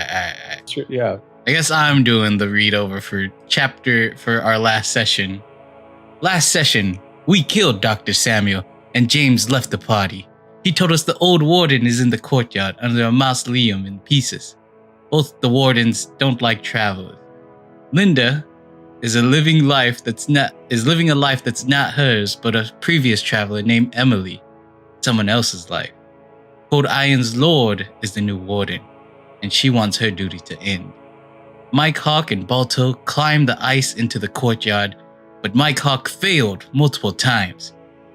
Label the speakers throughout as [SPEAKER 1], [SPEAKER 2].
[SPEAKER 1] right.
[SPEAKER 2] Sure, yeah.
[SPEAKER 1] I guess I'm doing the read over for our last session. Last session, we killed Dr. Samuel, and James left the party. He told us the old warden is in the courtyard under a mausoleum in pieces. Both the wardens don't like travelers. Linda is living a life that's not hers, but a previous traveler named Emily, someone else's life. Cold Iron's Lord is the new warden, and she wants her duty to end. Mike Hawk and Baltoe climbed the ice into the courtyard, but Mike Hawk failed multiple times,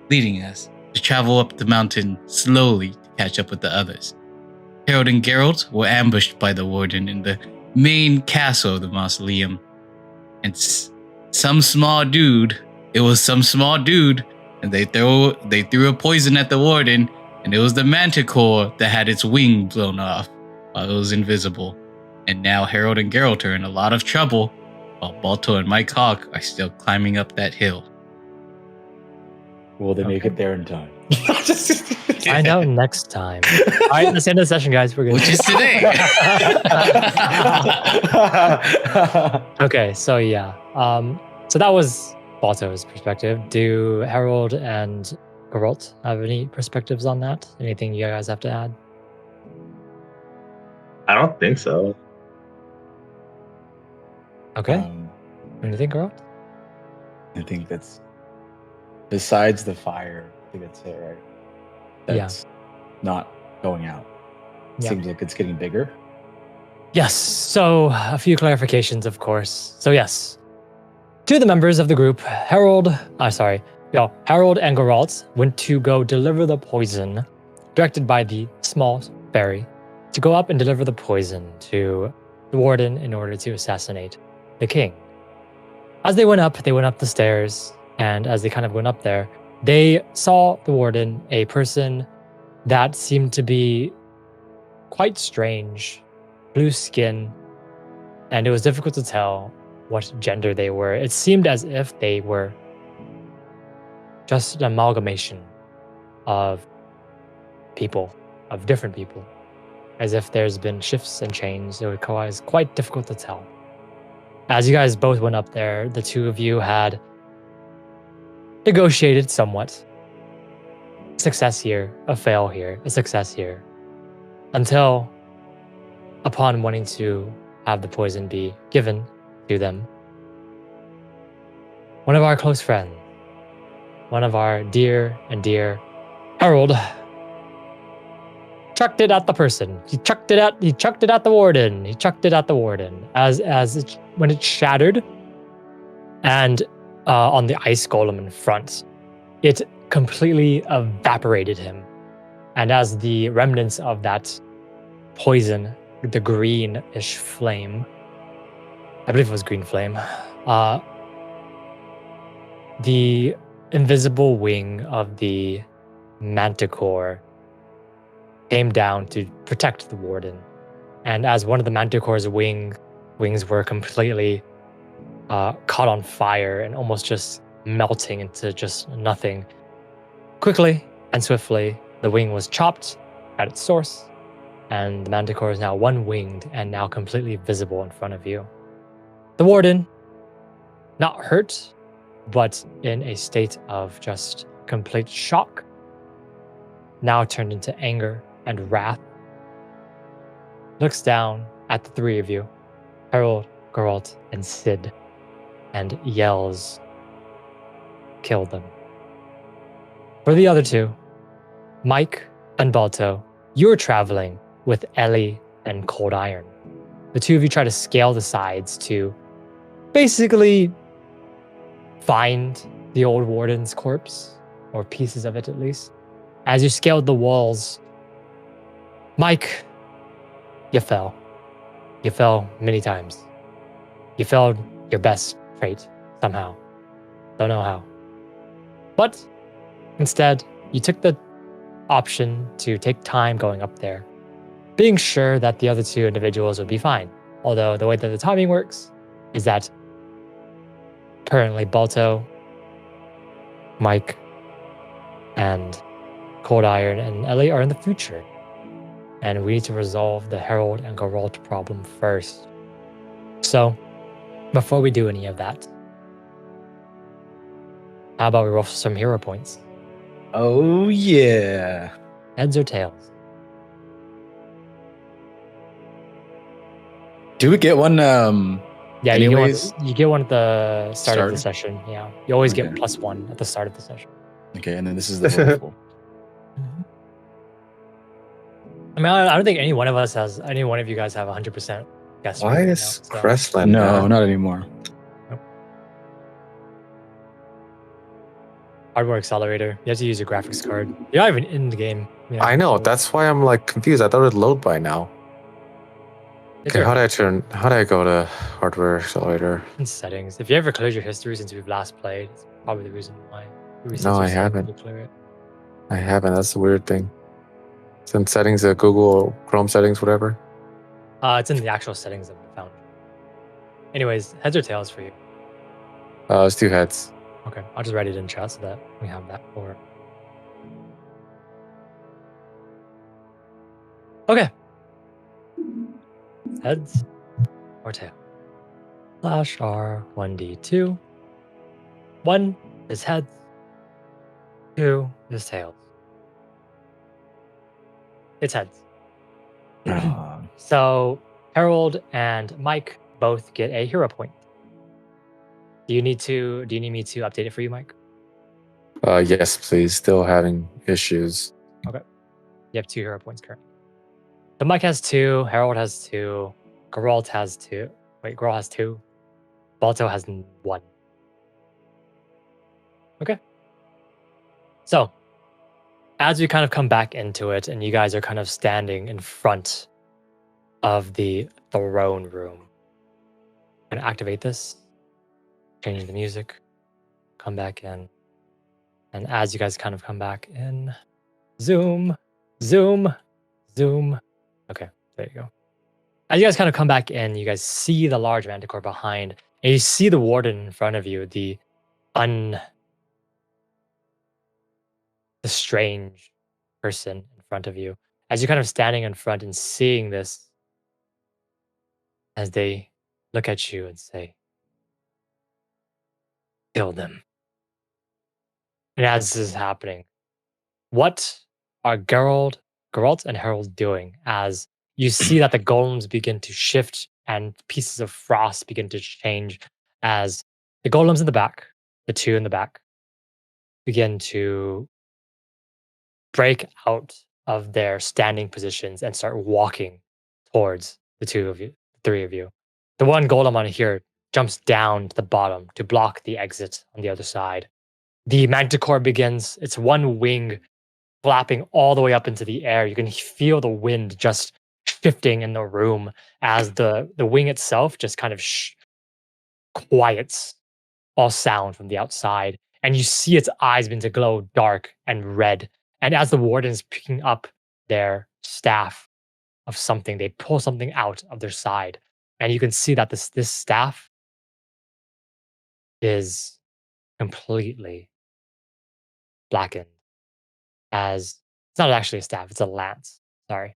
[SPEAKER 1] leading us to travel up the mountain slowly to catch up with the others. Herald and Geralt were ambushed by the warden in the main castle of the mausoleum, and some small dude, and they threw a poison at the warden, and it was the manticore that had its wing blown off while it was invisible. And now Herald and Geralt are in a lot of trouble, while Baltoe and Mike Hawk are still climbing up that hill.
[SPEAKER 2] Will they make it there in time?
[SPEAKER 3] Find out next time. All right, that's the end of the session, guys. We're good.
[SPEAKER 1] Which is today.
[SPEAKER 3] Okay, so yeah. So that was Baltoe's perspective. Do Herald and Geralt have any perspectives on that? Anything you guys have to add?
[SPEAKER 4] I don't think so.
[SPEAKER 3] Okay. What do you think, Geralt?
[SPEAKER 2] I think that's, besides the fire, I think that's it, right? That's not going out.
[SPEAKER 3] Yeah.
[SPEAKER 2] Seems like it's getting bigger.
[SPEAKER 3] Yes. So a few clarifications, of course. So yes, two of the members of the group, Herald and Geralt, went to go deliver the poison, directed by the small fairy, to go up and deliver the poison to the warden in order to assassinate the king. As they went up the stairs, and as they kind of went up there, they saw the warden, a person that seemed to be quite strange, blue skin, and it was difficult to tell what gender they were. It seemed as if they were just an amalgamation of people, of different people. As if there's been shifts and changes. It was quite difficult to tell. As you guys both went up there, the two of you had negotiated somewhat. Success here, a fail here, a success here. Until, upon wanting to have the poison be given to them, one of our close friends, one of our dear Herald, chucked it at the person. He chucked it at the warden. When it shattered, and on the ice golem in front, it completely evaporated him. And as the remnants of that poison, the greenish flame, I believe it was green flame, the invisible wing of the manticore came down to protect the warden. And as one of the manticore's wings were completely caught on fire and almost just melting into just nothing, quickly and swiftly, the wing was chopped at its source, and the manticore is now one-winged and now completely visible in front of you. The warden, not hurt, but in a state of just complete shock, now turned into anger and wrath, looks down at the three of you, Herald, Geralt, and Sid, and yells, "Kill them." For the other two, Mike and Baltoe, you're traveling with Ellie and Cold Iron. The two of you try to scale the sides to basically find the old warden's corpse, or pieces of it at least. As you scaled the walls, Mike, you fell. You fell many times. You failed your best trait somehow. Don't know how. But instead, you took the option to take time going up there, being sure that the other two individuals would be fine. Although the way that the timing works is that currently Baltoe, Mike, and Cold Iron and Ellie are in the future. and we need to resolve the Herald and Geralt problem first. So, before we do any of that, how about we roll for some hero points?
[SPEAKER 2] Oh yeah.
[SPEAKER 3] Heads or tails?
[SPEAKER 2] Do we get one?
[SPEAKER 3] Yeah,
[SPEAKER 2] anyways?
[SPEAKER 3] you get one at the start of the
[SPEAKER 2] Start?
[SPEAKER 3] session. Yeah, you always get
[SPEAKER 2] Okay.
[SPEAKER 3] +1 at the start of the session.
[SPEAKER 2] Okay, and then this is the roll.
[SPEAKER 3] I mean, I don't think any one of you guys have 100% guess.
[SPEAKER 4] Why
[SPEAKER 3] rate
[SPEAKER 4] is
[SPEAKER 3] right now,
[SPEAKER 4] Crestland
[SPEAKER 2] No,
[SPEAKER 4] bad?
[SPEAKER 2] not anymore.
[SPEAKER 3] Hardware accelerator. You have to use your graphics card. You're not even in the game.
[SPEAKER 4] I know, that's why I'm like confused. I thought it'd load by now.
[SPEAKER 3] It's
[SPEAKER 4] Okay,
[SPEAKER 3] your
[SPEAKER 4] how do I go to hardware accelerator?
[SPEAKER 3] in settings. If you ever cleared your history since we've last played, it's probably the reason why.
[SPEAKER 4] No, I haven't. I haven't. That's the weird thing. It's in settings, Google Chrome settings, whatever.
[SPEAKER 3] It's in the actual settings that we found. Anyways, heads or tails for you?
[SPEAKER 4] It's 2 heads.
[SPEAKER 3] Okay, I'll just write it in chat so that we have that for. Okay. Heads or tail? Slash R 1d2. 1 is heads. 2 is tails. It's heads. So Harold and Mike both get a hero point. Do you need me to update it for you, Mike?
[SPEAKER 4] Yes, please. Still having issues.
[SPEAKER 3] You have 2 hero points currently. So Mike has 2, Harold has 2, Geralt has 2. Wait, Geralt has 2. Baltoe has 1. Okay. So, as we kind of come back into it, and you guys are kind of standing in front of the throne room, I'm gonna activate this, change the music, come back in, and as you guys kind of come back in, zoom. Okay, there you go. As you guys kind of come back in, you guys see the large manticore behind, and you see the warden in front of you, the strange person in front of you. As you're kind of standing in front and seeing this, as they look at you and say, kill them. And as this is happening, what are Geralt and Herald doing as you see that the golems begin to shift and pieces of frost begin to change as the golems in the back, the 2 in the back, begin to break out of their standing positions and start walking towards the 2 of you, 3 of you. The one golem on here jumps down to the bottom to block the exit on the other side. The manticore begins its one wing flapping all the way up into the air. You can feel the wind just shifting in the room as the wing itself just kind of quiets all sound from the outside. And you see its eyes begin to glow dark and red. And as the warden is picking up their staff of something, they pull something out of their side. And you can see that this staff is completely blackened. As it's not actually a staff, it's a lance. Sorry.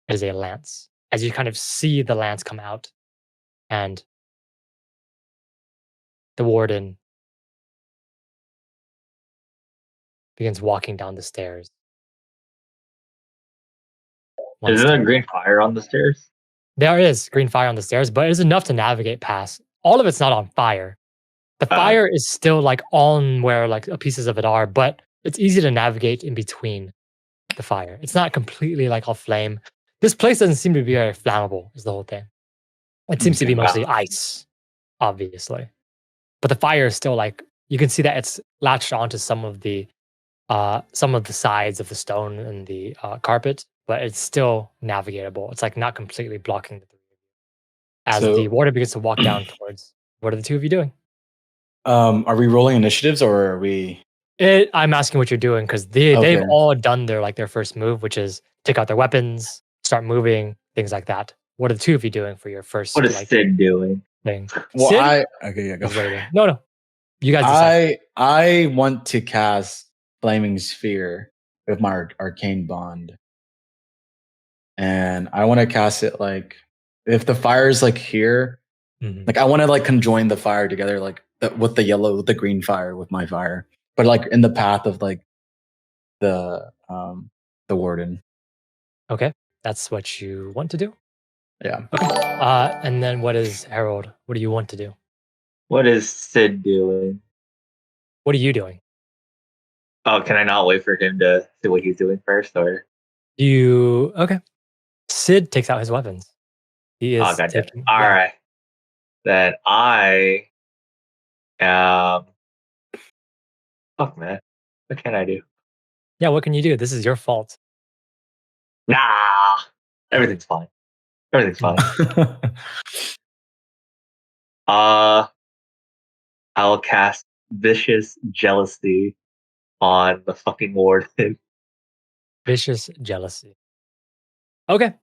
[SPEAKER 3] It is a lance. As you kind of see the lance come out, and the warden begins walking down the stairs.
[SPEAKER 5] Is there a green fire on the stairs?
[SPEAKER 3] There is green fire on the stairs, but it's enough to navigate past. All of it's not on fire. The fire is still like on where like pieces of it are, but it's easy to navigate in between the fire. It's not completely like all flame. This place doesn't seem to be very flammable, is the whole thing. It seems to be mostly ice, obviously. But the fire is still like, you can see that it's latched onto some of the sides of the stone and the carpet, but it's still navigatable. It's like not completely blocking the 3 of you. As the water begins to walk down towards, what are the 2 of you doing?
[SPEAKER 2] Are we rolling initiatives or are we?
[SPEAKER 3] I'm asking what you're doing because they've all done their first move, which is take out their weapons, start moving, things like that. What are the 2 of you doing for your first?
[SPEAKER 5] What is Sid doing?
[SPEAKER 3] Thing?
[SPEAKER 2] Well,
[SPEAKER 3] Sid
[SPEAKER 2] go.
[SPEAKER 3] Waiting. No. You guys decide.
[SPEAKER 2] I want to cast Flaming Sphere with my arcane bond. and I want to cast it like if the fire is like here,
[SPEAKER 3] Mhm.
[SPEAKER 2] like I want to like conjoin the fire together, like with the green fire with my fire, but like in the path of like the warden.
[SPEAKER 3] Okay, that's what you want to do.
[SPEAKER 2] Yeah.
[SPEAKER 3] Okay. And then what is Herald? What do you want to do?
[SPEAKER 5] What is Sid doing?
[SPEAKER 3] What are you doing?
[SPEAKER 5] Oh, can I not wait for him to see what he's doing first, or?
[SPEAKER 3] Okay. Sid takes out his weapons. He
[SPEAKER 5] Oh,
[SPEAKER 3] is
[SPEAKER 5] goddamn it.
[SPEAKER 3] taking.
[SPEAKER 5] All
[SPEAKER 3] yeah.
[SPEAKER 5] right. Then I am. Fuck, man. What can I do?
[SPEAKER 3] Yeah, what can you do? This is your fault.
[SPEAKER 5] Nah. Everything's fine. Everything's fine. I'll cast Vicious Jealousy on the fucking warden.
[SPEAKER 3] Vicious jealousy. Okay,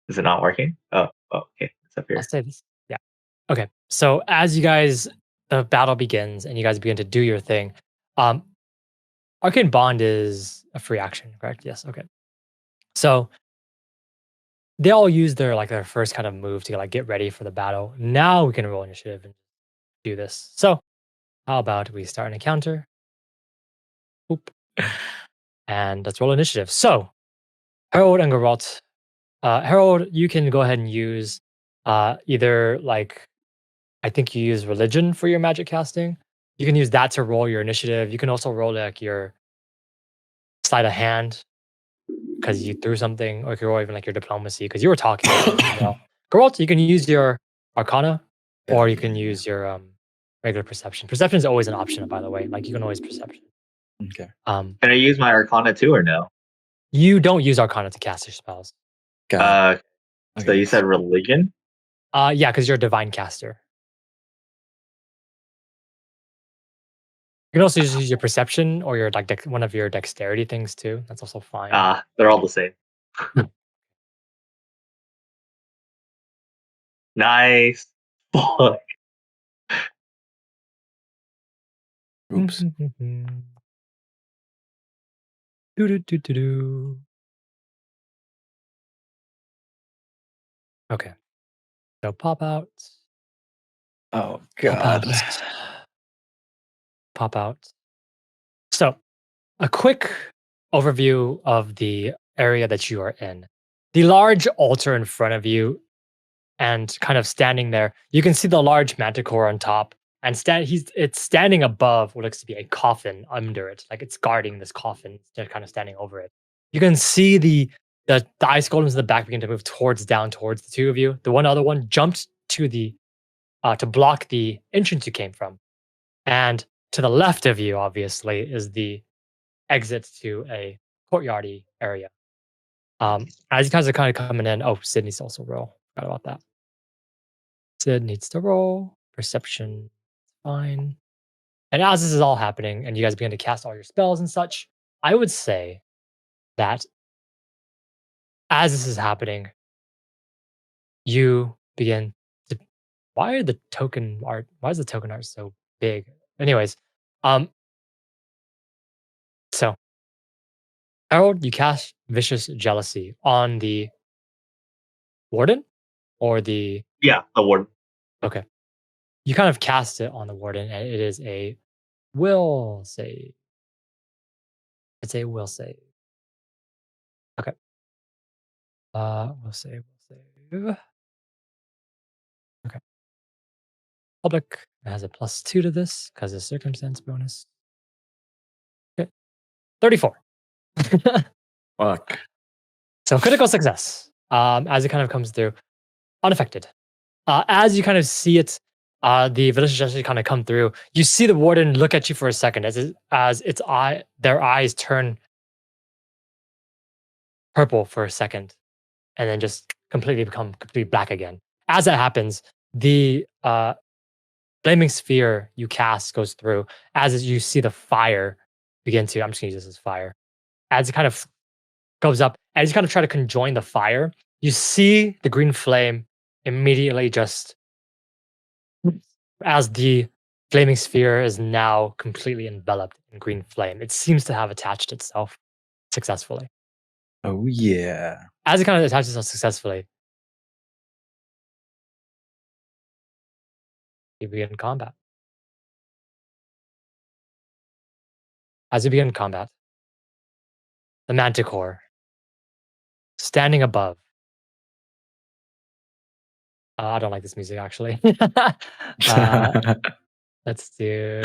[SPEAKER 5] Is it not working? Oh, okay. It's up
[SPEAKER 3] I'll
[SPEAKER 5] here.
[SPEAKER 3] say this. Yeah. Okay. So as the battle begins and you guys begin to do your thing, um, Arcane Bond is a free action, correct? Yes. Okay. So they all use their first kind of move to like get ready for the battle. Now we can roll initiative and do this. So how about we start an encounter? Oop. And let's roll initiative. So Harold and Geralt. Harold, you can go ahead and use either like I think you use religion for your magic casting. You can use that to roll your initiative. You can also roll like your sleight of hand because you threw something, or you can roll even like your diplomacy because you were talking. Geralt, you can use your arcana, or you can use your regular perception. Perception is always an option, by the way. Like you can always perception.
[SPEAKER 2] Okay.
[SPEAKER 5] Can I use my Arcana too, or no?
[SPEAKER 3] You don't use arcana to cast your spells.
[SPEAKER 2] Got it.
[SPEAKER 5] So
[SPEAKER 2] Okay.
[SPEAKER 5] you said religion?
[SPEAKER 3] Yeah, because you're a divine caster. You can also just use your perception or your like one of your dexterity things too. That's also fine.
[SPEAKER 5] They're all the same. Nice. Fuck.
[SPEAKER 2] Oops.
[SPEAKER 3] Do-do-do-do-do. Okay. So pop out.
[SPEAKER 2] Oh
[SPEAKER 3] Pop out.
[SPEAKER 2] god.
[SPEAKER 3] Pop out. So a quick overview of the area that you are in. The large altar in front of you and kind of standing there, you can see the large manticore on top and it's standing above what looks to be a coffin under it. Like it's guarding this coffin, they're kind of standing over it. You can see the ice golems in the back begin to move down towards the two of you. The other one jumped to block the entrance you came from. And to the left of you, obviously, is the exit to a courtyardy area. As you guys are kind of coming in, Sid needs to also roll. Forgot about that. Sid needs to roll. Perception, fine. And as this is all happening, and you guys begin to cast all your spells and such, I would say that as this is happening, you begin to. Why are the token art? Why is the token art so big? Anyways, so Harold, you cast Vicious Jealousy on the warden or the.
[SPEAKER 5] Yeah, the warden.
[SPEAKER 3] Okay. You kind of cast it on the warden, and it is a will save. It's a will save. Okay. Will save. Okay. Public has a +2 to this because of circumstance bonus. Okay. 34.
[SPEAKER 2] Fuck.
[SPEAKER 3] So critical success. As it kind of comes through, unaffected. As you kind of see it, the villagers actually kind of come through. You see the warden look at you for a second as their eyes turn purple for a second, and then just become completely black again. As that happens, the flaming sphere you cast goes through. As you see the fire begin to, I'm just gonna use this as fire. As it kind of goes up, as you kind of try to conjoin the fire, you see the green flame immediately just as the flaming sphere is now completely enveloped in green flame. It seems to have attached itself successfully.
[SPEAKER 2] Oh yeah.
[SPEAKER 3] As it kind of attaches itself successfully, you begin combat. As you begin combat, the Manticore, standing above. I don't like this music actually. Let's do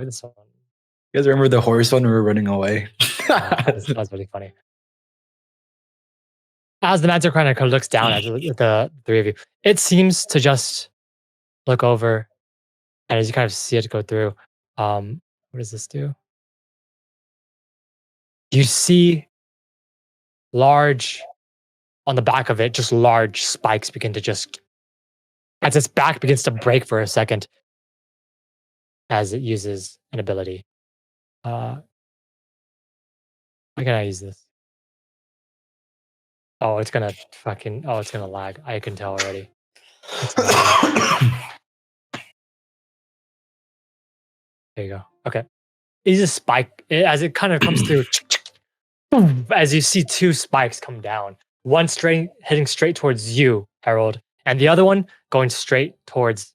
[SPEAKER 3] this one.
[SPEAKER 2] You guys remember the horse one? We were running away.
[SPEAKER 3] That's really funny. As the Manticore kind of looks down at the three of you, it seems to just look over, and as you kind of see it go through, what does this do? You see large, on the back of it, just large spikes begin to just, as its back begins to break for a second, as it uses an ability. Why can I use this? Oh, it's gonna lag. I can tell already. There you go. Okay. It's a spike. As it kind of comes through, as you see two spikes come down. One heading straight towards you, Herald, and the other one going straight towards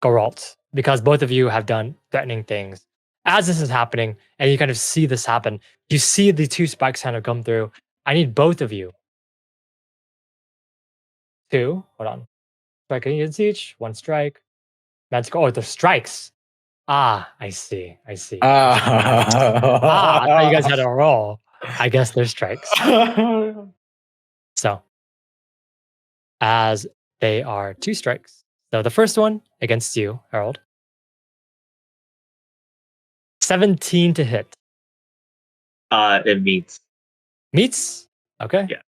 [SPEAKER 3] Geralt, because both of you have done threatening things. As this is happening, and you kind of see this happen, you see the two spikes kind of come through. I need both of you to, hold on, strike against each, one strike. Oh, the strikes. I see. I thought you guys had a roll. I guess there's strikes. So, as they are two strikes. So the first one against you, Herald. 17 to hit.
[SPEAKER 5] It meets.
[SPEAKER 3] Meets? Okay.
[SPEAKER 5] Yeah.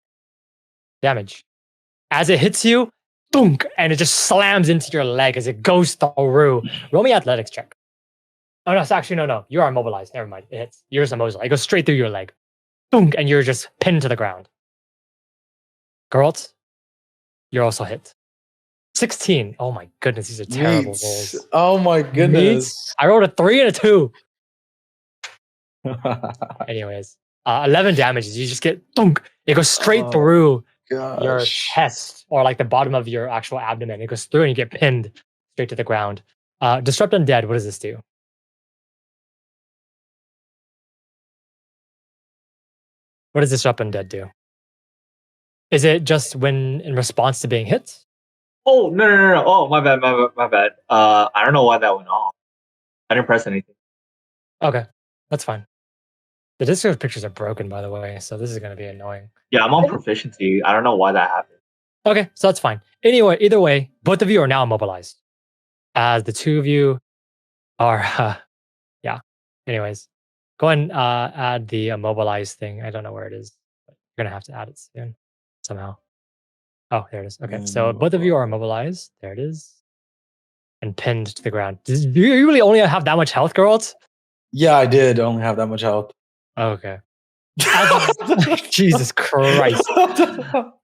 [SPEAKER 3] Damage. As it hits you, thunk, and it just slams into your leg as it goes through. Roll me athletics check. Oh, no, it's actually, no. You are immobilized. Never mind. It hits. You're just immobilized. It goes straight through your leg. Thunk, and you're just pinned to the ground. Geralt, you're also hit. 16. Oh my goodness, these are terrible rolls.
[SPEAKER 2] Oh my goodness.
[SPEAKER 3] I rolled a 3 and a 2. Anyways, 11 damages. You just get thunk. It goes straight through your chest, or like the bottom of your actual abdomen. It goes through and you get pinned straight to the ground. Disrupt Undead, what does this do? What does Disrupt Undead do? Is it just when in response to being hit?
[SPEAKER 5] Oh, no. Oh, my bad. I don't know why that went off. I didn't press anything.
[SPEAKER 3] Okay, that's fine. The Discord pictures are broken, by the way, so this is going to be annoying.
[SPEAKER 5] Yeah, I'm on proficiency. I don't know why that happened.
[SPEAKER 3] Okay, so that's fine. Anyway, either way, both of you are now immobilized. As the two of you are, yeah. Anyways, go ahead and add the immobilized thing. I don't know where it is, but you're going to have to add it soon somehow. Oh, there it is. Okay, so both of you are immobilized. There it is. And pinned to the ground. Do you really only have that much health, Geralt?
[SPEAKER 2] Yeah, I did only have that much health.
[SPEAKER 3] Okay. Jesus Christ.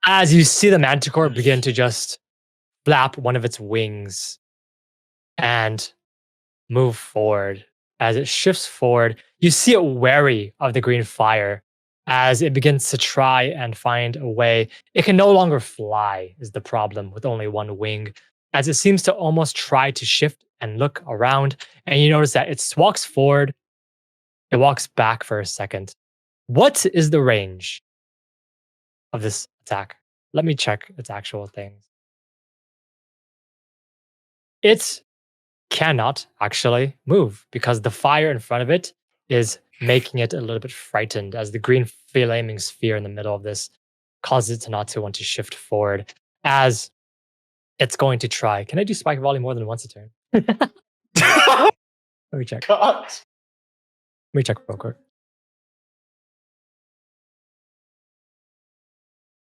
[SPEAKER 3] As you see the Manticore begin to just flap one of its wings and move forward. As it shifts forward, you see it wary of the green fire as it begins to try and find a way. It can no longer fly, is the problem, with only one wing, as it seems to almost try to shift and look around. And you notice that it walks forward, it walks back for a second. What is the range of this attack? Let me check its actual things. It cannot actually move because the fire in front of it is making it a little bit frightened, as the green flaming sphere in the middle of this causes it to not to want to shift forward, as it's going to try. Can I do spike volley more than once a turn? Let me check.
[SPEAKER 2] God.
[SPEAKER 3] Let me check real quick.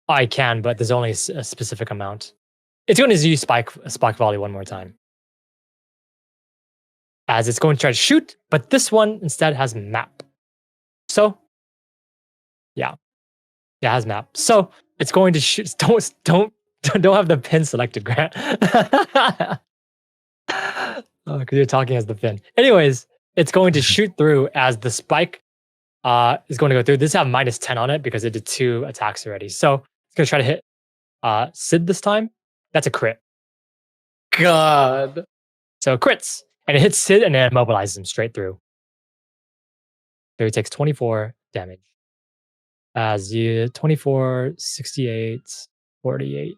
[SPEAKER 3] I can, but there's only a specific amount. It's going to use spike volley one more time, as it's going to try to shoot, but this one instead has map. So, yeah, it has map. So it's going to shoot. Don't have the pin selected, Grant. Because you're talking as the pin. Anyways, it's going to shoot through as the spike is going to go through. This have -10 on it because it did 2 attacks already. So it's going to try to hit Sid this time. That's a crit.
[SPEAKER 2] God.
[SPEAKER 3] So crits. And it hits Sid and then immobilizes him straight through. So he takes 24 damage. As you 24, 68, 48.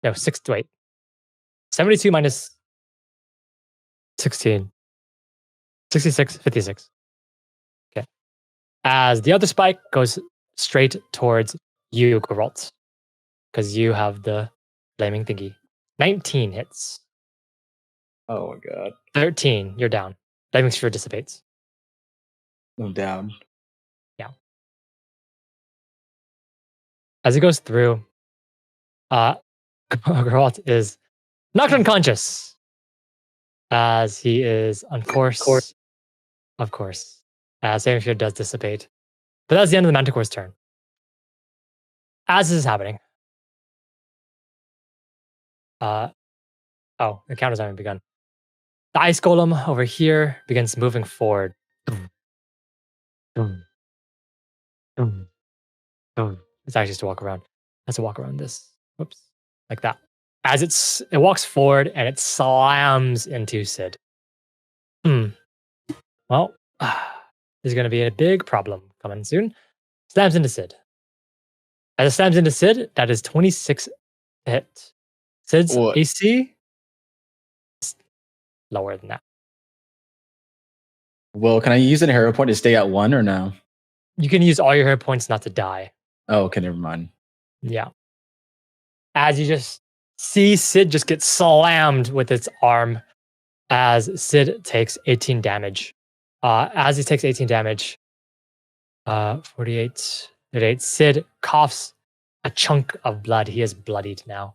[SPEAKER 3] No, 72 minus 16. 66, 56. Okay. As the other spike goes straight towards you, Geralt. Because you have the flaming thingy. 19 hits.
[SPEAKER 2] Oh my god.
[SPEAKER 3] 13, you're down. Flaming sphere dissipates.
[SPEAKER 2] I'm down.
[SPEAKER 3] As it goes through, Geralt is knocked unconscious. As he is on course. Of course. Saving sphere does dissipate. But that's the end of the Manticore's turn. As this is happening. The counters haven't begun. The ice golem over here begins moving forward. It's actually just to walk around. Has to walk around this. Whoops. Like that. As it walks forward and it slams into Sid. Well, there's going to be a big problem coming soon. Slams into Sid. As it slams into Sid, that is 26 to hit. Sid's
[SPEAKER 2] What?
[SPEAKER 3] AC is lower than that.
[SPEAKER 2] Well, can I use an hero point to stay at 1 or no?
[SPEAKER 3] You can use all your hero points not to die.
[SPEAKER 2] Oh, okay, never mind.
[SPEAKER 3] Yeah. As you just see Sid just get slammed with its arm as Sid takes 18 damage. As he takes 18 damage, 48, 38, Sid coughs a chunk of blood. He is bloodied now.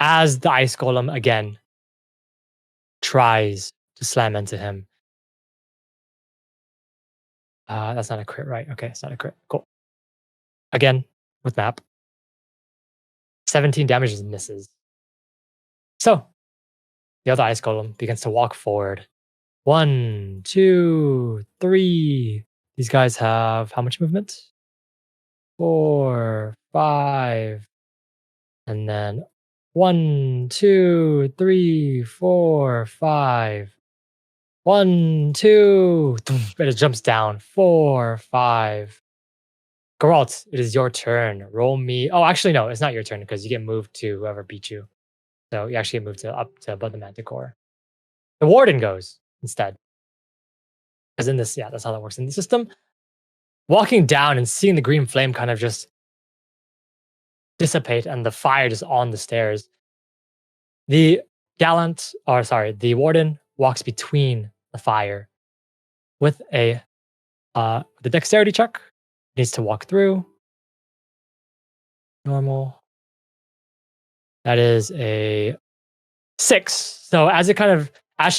[SPEAKER 3] As the ice golem again tries to slam into him. That's not a crit, right? Okay, it's not a crit. Cool. Again, with map. 17 damage misses. So, the other ice golem begins to walk forward. 1, 2, 3. These guys have how much movement? 4, 5. And then 1, 2, 3, 4, 5. 1, 2. And it jumps down. 4, 5. Geralt, it is your turn. Roll me. Oh, actually, no, it's not your turn because you get moved to whoever beat you. So you actually get moved up to above the Manticore. The Warden goes instead. Because in this, that's how that works in the system. Walking down and seeing the green flame kind of just dissipate and the fire just on the stairs. The Warden walks between the fire with the dexterity check. Needs to walk through. Normal. That is a 6. So as they kind of try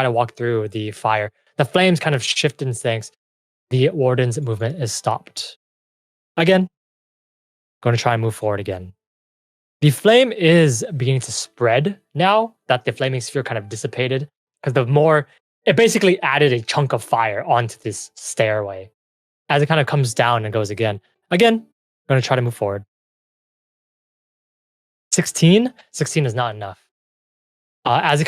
[SPEAKER 3] to walk through the fire, the flames kind of shift and things. The Warden's movement is stopped. Again, going to try and move forward again. The flame is beginning to spread now that the flaming sphere kind of dissipated because it basically added a chunk of fire onto this stairway. As it kind of comes down and goes again. Again, going to try to move forward. 16? 16 is not enough. As it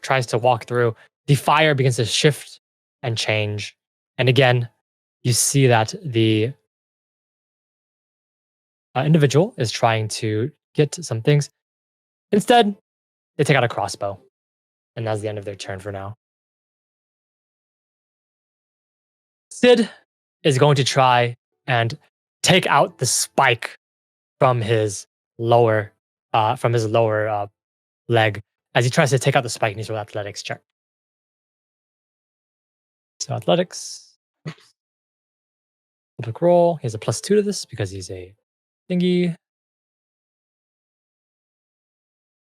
[SPEAKER 3] tries to walk through, the fire begins to shift and change. And again, you see that the individual is trying to get some things. Instead, they take out a crossbow. And that's the end of their turn for now. Sid is going to try and take out the spike from his lower leg. As he tries to take out the spike, he needs to roll athletics check. So athletics. Public roll. He has a +2 to this because he's a thingy.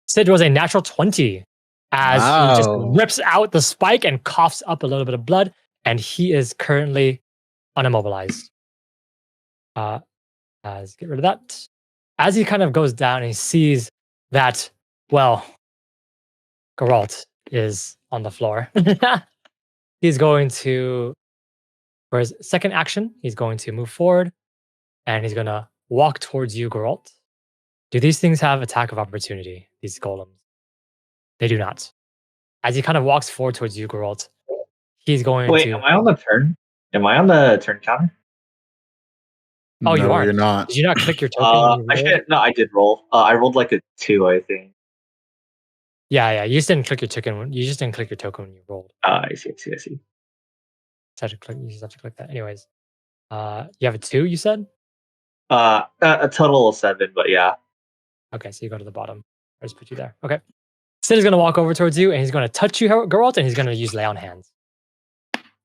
[SPEAKER 3] Sid was a natural 20 as he just rips out the spike and coughs up a little bit of blood, and he is currently unimmobilized. As get rid of that. As he kind of goes down and he sees that, well, Geralt is on the floor. He's going to, for his second action, he's going to move forward and he's going to walk towards you, Geralt. Do these things have attack of opportunity, these golems? They do not. As he kind of walks forward towards you, Geralt, he's going
[SPEAKER 5] Wait,
[SPEAKER 3] to.
[SPEAKER 5] am I on the turn? Am I on the turn counter?
[SPEAKER 3] Oh, you
[SPEAKER 2] No,
[SPEAKER 3] aren't.
[SPEAKER 2] you're not.
[SPEAKER 3] Did you not click your token? When you
[SPEAKER 5] I
[SPEAKER 3] rolled?
[SPEAKER 5] should. No, I did roll. I rolled like a 2, I think.
[SPEAKER 3] Yeah. You just didn't click your token. You just didn't click your token when you rolled.
[SPEAKER 5] I see.
[SPEAKER 3] You just have to click that. Anyways, you have a 2. You said.
[SPEAKER 5] A total of 7, but yeah.
[SPEAKER 3] Okay, so you go to the bottom. I just put you there. Okay. Sid is going to walk over towards you and he's going to touch you, Geralt, and he's going to use lay on hands.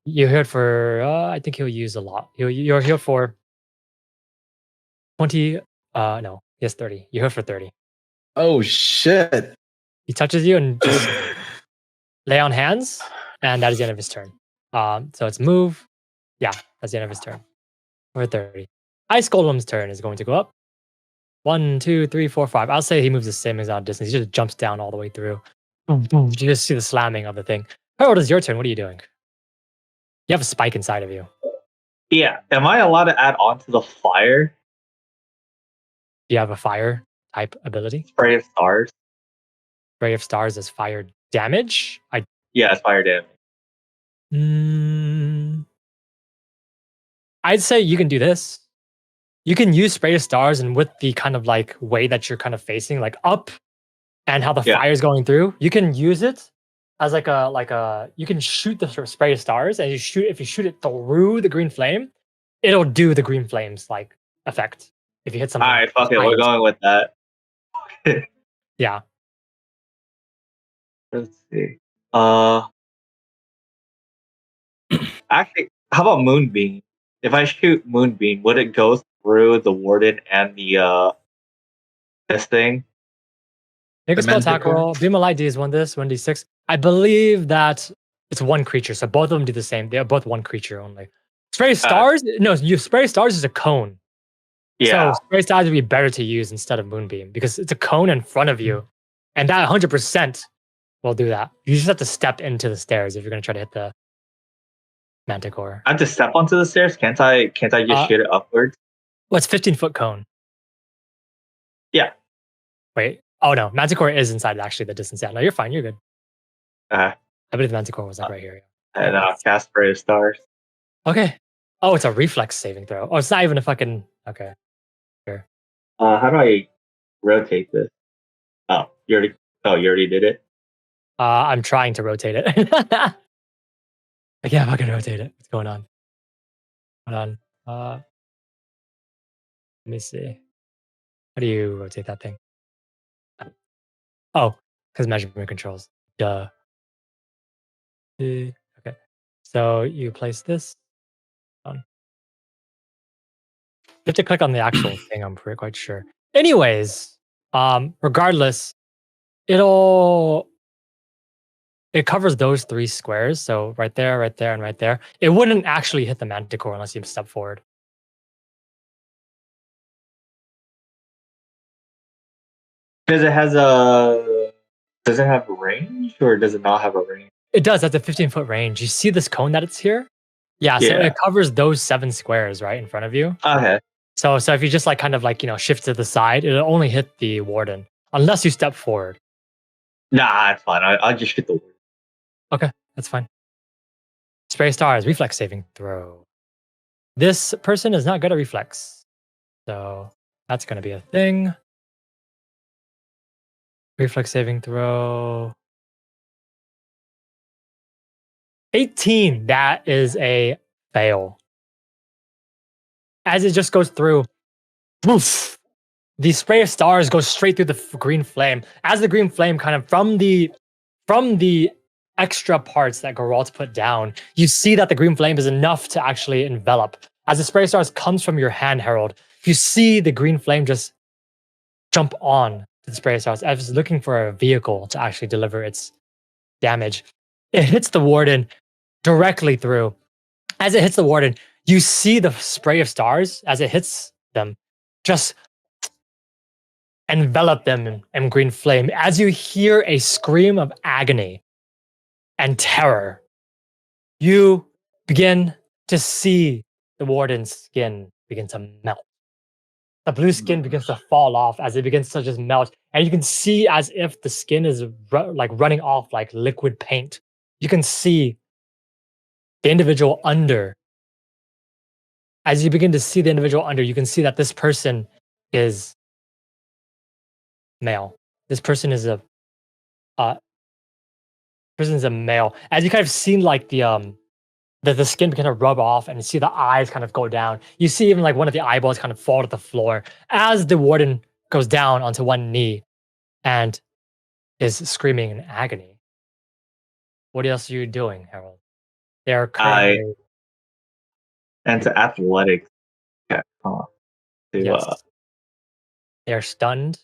[SPEAKER 3] You heard for. I think he'll use a lot. You're here for 20. No, he has 30. You heard for 30.
[SPEAKER 2] Oh shit!
[SPEAKER 3] He touches you and just lay on hands, and that is the end of his turn. So it's move. Yeah, that's the end of his turn. For 30. Ice Golem's turn is going to go up. 1, 2, 3, 4, 5. I'll say he moves the same exact distance. He just jumps down all the way through. Boom, boom. You just see the slamming of the thing. Herald, it's your turn. What are you doing? You have a spike inside of you.
[SPEAKER 5] Yeah. Am I allowed to add on to the fire?
[SPEAKER 3] Do you have a fire type ability?
[SPEAKER 5] Spray of stars.
[SPEAKER 3] Spray of stars as fire damage?
[SPEAKER 5] Yeah, it's fire damage.
[SPEAKER 3] I'd say you can do this. You can use spray of stars, and with the kind of like way that you're kind of facing, like up, and how the fire is going through, you can use it as like a you can shoot the spray of stars, and if you shoot it through the green flame, it'll do the green flames like effect. If you hit something.
[SPEAKER 5] All right, fuck it. We're going with that.
[SPEAKER 3] Yeah.
[SPEAKER 5] Let's see. Actually, how about Moonbeam? If I shoot Moonbeam, would it go through the Warden and the this thing?
[SPEAKER 3] Make a
[SPEAKER 2] The
[SPEAKER 3] spell attack
[SPEAKER 2] Manticore?
[SPEAKER 3] roll. Beam of Light D is 1d, 1d6. I believe that it's one creature, so both of them do the same. They are both one creature only. Spray of stars? No, you spray of stars is a cone.
[SPEAKER 5] Yeah.
[SPEAKER 3] So spray of stars would be better to use instead of Moonbeam because it's a cone in front of you, and that 100% will do that. You just have to step into the stairs if you're going to try to hit the Manticore.
[SPEAKER 5] I have to step onto the stairs. Can't I just shoot it upwards?
[SPEAKER 3] Well, it's 15-foot cone.
[SPEAKER 5] Yeah.
[SPEAKER 3] Wait. Oh no, Manticore is inside actually the distance. Yeah, no, you're fine. You're good. I believe the Manticore was like right here.
[SPEAKER 5] And cast Spray of Stars.
[SPEAKER 3] Okay. Oh, it's a reflex saving throw. Oh, it's not even a fucking. Okay. Sure.
[SPEAKER 5] How do I rotate this? Oh, you already did it.
[SPEAKER 3] I'm trying to rotate it. I can't fucking rotate it. What's going on? Hold on. Let me see. How do you rotate that thing? Oh, because measurement controls. Duh. Okay. So you place this on. You have to click on the actual thing, I'm pretty quite sure. Anyways, regardless, it covers those 3 squares. So right there, and right there. It wouldn't actually hit the Manticore unless you step forward.
[SPEAKER 5] Does it have range or does it not have a range?
[SPEAKER 3] It does. That's a 15-foot range. You see this cone that it's here? Yeah, so it covers those 7 squares right in front of you.
[SPEAKER 5] Okay.
[SPEAKER 3] So if you just like kind of like, shift to the side, it'll only hit the Warden unless you step forward.
[SPEAKER 5] Nah, it's fine. I'll just shoot the Warden.
[SPEAKER 3] Okay, that's fine. Spray stars, reflex saving throw. This person is not good at reflex. So that's going to be a thing. Reflex saving throw. 18. That is a fail. As it just goes through, poof, the spray of stars goes straight through the green flame. As the green flame kind of from the extra parts that Geralt put down, you see that the green flame is enough to actually envelop. As the spray of stars comes from your hand, Herald, you see the green flame just jump on to the spray of stars as it's looking for a vehicle to actually deliver its damage. It hits the Warden directly through. As it hits the Warden, you see the spray of stars as it hits them just envelop them in green flame as you hear a scream of agony and terror, you begin to see the warden's skin begin to melt. The blue skin begins to fall off as it begins to just melt, and you can see as if the skin is like running off like liquid paint. You can see the individual under. As you begin to see the individual under, you can see that this person is male. This person is a uh, male. As you kind of seen like the skin kind of rub off and you see the eyes kind of go down. You see even like one of the eyeballs kind of fall to the floor as the warden goes down onto one knee and is screaming in agony. What else are you doing, Herald? They are currently
[SPEAKER 5] And to athletics. Yeah.
[SPEAKER 3] yes. They are stunned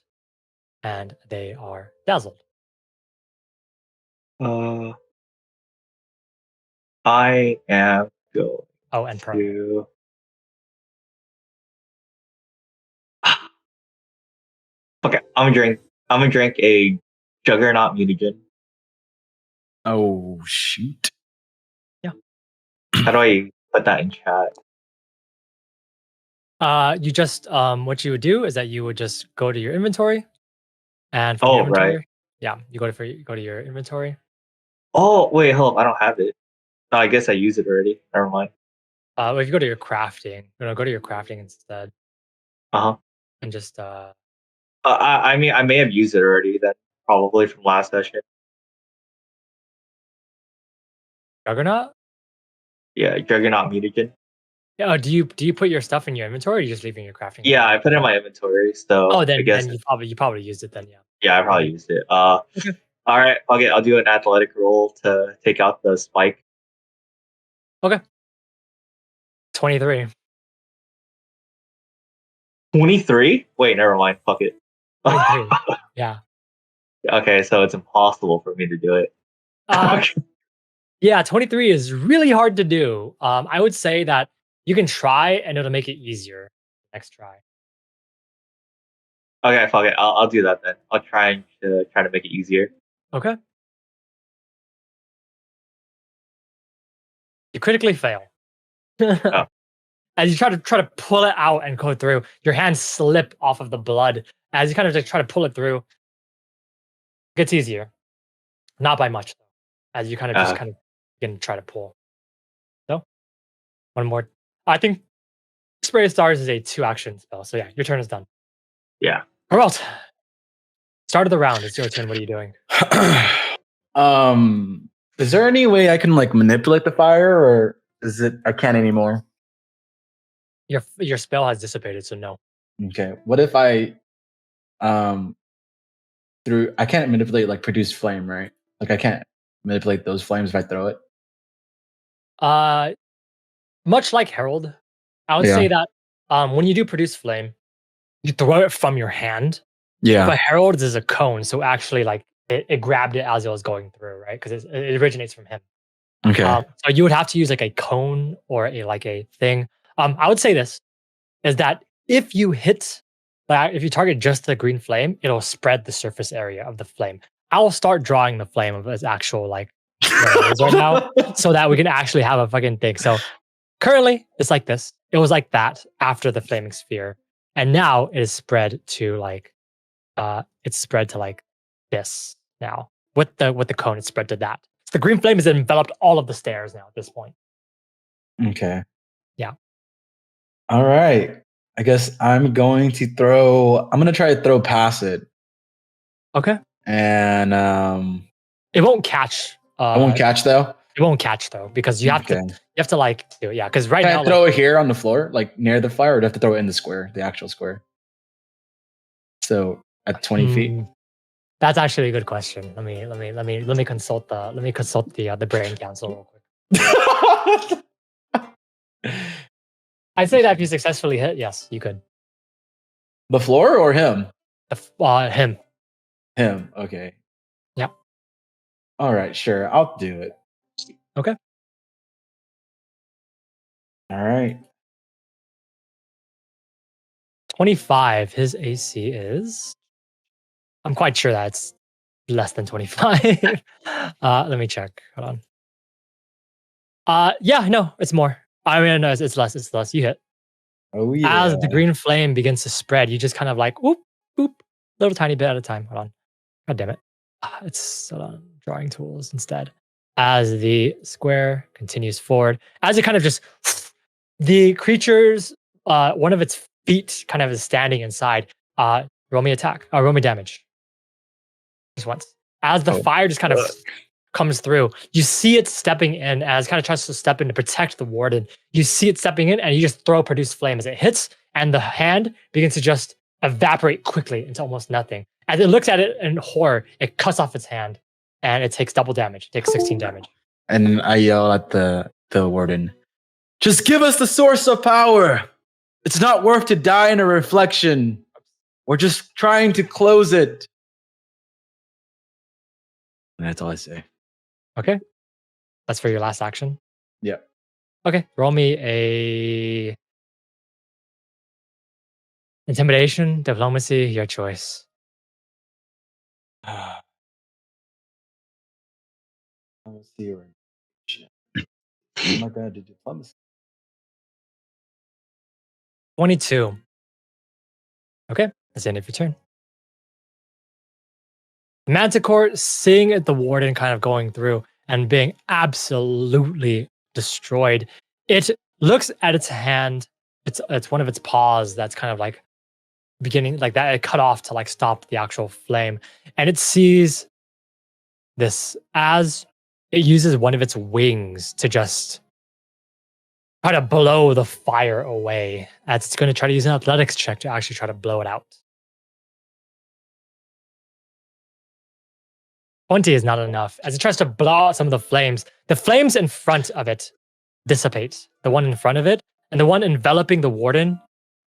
[SPEAKER 3] and they are dazzled.
[SPEAKER 5] I am going
[SPEAKER 3] Oh, and prone.
[SPEAKER 5] to. Okay, I'm gonna drink a Juggernaut mutagen.
[SPEAKER 2] Oh shoot.
[SPEAKER 5] How do I put that in chat?
[SPEAKER 3] You just what you would do is that you would just go to your inventory, and from your
[SPEAKER 5] Oh, right.
[SPEAKER 3] inventory, yeah, you go to your inventory.
[SPEAKER 5] Oh wait, hold up. I don't have it. Oh, I guess I used it already. Never mind.
[SPEAKER 3] If you go to your crafting, go to your crafting instead,
[SPEAKER 5] Uh-huh.
[SPEAKER 3] and just
[SPEAKER 5] I mean, I may have used it already. Then probably from last session.
[SPEAKER 3] Juggernaut.
[SPEAKER 5] Yeah, Juggernaut mutagen.
[SPEAKER 3] Yeah. Do you put your stuff in your inventory, or are you just leaving your crafting?
[SPEAKER 5] Yeah, I put it in my inventory. So
[SPEAKER 3] Oh,
[SPEAKER 5] I
[SPEAKER 3] then
[SPEAKER 5] guess
[SPEAKER 3] you probably used it then. Yeah.
[SPEAKER 5] yeah, I probably used it.
[SPEAKER 3] Okay.
[SPEAKER 5] All right. Okay, I'll do an athletic roll to take out the spike.
[SPEAKER 3] 23.
[SPEAKER 5] 23? Wait, never mind. Fuck it.
[SPEAKER 3] 23. Yeah.
[SPEAKER 5] Okay, so it's impossible for me to do it.
[SPEAKER 3] Yeah, 23 is really hard to do. I would say that you can try and it'll make it easier next try.
[SPEAKER 5] Okay, fuck it. I'll do that then. I'll try to make it easier.
[SPEAKER 3] Okay. You critically fail.
[SPEAKER 5] Oh.
[SPEAKER 3] As you try to pull it out and go through, your hands slip off of the blood. As you kind of like try to pull it through, it gets easier. Not by much though. As you kind of just kind of begin to try to pull. So one more. I think Spray of Stars is a 2-action spell. So yeah, your turn is done.
[SPEAKER 5] Yeah.
[SPEAKER 3] Geralt, start of the round. It's your turn. What are you doing?
[SPEAKER 2] Is there any way I can like manipulate the fire, or is it I can't anymore?
[SPEAKER 3] Your spell has dissipated, so no.
[SPEAKER 2] Okay. What if I I can't manipulate like produce flame, right? Like I can't manipulate those flames if I throw it.
[SPEAKER 3] Much like Herald, I would
[SPEAKER 2] Yeah.
[SPEAKER 3] say that when you do produce flame, you throw it from your hand.
[SPEAKER 2] Yeah.
[SPEAKER 3] But Herald's is a cone, so actually, like it grabbed it as it was going through, right? Because it originates from him.
[SPEAKER 2] Okay.
[SPEAKER 3] So you would have to use like a cone or a thing. I would say this is that if you hit, like if you target just the green flame, it'll spread the surface area of the flame. I'll start drawing the flame of its actual like where it is right now, so that we can actually have a fucking thing. So currently, it's like this. It was like that after the flaming sphere, and now it is spread to like it's spread to like this now. With the cone, it's spread to that. So the green flame has enveloped all of the stairs now at this point.
[SPEAKER 2] Okay.
[SPEAKER 3] Yeah.
[SPEAKER 2] All right. I guess I'm going to try to throw past it.
[SPEAKER 3] Okay.
[SPEAKER 2] And
[SPEAKER 3] it won't catch.
[SPEAKER 2] I won't catch though.
[SPEAKER 3] It won't catch though because you have to like do it. Yeah, because right
[SPEAKER 2] Can
[SPEAKER 3] now
[SPEAKER 2] I throw it here on the floor, like near the fire, or do I have to throw it in the square, the actual square? So at 20 feet.
[SPEAKER 3] That's actually a good question. Let me consult the brain council real quick. I'd say that if you successfully hit, yes, you could.
[SPEAKER 2] The floor or him?
[SPEAKER 3] Him.
[SPEAKER 2] Him. Okay.
[SPEAKER 3] Yep.
[SPEAKER 2] All right. Sure. I'll do it.
[SPEAKER 3] Okay.
[SPEAKER 2] All right.
[SPEAKER 3] 25. His AC is. I'm quite sure that's less than 25. Let me check. Hold on. Yeah, no, it's more. I mean, no, it's less. It's less. You hit.
[SPEAKER 2] Oh yeah.
[SPEAKER 3] As the green flame begins to spread, you just kind of like whoop, whoop, little tiny bit at a time. Hold on. God damn it. It's drawing tools instead. As the square continues forward, as it kind of just the creature's one of its feet kind of is standing inside. Roll me attack. Roll me damage. Just once. As the fire just kind of comes through, you see it stepping in as it kind of tries to step in to protect the warden. You see it stepping in, and you just throw produce flame as it hits, and the hand begins to just evaporate quickly into almost nothing. As it looks at it in horror, it cuts off its hand, and it takes double damage. It takes 16 damage.
[SPEAKER 2] And I yell at the warden, "Just give us the source of power. It's not worth to die in a reflection. We're just trying to close it." And that's all I say.
[SPEAKER 3] Okay. That's for your last action?
[SPEAKER 2] Yeah.
[SPEAKER 3] Okay. Roll me a intimidation, diplomacy, your choice.
[SPEAKER 2] Let's see. I'm not gonna do diplomacy.
[SPEAKER 3] 22. Okay. That's the end of your turn. Manticore, seeing the warden kind of going through and being absolutely destroyed, it looks at its hand. It's one of its paws that's kind of like beginning like that. It cut off to like stop the actual flame, and it sees this as it uses one of its wings to just try to blow the fire away. As it's going to try to use an athletics check to actually try to blow it out. 20 is not enough. As it tries to blow out some of the flames in front of it dissipate. The one in front of it, and the one enveloping the warden,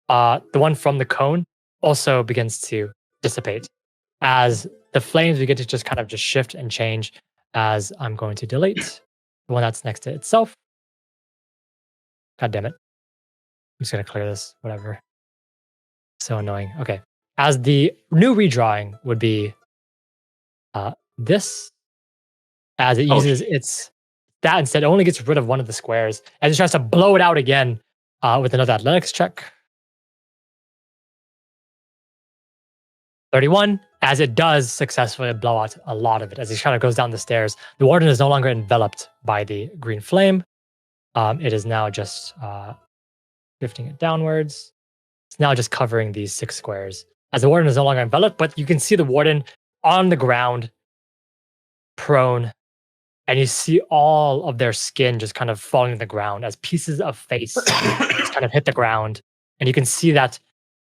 [SPEAKER 3] the one from the cone, also begins to dissipate. As the flames begin to just kind of just shift and change, as I'm going to delete the one that's next to itself. God damn it. I'm just going to clear this, whatever. So annoying. Okay. As the new redrawing would be this, as it uses that instead, it only gets rid of one of the squares, as it tries to blow it out again with another athletics check. 31, as it does successfully blow out a lot of it. As it kind of goes down the stairs, the warden is no longer enveloped by the green flame. It is now just shifting it downwards. It's now just covering these 6 squares. As the warden is no longer enveloped, but you can see the warden on the ground, prone, and you see all of their skin just kind of falling to the ground as pieces of face just kind of hit the ground. And you can see that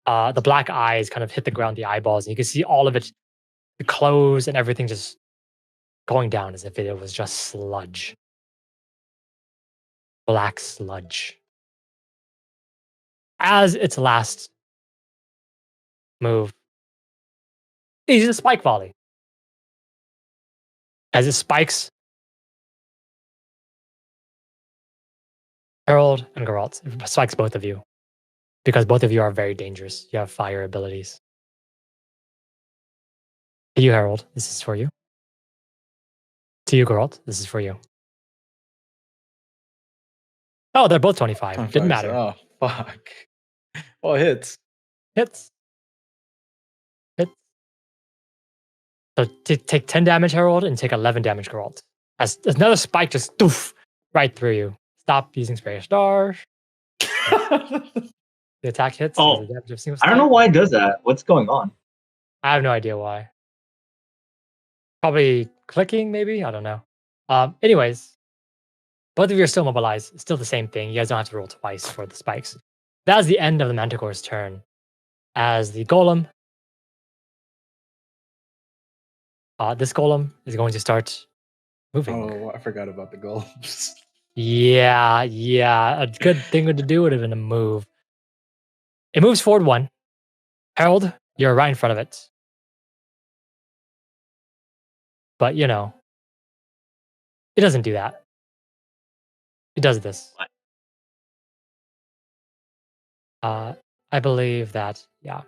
[SPEAKER 3] the black eyes kind of hit the ground, the eyeballs, and you can see all of it, the clothes and everything just going down as if it was just sludge. Black sludge. As its last move, it uses a spike volley. As it spikes Herald and Geralt. It spikes both of you. Because both of you are very dangerous. You have fire abilities. To you, Herald, this is for you. To you, Geralt, this is for you. Oh, they're both 25. Didn't matter.
[SPEAKER 2] Oh, fuck. Oh, hits.
[SPEAKER 3] Hits. So take 10 damage, Herald, and take 11 damage, Geralt. As another spike just doof right through you. Stop using Spare Star. The attack hits.
[SPEAKER 5] Oh,
[SPEAKER 3] the damage of single
[SPEAKER 5] I don't know
[SPEAKER 3] strike.
[SPEAKER 5] why it does that. What's going on?
[SPEAKER 3] I have no idea why. Probably clicking, maybe? I don't know. Anyways, both of you are still mobilized. It's still the same thing. You guys don't have to roll twice for the spikes. That is the end of the Manticore's turn. As the golem, this golem is going to start moving.
[SPEAKER 2] Oh, I forgot about the golems.
[SPEAKER 3] Yeah. A good thing to do would have been a move. It moves forward 1. Herald, you're right in front of it. But, it doesn't do that. It does this.
[SPEAKER 5] What?
[SPEAKER 3] I believe that, yeah. Let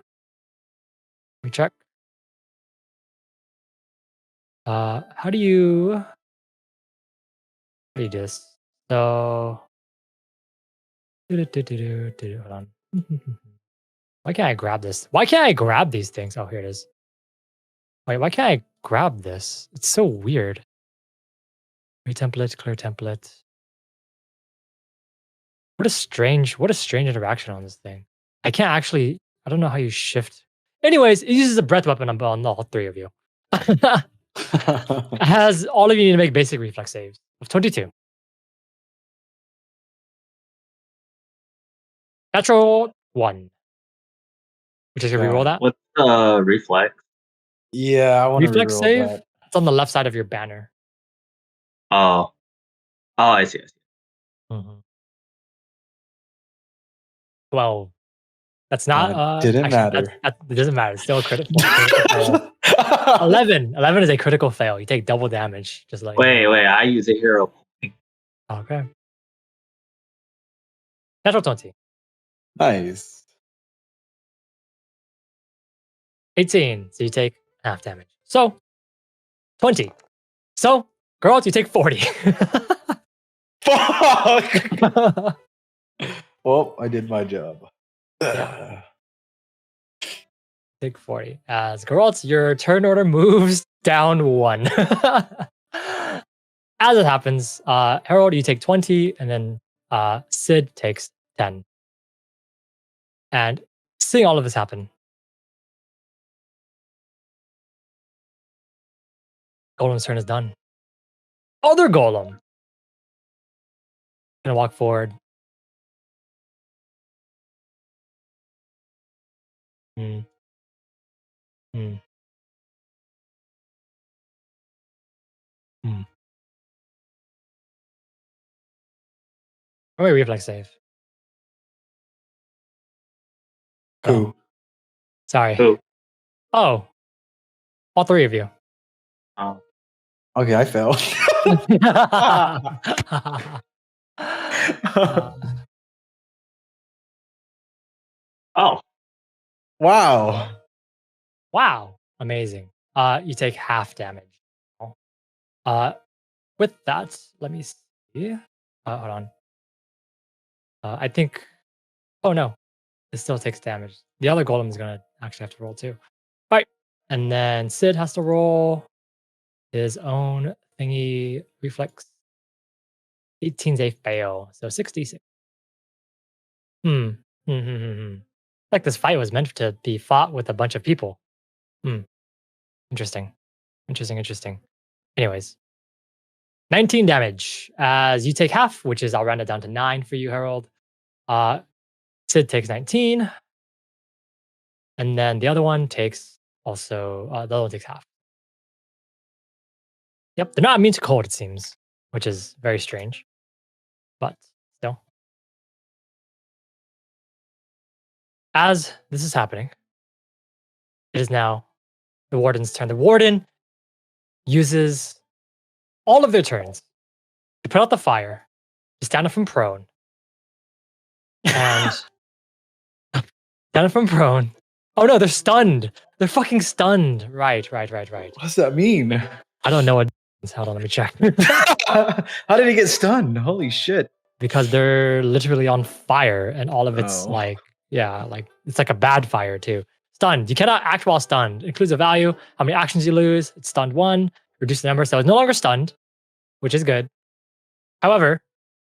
[SPEAKER 3] me check. How do you do this? So, hold on. Why can't I grab this? Why can't I grab these things? Oh, here it is. Wait, why can't I grab this? It's so weird. Retemplate, clear template. What a strange interaction on this thing. I can't actually, I don't know how you shift. Anyways, it uses a breath weapon on all three of you. It has all of you need to make basic reflex saves of 22. Natural 1. Which is going to reroll that.
[SPEAKER 5] What's reflex?
[SPEAKER 2] Yeah, I want to
[SPEAKER 3] Reflex
[SPEAKER 2] reroll
[SPEAKER 3] save?
[SPEAKER 2] that.
[SPEAKER 3] It's on the left side of your banner.
[SPEAKER 5] Oh, I see.
[SPEAKER 3] 12. That's not.
[SPEAKER 2] Didn't
[SPEAKER 3] actually,
[SPEAKER 2] matter.
[SPEAKER 3] It doesn't matter. It's still a critical fail. 11. 11 is a critical fail. You take double damage. Just like.
[SPEAKER 5] Wait. I use a hero.
[SPEAKER 3] Okay. Natural 20.
[SPEAKER 2] Nice.
[SPEAKER 3] 18. So you take half damage. So 20. So, girls, you take 40.
[SPEAKER 2] Fuck. Well, I did my job.
[SPEAKER 3] Yeah. Take 40. As Geralt, your turn order moves down 1. As it happens, Herald, you take 20, and then Sid takes 10. And seeing all of this happen, Golem's turn is done. Other Golem gonna walk forward. Oh, wait, reflex save.
[SPEAKER 2] Who?
[SPEAKER 3] Sorry.
[SPEAKER 5] Who?
[SPEAKER 3] Oh, all three of you.
[SPEAKER 5] Oh.
[SPEAKER 2] Okay, I failed.
[SPEAKER 5] Oh.
[SPEAKER 2] Wow.
[SPEAKER 3] Wow, amazing. You take half damage. With that, let me see. Hold on. I think. Oh no, it still takes damage. The other golem is gonna actually have to roll too. All right, and then Sid has to roll his own thingy reflex. 18's a fail, so 66. Like this fight was meant to be fought with a bunch of people. Interesting. Anyways, 19 damage as you take half, which is I'll round it down to 9 for you, Herald. Sid takes 19, and then the other one takes also the other one takes half. Yep, they're not immune to cold, it seems, which is very strange, but still. As this is happening, it is now the warden's turn. The warden uses all of their turns to put out the fire, to stand up from prone, and stand up from prone. Oh no, they're stunned. They're fucking stunned. Right.
[SPEAKER 2] What does that mean?
[SPEAKER 3] I don't know what. Hold on, let me check.
[SPEAKER 2] How did he get stunned? Holy shit.
[SPEAKER 3] Because they're literally on fire and all of it's
[SPEAKER 2] Oh.
[SPEAKER 3] like it's like a bad fire too. Stunned. You cannot act while stunned. It includes a value, how many actions you lose. It's stunned 1, reduce the number, so it's no longer stunned, which is good. However,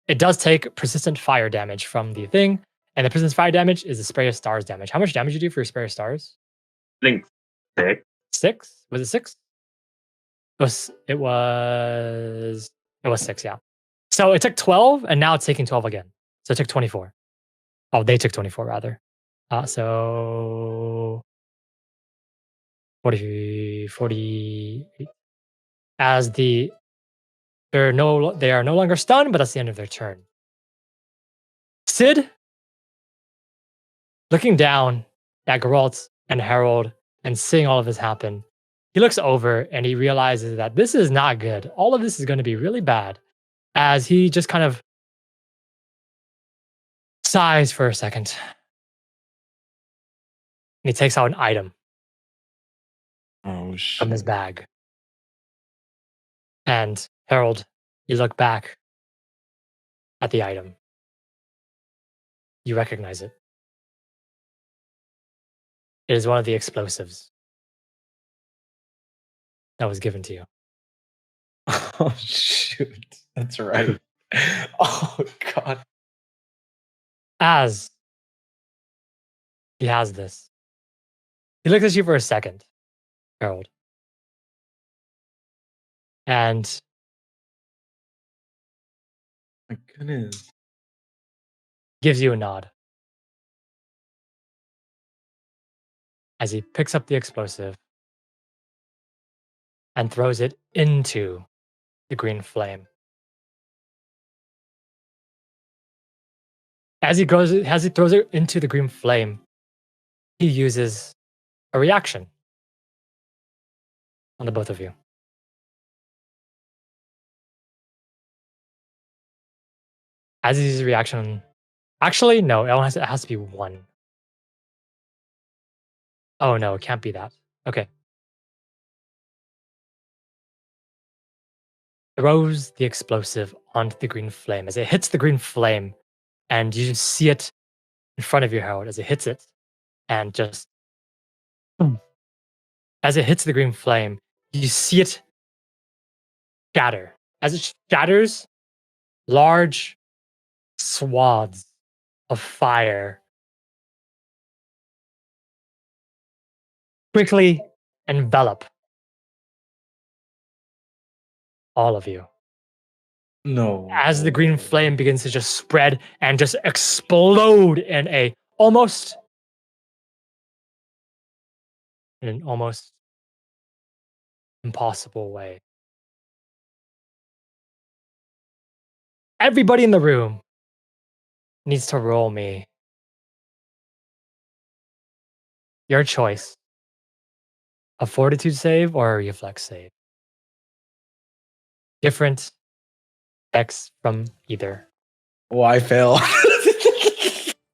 [SPEAKER 3] it does take persistent fire damage from the thing, and the persistent fire damage is the spray of stars damage. How much damage you do for your spray of stars?
[SPEAKER 5] I think 6.
[SPEAKER 3] 6? Was it 6? It was 6, yeah. So it took 12, and now it's taking 12 again. So it took 24. Oh, they took 24 rather. So 48. As they are no longer stunned, but that's the end of their turn. Sid, looking down at Geralt and Herald and seeing all of this happen, he looks over and he realizes that this is not good. All of this is going to be really bad. As he just kind of sighs for a second. And he takes out an item
[SPEAKER 2] Oh shit.
[SPEAKER 3] from his bag. And Herald, you look back at the item. You recognize it. It is one of the explosives that was given to you.
[SPEAKER 2] Oh shoot. That's right. Oh god.
[SPEAKER 3] As he has this, he looks at you for a second, Herald. And
[SPEAKER 2] My goodness.
[SPEAKER 3] gives you a nod. As he picks up the explosive and throws it into the green flame. As he throws it into the green flame, he uses a reaction on the both of you. As he uses a reaction, actually, no, it has to be one. Oh no, it can't be that. Okay. Throws the explosive onto the green flame. As it hits the green flame, and you see it in front of you, Howard, as it hits it, and just boom. As it hits the green flame, you see it shatter. As it shatters, large swaths of fire quickly envelop all of you.
[SPEAKER 2] No.
[SPEAKER 3] As the green flame begins to just spread and just explode in an almost impossible way. Everybody in the room needs to roll me your choice: a fortitude save or a reflex save. Different X from either.
[SPEAKER 2] Oh, I fail.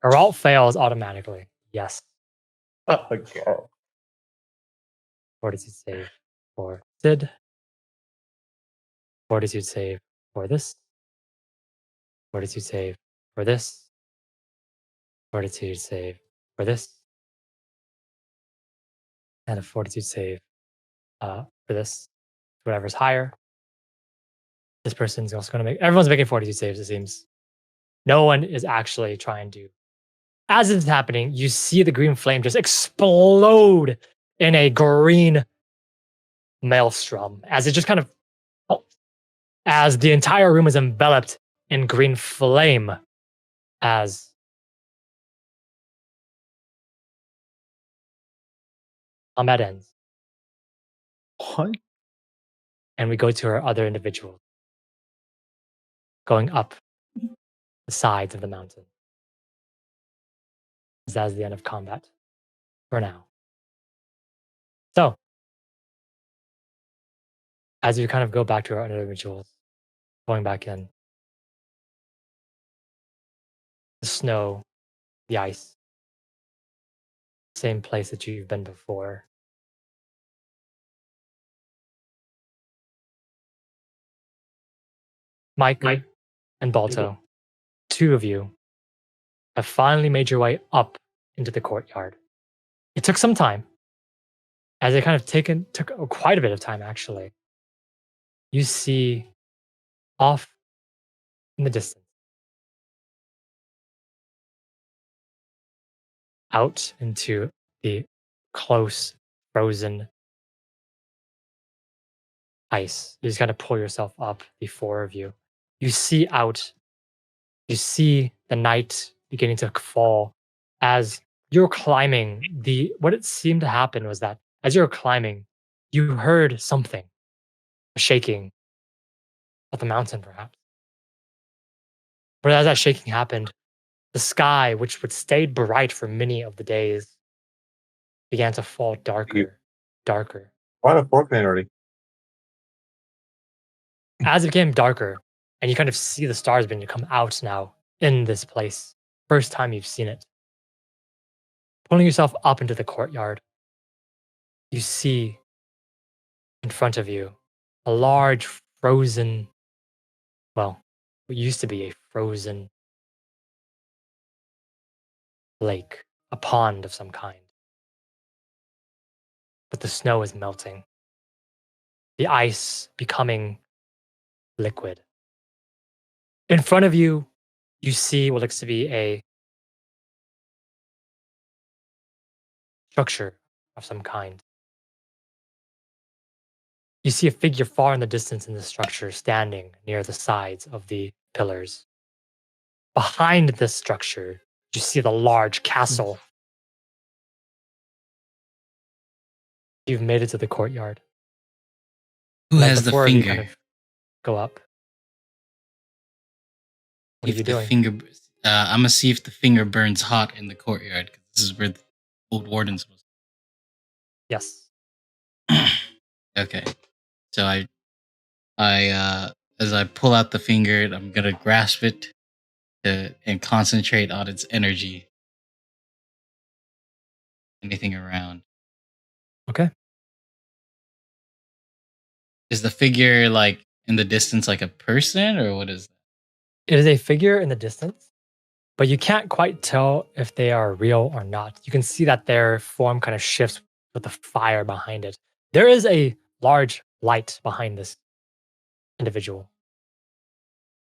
[SPEAKER 3] Geralt fails automatically. Yes.
[SPEAKER 2] Oh god.
[SPEAKER 3] Fortitude save for Sid. Fortitude save for this. Fortitude save for this. Fortitude save for this. And a fortitude save for this. Whatever's higher. This person's also going to make. Everyone's making fortitude saves, it seems. No one is actually trying to. As it's happening, you see the green flame just explode in a green maelstrom as it just kind of. As the entire room is enveloped in green flame as combat ends.
[SPEAKER 2] What?
[SPEAKER 3] And we go to our other individuals going up the sides of the mountain. That's the end of combat for now. So, as we kind of go back to our other individuals, going back in, the snow, the ice, same place that you've been before. Mike and Baltoe, two of you have finally made your way up into the courtyard. It took some time, as it kind of took quite a bit of time actually. You see off in the distance, out into the close frozen ice. You just got to pull yourself up, the four of you. You see out, you see the night beginning to fall as you're climbing. What it seemed to happen was that as you're climbing, you heard something, a shaking of the mountain perhaps. But as that shaking happened, the sky, which would stay bright for many of the days, began to fall darker.
[SPEAKER 4] Why the fork man already?
[SPEAKER 3] As it became darker, and you kind of see the stars beginning to come out now in this place. First time you've seen it. Pulling yourself up into the courtyard, you see in front of you a large frozen, well, what used to be a frozen lake, a pond of some kind. But the snow is melting, the ice becoming liquid. In front of you, you see what looks to be a structure of some kind. You see a figure far in the distance in the structure standing near the sides of the pillars. Behind this structure, you see the large castle. You've made it to the courtyard.
[SPEAKER 1] Who
[SPEAKER 3] Let
[SPEAKER 1] has the
[SPEAKER 3] four of you
[SPEAKER 1] finger?
[SPEAKER 3] kind of go up. What are
[SPEAKER 1] If
[SPEAKER 3] you
[SPEAKER 1] the
[SPEAKER 3] doing?
[SPEAKER 1] finger, I'm gonna see if the finger burns hot in the courtyard, 'cause this is where the old warden's supposed
[SPEAKER 3] Yes.
[SPEAKER 1] to. Okay, so as I pull out the finger, I'm gonna grasp it and concentrate on its energy. Anything around?
[SPEAKER 3] Okay.
[SPEAKER 1] Is the figure like in the distance, like a person, or what is that?
[SPEAKER 3] It is a figure in the distance, but you can't quite tell if they are real or not. You can see that their form kind of shifts with the fire behind it. There is a large light behind this individual,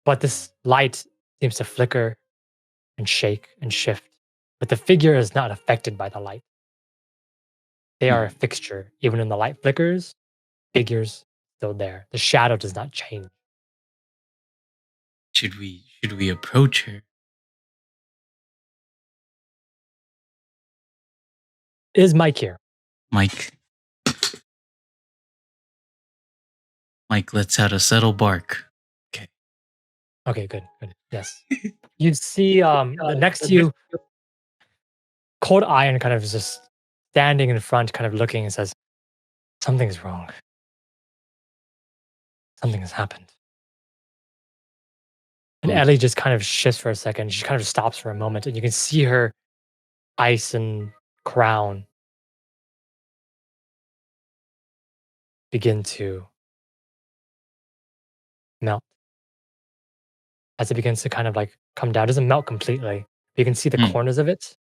[SPEAKER 3] but this light seems to flicker and shake and shift. But the figure is not affected by the light. They are a fixture. Even when the light flickers, figure's still there. The shadow does not change.
[SPEAKER 1] Should we approach her?
[SPEAKER 3] Is Mike here?
[SPEAKER 1] Mike, let's out a settle bark.
[SPEAKER 3] Okay, good. Yes. You see the next to you, Cold Iron kind of is just standing in front, kind of looking and says, "Something's wrong. Something has happened." And Ellie just kind of shifts for a second. She kind of stops for a moment, and you can see her ice and crown begin to melt. As it begins to kind of like come down, it doesn't melt completely. You can see the corners of it.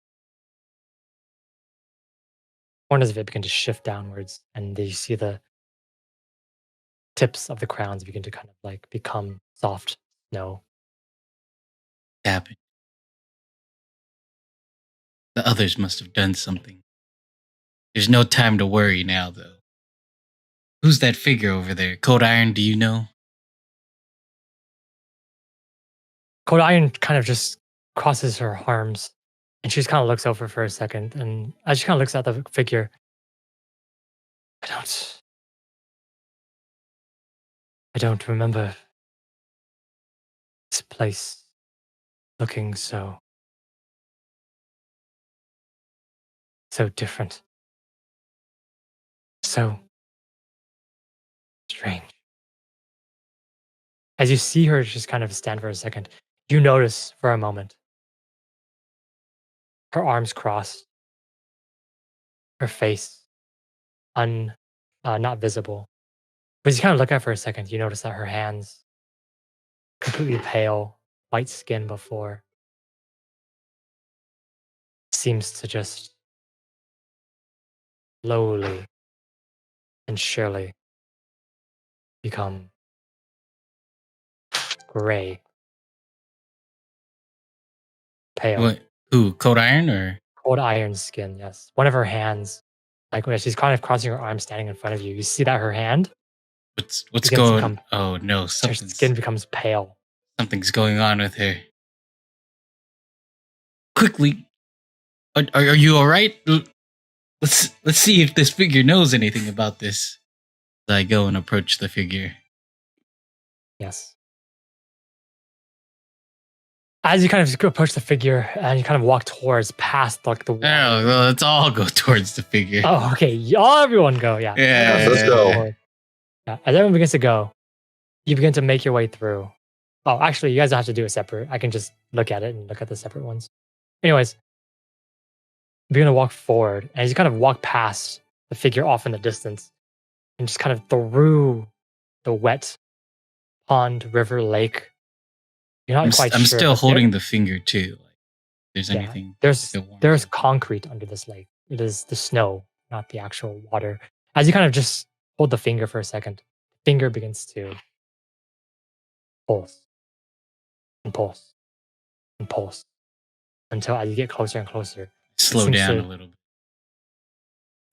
[SPEAKER 3] Corners of it begin to shift downwards, and you see the tips of the crowns begin to kind of like become soft snow.
[SPEAKER 1] Happened. The others must have done something. There's no time to worry now, though. Who's that figure over there? Cold Iron, do you know?
[SPEAKER 3] Cold Iron kind of just crosses her arms, and she just kind of looks over for a second. And as she kind of looks at the figure, I don't remember this place looking so different, so strange. As you see her just kind of stand for a second, you notice for a moment her arms crossed, her face not visible. But as you kind of look at her for a second, you notice that her hands completely pale, white skin before, seems to just slowly and surely become gray, pale.
[SPEAKER 1] What? Who? Cold Iron or?
[SPEAKER 3] Cold Iron skin, yes. One of her hands, like when she's kind of crossing her arms standing in front of you, you see that her hand,
[SPEAKER 1] What's
[SPEAKER 3] begins to
[SPEAKER 1] going?
[SPEAKER 3] become-
[SPEAKER 1] Oh no,
[SPEAKER 3] her skin becomes pale.
[SPEAKER 1] something's going on with her. Quickly, are you all right? Let's see if this figure knows anything about this. As I go and approach the figure.
[SPEAKER 3] Yes. As you kind of approach the figure and you kind of walk towards past like the wall.
[SPEAKER 1] Oh, well, let's all go towards the figure.
[SPEAKER 3] Oh, okay. Everyone go. Yeah.
[SPEAKER 1] Yeah,
[SPEAKER 4] let's go.
[SPEAKER 3] Yeah. As everyone begins to go, you begin to make your way through. Oh, actually, you guys don't have to do it separate. I can just look at it and look at the separate ones. Anyways, you begin to walk forward, and as you kind of walk past the figure off in the distance, and just kind of through the wet pond, river, lake. You're not quite
[SPEAKER 1] I'm
[SPEAKER 3] sure.
[SPEAKER 1] still
[SPEAKER 3] but
[SPEAKER 1] holding the finger too. Like, if there's
[SPEAKER 3] Yeah,
[SPEAKER 1] anything.
[SPEAKER 3] there's
[SPEAKER 1] that warms
[SPEAKER 3] there's
[SPEAKER 1] up.
[SPEAKER 3] concrete under this lake. It is the snow, not the actual water. As you kind of just hold the finger for a second, the finger begins to pulse and pulse and pulse until as you get closer and closer,
[SPEAKER 1] Slow
[SPEAKER 3] seems
[SPEAKER 1] down
[SPEAKER 3] to-
[SPEAKER 1] a little bit.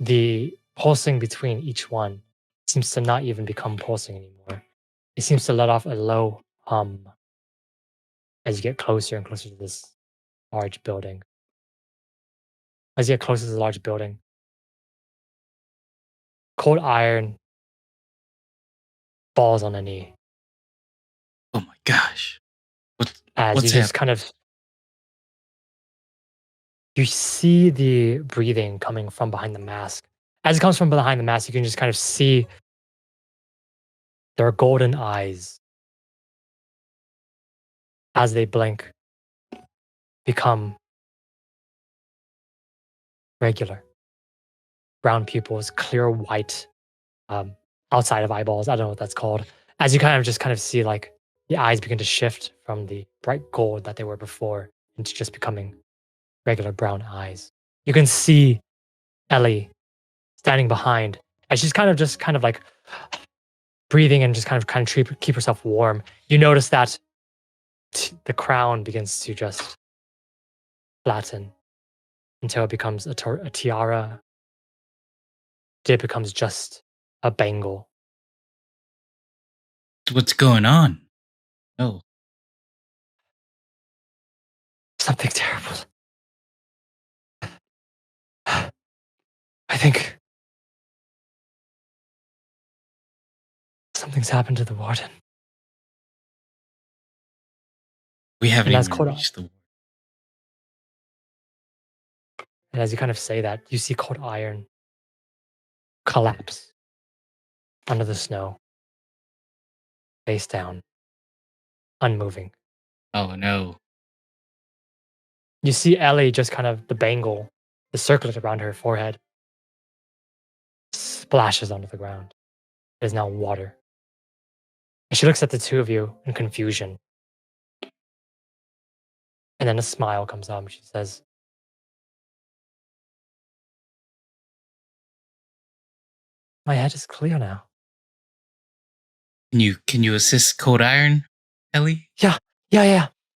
[SPEAKER 3] the pulsing between each one seems to not even become pulsing anymore. It seems to let off a low hum as you get closer and closer to this large building. As you get closer to the large building, cold iron falls on a knee
[SPEAKER 1] Oh my gosh.
[SPEAKER 3] as
[SPEAKER 1] What's
[SPEAKER 3] you just kind of you see the breathing coming from behind the mask. As it comes from behind the mask, you can just kind of see their golden eyes as they blink become regular. Brown pupils, clear white outside of eyeballs. I don't know what that's called. As you kind of see like the eyes begin to shift from the bright gold that they were before into just becoming regular brown eyes. You can see Ellie standing behind and she's kind of like breathing and just kind of keep herself warm. You notice that the crown begins to just flatten until it becomes a tiara. It becomes just a bangle.
[SPEAKER 1] What's going on? Oh,
[SPEAKER 3] Something terrible. I think something's happened to the warden.
[SPEAKER 1] we haven't
[SPEAKER 3] And as
[SPEAKER 1] even
[SPEAKER 3] cold-
[SPEAKER 1] reached the.
[SPEAKER 3] And as you kind of say that, you see cold iron collapse under the snow, face down, unmoving.
[SPEAKER 1] Oh no.
[SPEAKER 3] You see Ellie just kind of the bangle, the circlet around her forehead, splashes onto the ground. It is now water. And she looks at the two of you in confusion. And then a smile comes up. She says, "My head is clear now."
[SPEAKER 1] Can you assist Cold Iron, Ellie?
[SPEAKER 3] Yeah.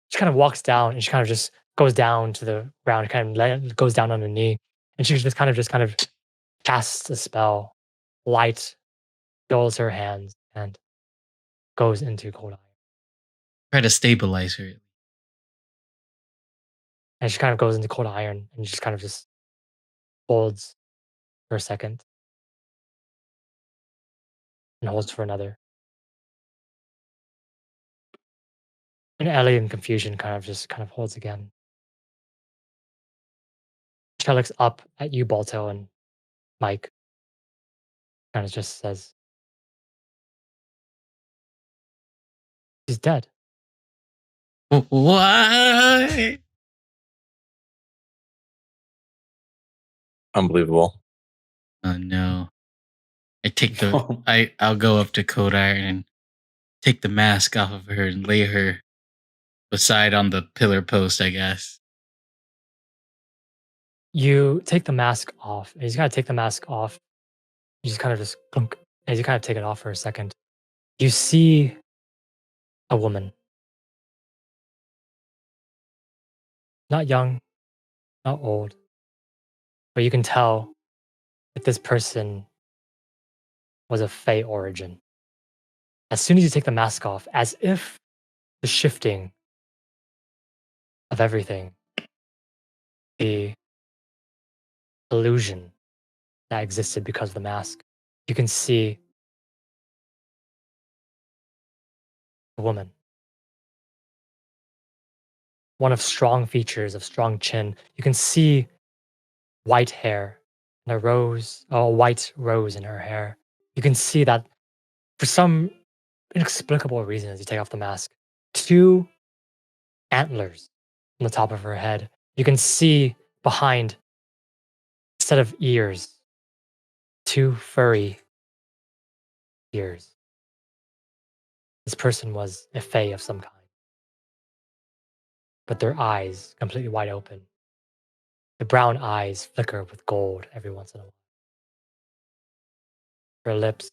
[SPEAKER 3] She kind of walks down and she kind of just goes down to the ground, goes down on her knee, and she just kind of casts a spell. Light fills her hands and goes into cold iron.
[SPEAKER 1] Try to stabilize her.
[SPEAKER 3] And she kind of goes into cold iron and just kind of just holds for a second and holds for another. And Ellie in confusion kind of holds again. She kind of looks up at you, Balto, and Mike. Kind of just says, "He's dead."
[SPEAKER 1] What?
[SPEAKER 4] Unbelievable.
[SPEAKER 1] Oh no. I'll go up to Cold Iron and take the mask off of her and lay her beside on the pillar post, I guess.
[SPEAKER 3] You take the mask off. And you kind of take the mask off. You just kind of just clunk. As you kind of take it off for a second, you see a woman. Not young, not old. But you can tell that this person was of Fey origin. As soon as you take the mask off, as if the shifting of everything, the illusion that existed because of the mask, you can see a woman. One of strong features, of strong chin. You can see white hair and a white rose in her hair. You can see that for some inexplicable reason, as you take off the mask, two antlers on the top of her head. You can see behind, instead of ears, two furry ears. This person was a fae of some kind, but their eyes completely wide open. The brown eyes flicker with gold every once in a while. Her lips,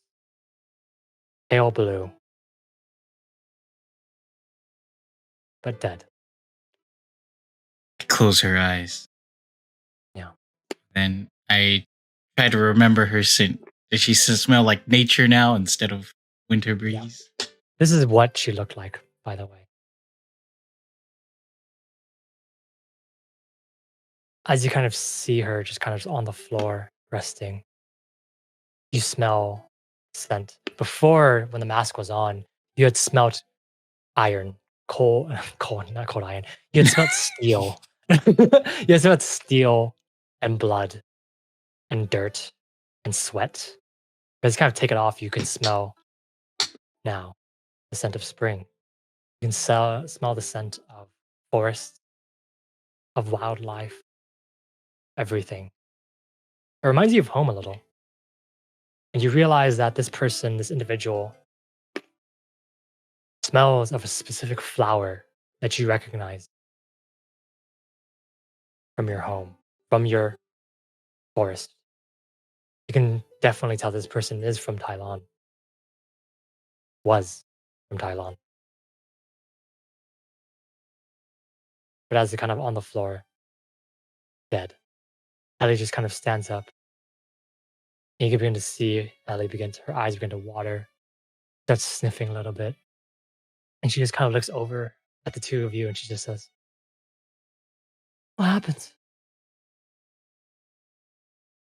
[SPEAKER 3] pale blue, but dead.
[SPEAKER 1] I close her eyes.
[SPEAKER 3] Yeah.
[SPEAKER 1] And I try to remember her scent. Does she smell like nature now instead of winter breeze?
[SPEAKER 3] This is what she looked like, by the way. As you kind of see her just kind of on the floor, resting, you smell scent. Before, when the mask was on, you had smelt iron, not cold iron. You had smelt steel. You had smelt steel and blood and dirt and sweat. But it's kind of taken off. You can smell now the scent of spring. You can smell the scent of forest, of wildlife, everything. It reminds you of home a little. And you realize that this person, this individual, smells of a specific flower that you recognize from your home, from your forest. You can definitely tell this person is from Thailand, was from Thailand. But as they're kind of on the floor, dead, Ellie just kind of stands up. And you can begin to see Ellie her eyes begin to water, starts sniffing a little bit. And she just kind of looks over at the two of you and she just says, "What happened?"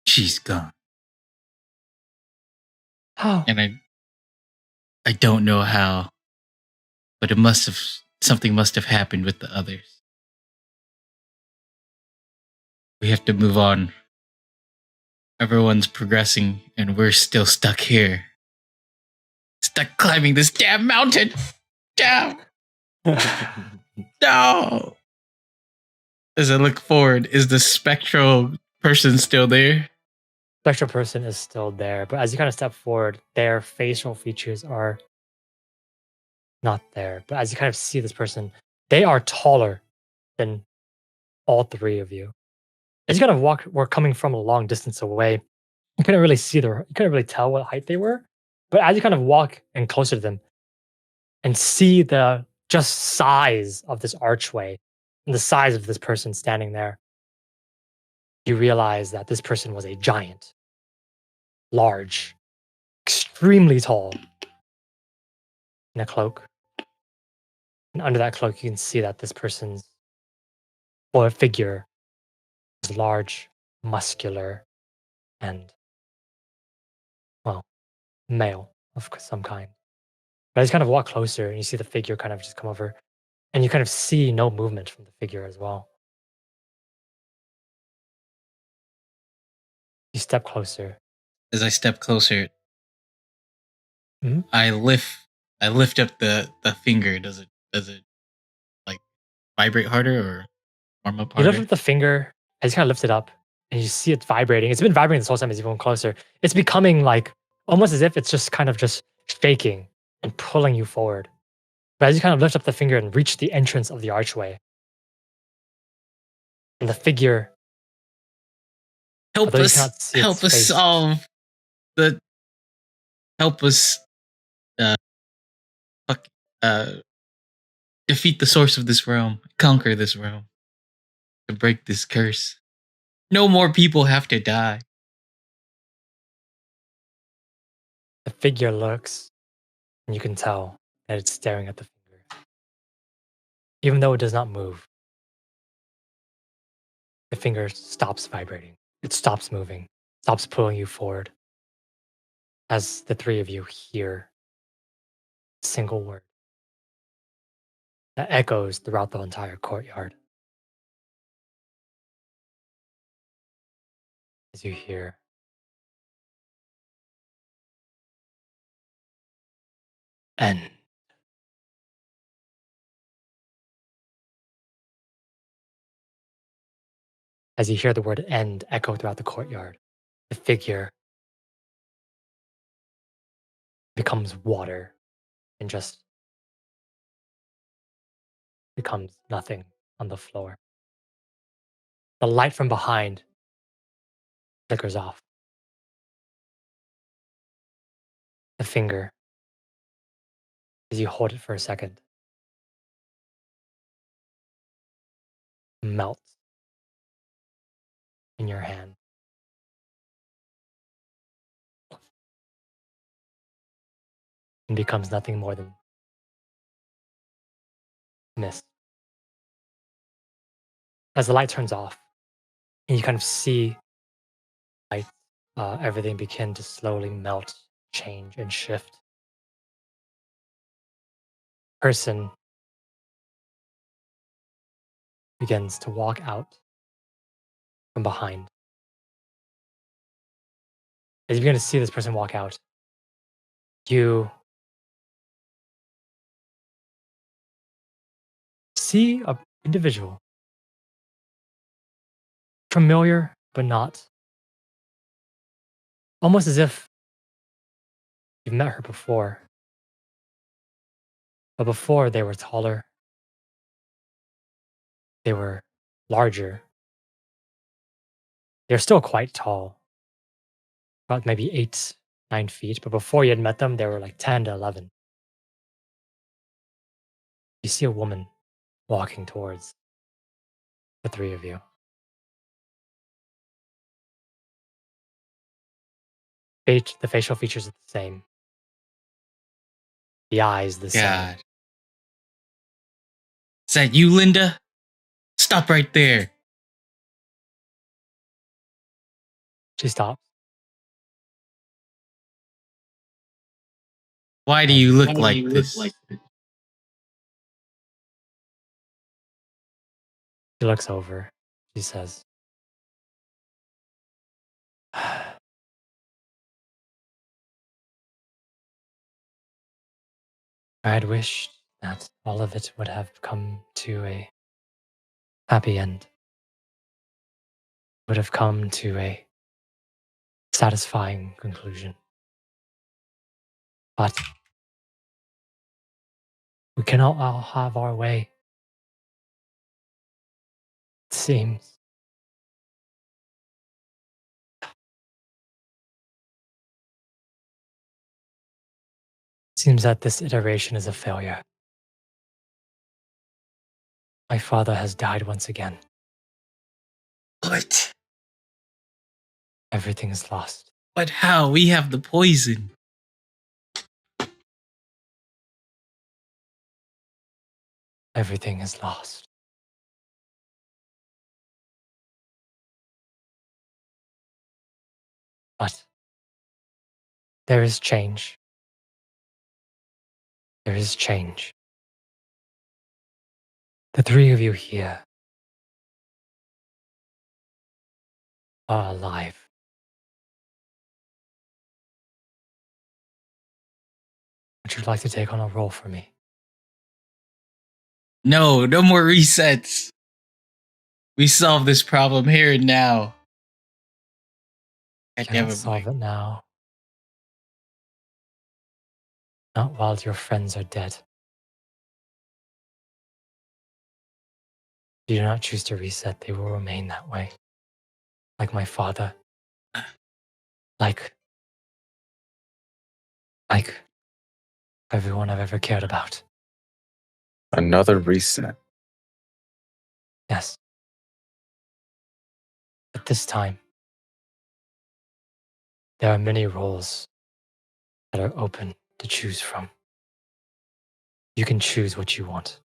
[SPEAKER 1] She's gone.
[SPEAKER 3] How?
[SPEAKER 1] And I don't know how, but something must have happened with the others. We have to move on. Everyone's progressing and we're still stuck here. Stuck climbing this damn mountain. Down. No. As I look forward, is the spectral person still there?
[SPEAKER 3] Spectral person is still there, but as you kind of step forward, their facial features are not there. But as you kind of see this person, they are taller than all three of you. As you kind of were coming from a long distance away, you couldn't really you couldn't really tell what height they were. But as you kind of walk in closer to them and see the just size of this archway and the size of this person standing there, you realize that this person was a giant, large, extremely tall, in a cloak. And under that cloak, you can see that this person's figure is large, muscular, and, well, male of some kind. But as you kind of walk closer and you see the figure kind of just come over, and you kind of see no movement from the figure as well. You step closer.
[SPEAKER 1] As I step closer,
[SPEAKER 3] Mhm.
[SPEAKER 1] I lift up the finger. Does it like vibrate harder or warm up
[SPEAKER 3] You
[SPEAKER 1] harder?
[SPEAKER 3] lift up the finger, as you kind of lift it up, and you see it vibrating. It's been vibrating this whole time as you go closer. It's becoming like almost as if it's just kind of just shaking and pulling you forward. But as you kind of lift up the finger and reach the entrance of the archway, and the figure,
[SPEAKER 1] Help
[SPEAKER 3] although you
[SPEAKER 1] us!
[SPEAKER 3] cannot see
[SPEAKER 1] Help
[SPEAKER 3] its
[SPEAKER 1] us
[SPEAKER 3] face,
[SPEAKER 1] solve the. Help us. Fuck. Defeat the source of this realm. Conquer this realm. To break this curse. No more people have to die.
[SPEAKER 3] the figure looks, and you can tell that it's staring at the finger. Even though it does not move, the finger stops vibrating. It stops moving, stops pulling you forward. As the three of you hear a single word that echoes throughout the entire courtyard. As you hear, "End." As you hear the word "end" echo throughout the courtyard, the figure becomes water and just becomes nothing on the floor. The light from behind flickers off. The finger, as you hold it for a second, melts in your hand. And becomes nothing more than mist. As the light turns off, and you kind of see light, everything begin to slowly melt, change, and shift. Person begins to walk out from behind. As you begin to see this person walk out, you see an individual, familiar but not, almost as if you've met her before. But before, they were taller, they were larger. They're still quite tall, about maybe 8, 9 feet. But before you had met them, they were like 10 to 11. You see a woman walking towards the three of you. The facial features are the same. The eyes the same.
[SPEAKER 1] God. Is that you, Linda? Stop right there.
[SPEAKER 3] She stops.
[SPEAKER 1] Why do you look like this?
[SPEAKER 3] She looks over. She says, I had wished that all of it would have come to a happy end. Would have come to a satisfying conclusion. But we cannot all have our way. It seems. Seems that this iteration is a failure. My father has died once again.
[SPEAKER 1] What?
[SPEAKER 3] Everything is lost.
[SPEAKER 1] But how? We have the poison.
[SPEAKER 3] Everything is lost. But there is change. There is change. The three of you here are alive. Would you like to take on a role for me?
[SPEAKER 1] No, no more resets. We solve this problem here and now.
[SPEAKER 3] I can't solve it now. Not while your friends are dead. If you do not choose to reset, they will remain that way. Like my father. Like everyone I've ever cared about.
[SPEAKER 4] Another reset.
[SPEAKER 3] Yes. But this time, there are many roles that are open to choose from. You can choose what you want.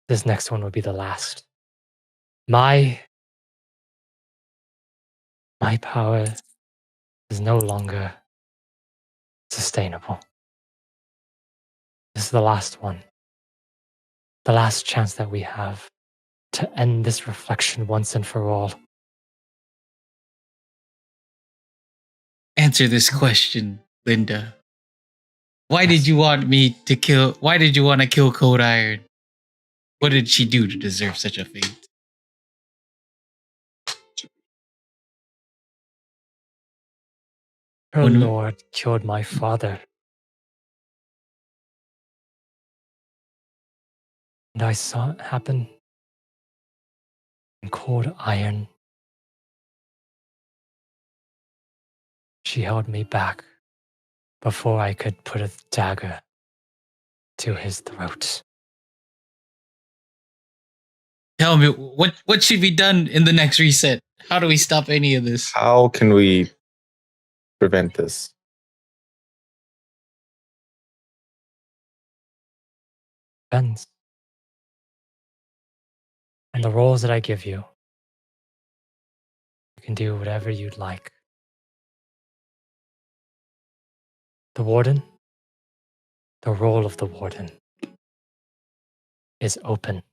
[SPEAKER 3] This next one will be the last. My power is no longer sustainable. This is the last one. The last chance that we have to end this reflection once and for all.
[SPEAKER 1] Answer this question, Linda. Why did you want me to kill? Why did you want to kill Cold Iron? What did she do to deserve such a fate?
[SPEAKER 3] Her lord killed my father. And I saw it happen in cold iron. She held me back before I could put a dagger to his throat.
[SPEAKER 1] Tell me, what should be done in the next reset? How do we stop any of this?
[SPEAKER 4] How can we prevent this?
[SPEAKER 3] Depends on the roles that I give you. You can do whatever you'd like. The warden, the role of the warden is open.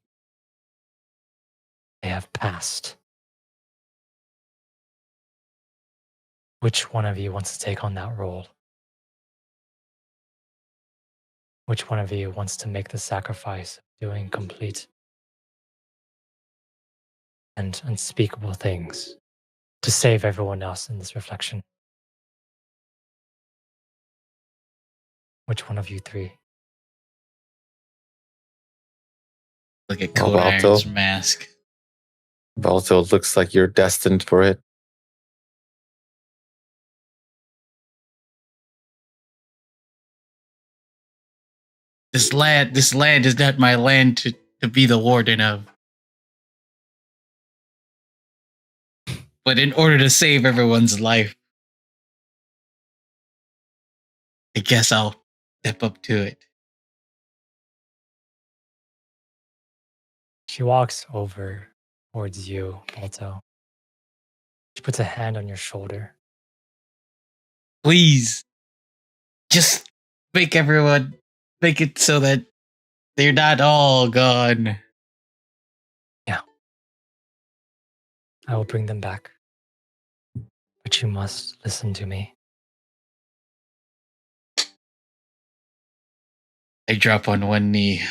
[SPEAKER 3] They have passed. Which one of you wants to take on that role? Which one of you wants to make the sacrifice of doing complete and unspeakable things to save everyone else in this reflection? Which one of you three?
[SPEAKER 1] Look at
[SPEAKER 4] Oh,
[SPEAKER 1] Cold Iron's
[SPEAKER 4] Baltoe.
[SPEAKER 1] mask.
[SPEAKER 4] Baltoe, looks like you're destined for it.
[SPEAKER 1] This land is not my land to be the warden of. But in order to save everyone's life, I guess I'll step up to it.
[SPEAKER 3] She walks over towards you, Balto. She puts a hand on your shoulder.
[SPEAKER 1] Please, just make it so that they're not all gone.
[SPEAKER 3] I will bring them back. But you must listen to me.
[SPEAKER 1] I drop on one knee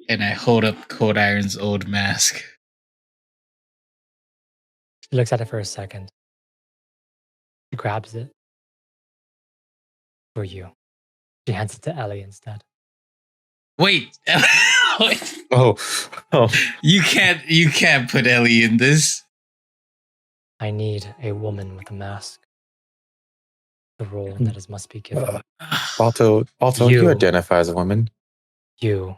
[SPEAKER 1] and I hold up Cold Iron's old mask.
[SPEAKER 3] She looks at it for a second. She grabs it for you. She hands it to Ellie instead.
[SPEAKER 1] Wait, wait.
[SPEAKER 4] Oh,
[SPEAKER 1] You can't put Ellie in this.
[SPEAKER 3] I need a woman with a mask. The role that is must be given.
[SPEAKER 4] Baltoe, you
[SPEAKER 3] You.
[SPEAKER 4] identify as a woman.
[SPEAKER 3] You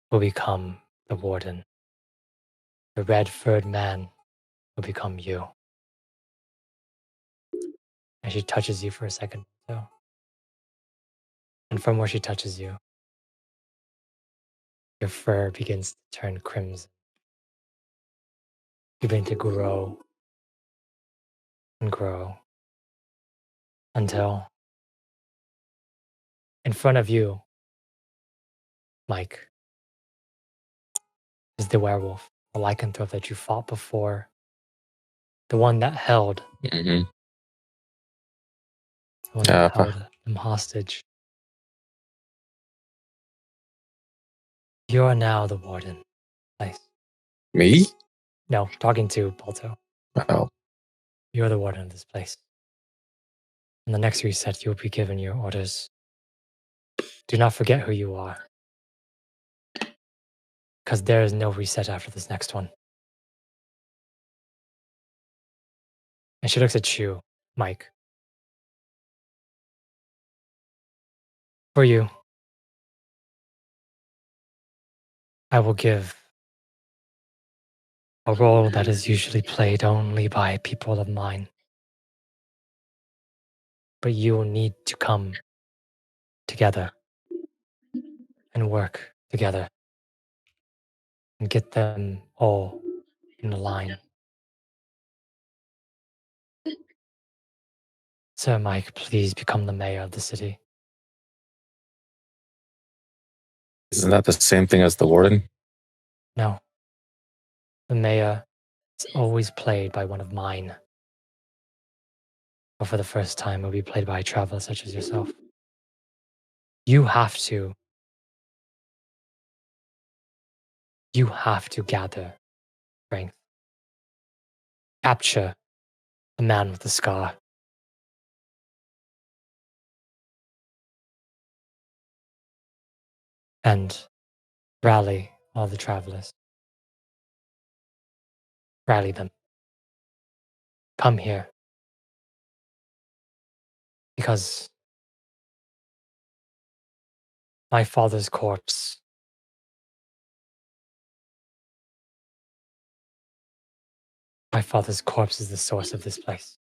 [SPEAKER 3] will become the warden. The red-furred man will become you. And she touches you for a second. So. And from where she touches you, your fur begins to turn crimson. You begin to grow and grow until in front of you, Mike, is the werewolf, the lycanthrope that you fought before, the one that held,
[SPEAKER 4] Mm-hmm.
[SPEAKER 3] the one that held him hostage. You are now the warden. Nice.
[SPEAKER 4] Me?
[SPEAKER 3] No, talking to Balto.
[SPEAKER 4] Oh,
[SPEAKER 3] You're the warden of this place. In the next reset, you will be given your orders. Do not forget who you are. Because there is no reset after this next one. And she looks at you, Mike. For you, I will give a role that is usually played only by people of mine. But you will need to come together and work together and get them all in a line. Sir Mike, please become the mayor of the city.
[SPEAKER 4] isn't that the same thing as the warden?
[SPEAKER 3] No. The mayor is always played by one of mine. But for the first time, it will be played by a traveler such as yourself. You have to gather strength. Capture the man with the scar. And Rally all the travelers. Rally them. Come here. Because my father's corpse is the source of this place.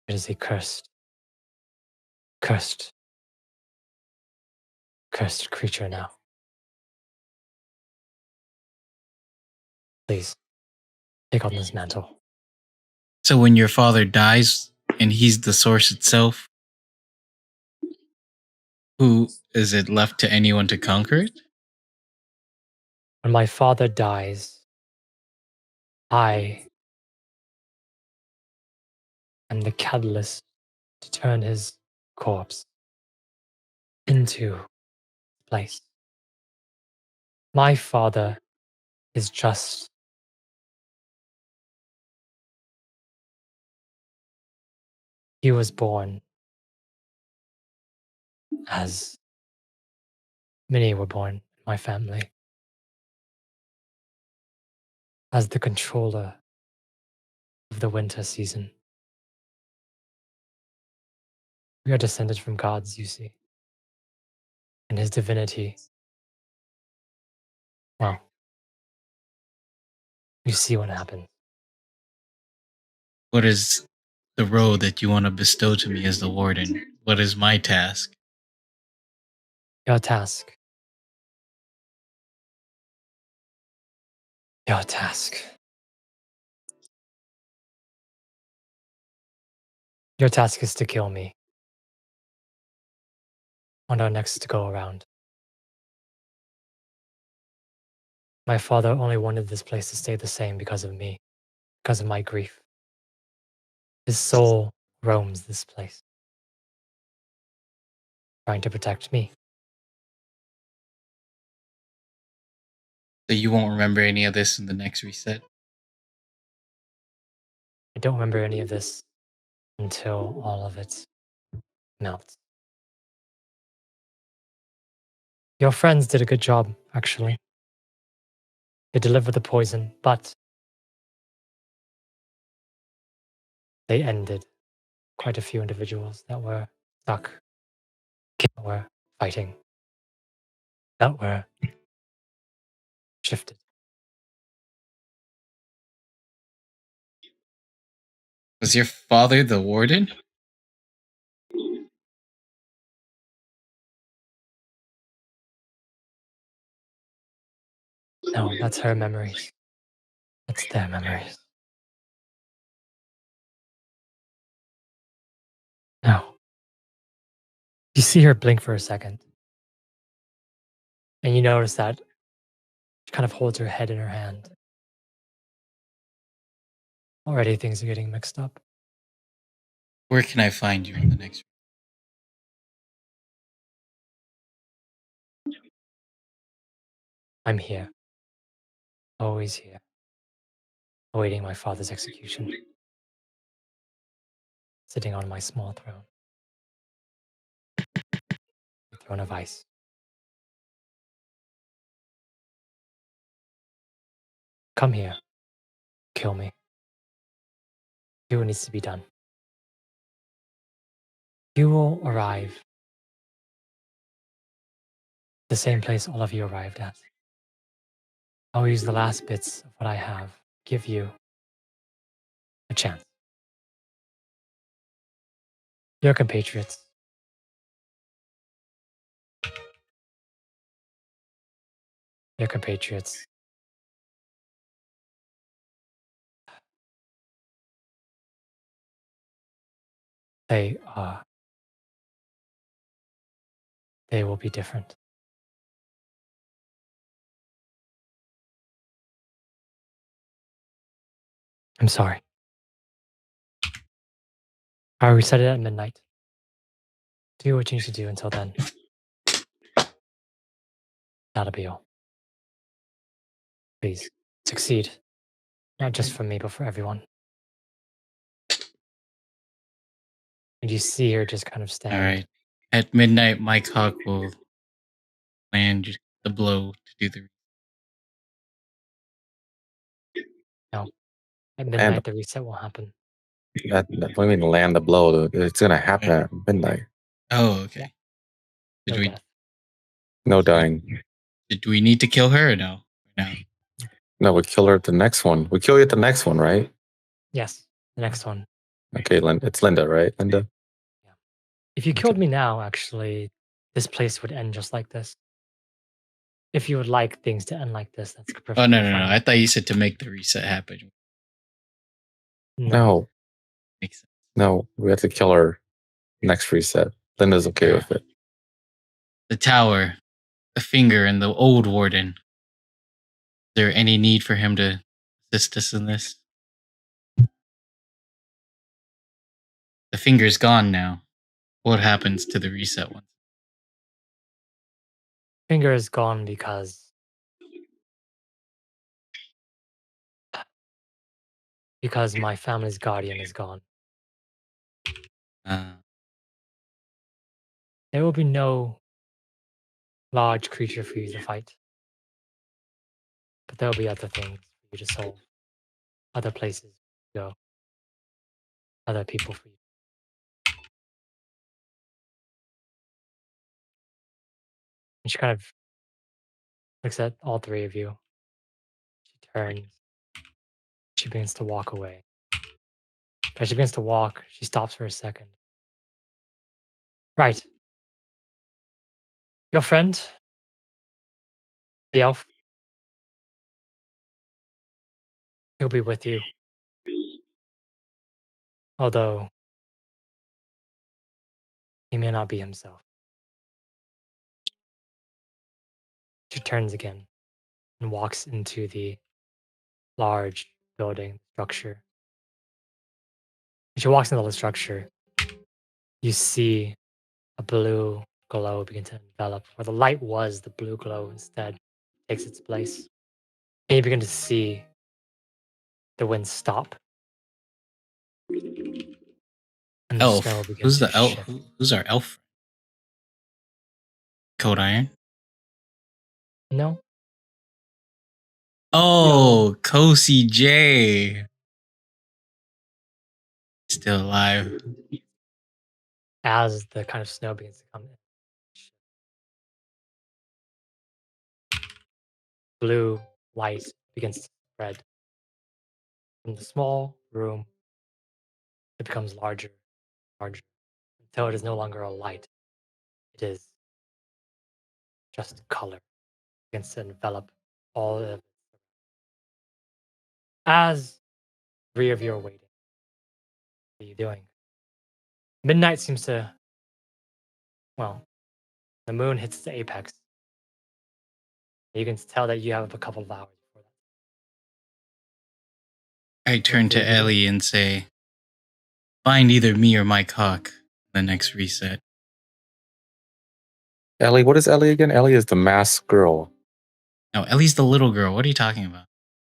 [SPEAKER 3] It is a cursed creature now. Please, take on this mantle.
[SPEAKER 1] So when your father dies and he's the source itself, who is it left to anyone to conquer it?
[SPEAKER 3] When my father dies, I am the catalyst to turn his corpse into place. My father is just he was born as many were born in my family as the controller of the winter season. We are descended from gods, you see. And his divinity, well, you see what happens.
[SPEAKER 1] What is the role that you want to bestow to me as the warden? What is my task?
[SPEAKER 3] Your task. Your task. Your task is to kill me on our next go around. My father only wanted this place to stay the same because of me, because of my grief. His soul roams this place, trying to protect me.
[SPEAKER 1] So you won't remember any of this in the next reset?
[SPEAKER 3] I don't remember any of this until all of it melts. Your friends did a good job, actually. They delivered the poison, but they ended quite a few individuals that were stuck, that were fighting, that were shifted.
[SPEAKER 1] Was your father the warden?
[SPEAKER 3] No, that's her memories. That's their memories. No. You see her blink for a second. And you notice that she kind of holds her head in her hand. Already things are getting mixed up.
[SPEAKER 1] Where can I find you in the next?
[SPEAKER 3] I'm here. Always here. Awaiting my father's execution. Sitting on my small throne. The throne of ice. Come here. Kill me. Do what needs to be done. You will arrive the same place all of you arrived at. I'll use the last bits of what I have, give you a chance. Your compatriots. Your compatriots. They will be different. I'm sorry. I reset it at midnight. Do what you need to do until then. That'll be all. Please, succeed. Not just for me, but for everyone. And you see her just kind of stand.
[SPEAKER 1] All right. At midnight, Mike Hawk will land the blow to do the.
[SPEAKER 3] At midnight, the reset will happen.
[SPEAKER 4] What do you mean land the blow? It's gonna happen at midnight.
[SPEAKER 1] Oh, okay.
[SPEAKER 3] No
[SPEAKER 1] Did we
[SPEAKER 3] death.
[SPEAKER 4] No dying.
[SPEAKER 1] did we need to kill her or no? No.
[SPEAKER 4] No, we kill her at the next one. We kill you at the next one, right?
[SPEAKER 3] Yes, the next one.
[SPEAKER 4] Okay, it's Linda, right? Linda.
[SPEAKER 3] If you killed me now, actually, this place would end just like this. If you would like things to end like this, that's perfectly
[SPEAKER 1] Oh no.
[SPEAKER 3] fine.
[SPEAKER 1] I thought you said to make the reset happen.
[SPEAKER 4] No,
[SPEAKER 1] Makes sense.
[SPEAKER 4] no, we have to kill her next reset. Linda's okay with it.
[SPEAKER 1] The tower, the finger, and the old warden. Is there any need for him to assist us in this? The finger's gone now. What happens to the reset one?
[SPEAKER 3] Finger is gone because my family's guardian is gone. There will be no large creature for you to fight. But there will be other things for you to solve. Other places to go. Other people for you. And she kind of looks at all three of you. She turns. She begins to walk away. As she begins to walk, she stops for a second. Right. Your friend, the elf, he'll be with you. Although, he may not be himself. She turns again and walks into the large building structure. As she walks into the structure, you see a blue glow begin to envelop. Where the light was, the blue glow instead takes its place. And you begin to see the wind stop. And the snow
[SPEAKER 1] Elf.
[SPEAKER 3] begins
[SPEAKER 1] Who's
[SPEAKER 3] to
[SPEAKER 1] the elf?
[SPEAKER 3] shift.
[SPEAKER 1] Who's our elf? Code Iron.
[SPEAKER 3] No?
[SPEAKER 1] Oh, Kosi J. Still alive.
[SPEAKER 3] As the kind of snow begins to come in. Blue light begins to spread. From the small room, it becomes larger, larger, until it is no longer a light. It is just color. It begins to envelop all of it. As three of you are waiting, what are you doing? Midnight seems to, well, the moon hits the apex. You can tell that you have a couple of hours before that.
[SPEAKER 1] I turn to Ellie and say, find either me or Mike Hawk the next reset.
[SPEAKER 4] Ellie, what is Ellie again? Ellie is the masked girl.
[SPEAKER 1] No, Ellie's the little girl. What are you talking about?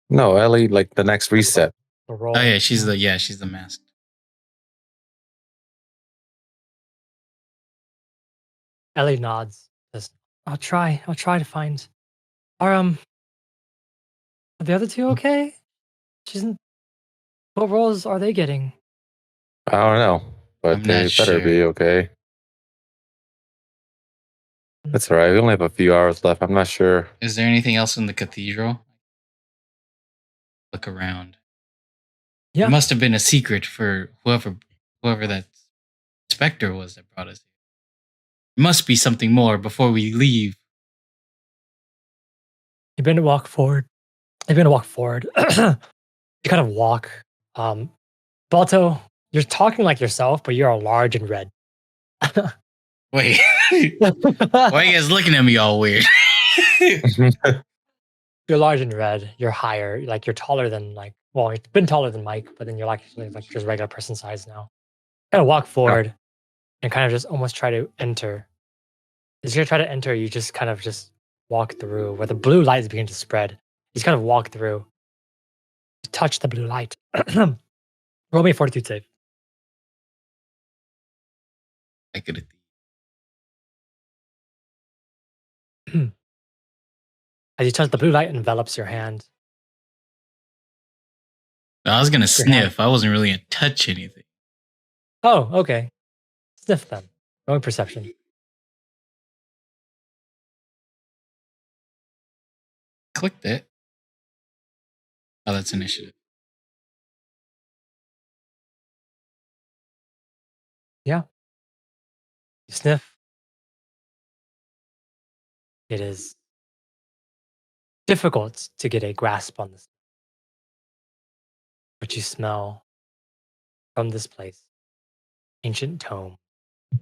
[SPEAKER 4] No, Ellie, like the next reset.
[SPEAKER 3] The roll.
[SPEAKER 1] Oh yeah, she's the masked.
[SPEAKER 3] Ellie nods. Says, I'll try to find. Are the other two okay? What rolls are they getting?
[SPEAKER 4] I don't know, but
[SPEAKER 1] I'm
[SPEAKER 4] they
[SPEAKER 1] not
[SPEAKER 4] better
[SPEAKER 1] sure.
[SPEAKER 4] be okay. That's all right. We only have a few hours left. I'm not sure.
[SPEAKER 1] Is there anything else in the cathedral? Look around.
[SPEAKER 3] Yeah.
[SPEAKER 1] It must have been a secret for whoever that specter was that brought us here. It must be something more before we leave.
[SPEAKER 3] You're going to walk forward. You kind of walk. Baltoe, you're talking like yourself, but you're large and red.
[SPEAKER 1] Wait, why are you guys looking at me all weird?
[SPEAKER 3] You're large and red. You're higher. Like you're taller than you've been taller than Mike, but then you're actually like just regular person size now. Kind of walk forward and kind of just almost try to enter. As you try to enter, you just kind of just walk through where the blue lights begin to spread. You just kind of walk through. You touch the blue light. Roll me a fortitude save.
[SPEAKER 1] I could.
[SPEAKER 3] As you touch, the blue light envelops your hand.
[SPEAKER 1] I was gonna
[SPEAKER 3] Your hand.
[SPEAKER 1] sniff. I wasn't really gonna touch anything.
[SPEAKER 3] Oh, okay. Sniff them. Roll perception.
[SPEAKER 1] Clicked it. Oh, that's initiative.
[SPEAKER 3] Yeah. You sniff. It is difficult to get a grasp on this. But you smell from this place. Ancient tome.
[SPEAKER 1] Is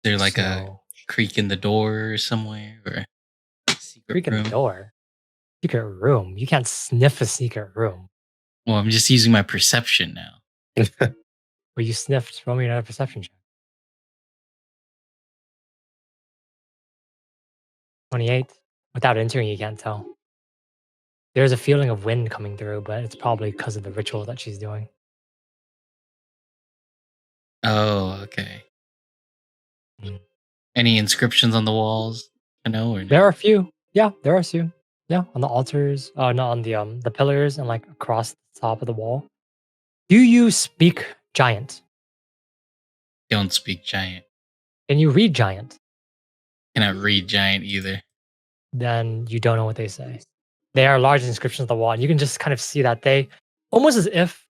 [SPEAKER 1] there like a
[SPEAKER 3] Snow.
[SPEAKER 1] creak in the door somewhere or a secret
[SPEAKER 3] Creak in
[SPEAKER 1] room?
[SPEAKER 3] the door. Secret room. You can't sniff a secret room.
[SPEAKER 1] Well, I'm just using my perception now.
[SPEAKER 3] Where you sniffed. Roll me another perception check. 28. Without entering, you can't tell. There's a feeling of wind coming through, but it's probably because of the ritual that she's doing.
[SPEAKER 1] Oh, okay.
[SPEAKER 3] Mm.
[SPEAKER 1] Any inscriptions on the walls? I know or no?
[SPEAKER 3] There are a few. Yeah, there are a few. Yeah, on the altars. Not on the pillars and like across the top of the wall. Do you speak giant?
[SPEAKER 1] Don't speak giant.
[SPEAKER 3] Can you read giant?
[SPEAKER 1] Cannot read giant either.
[SPEAKER 3] Then you don't know what they say. They are large inscriptions on the wall, and you can just kind of see that they almost as if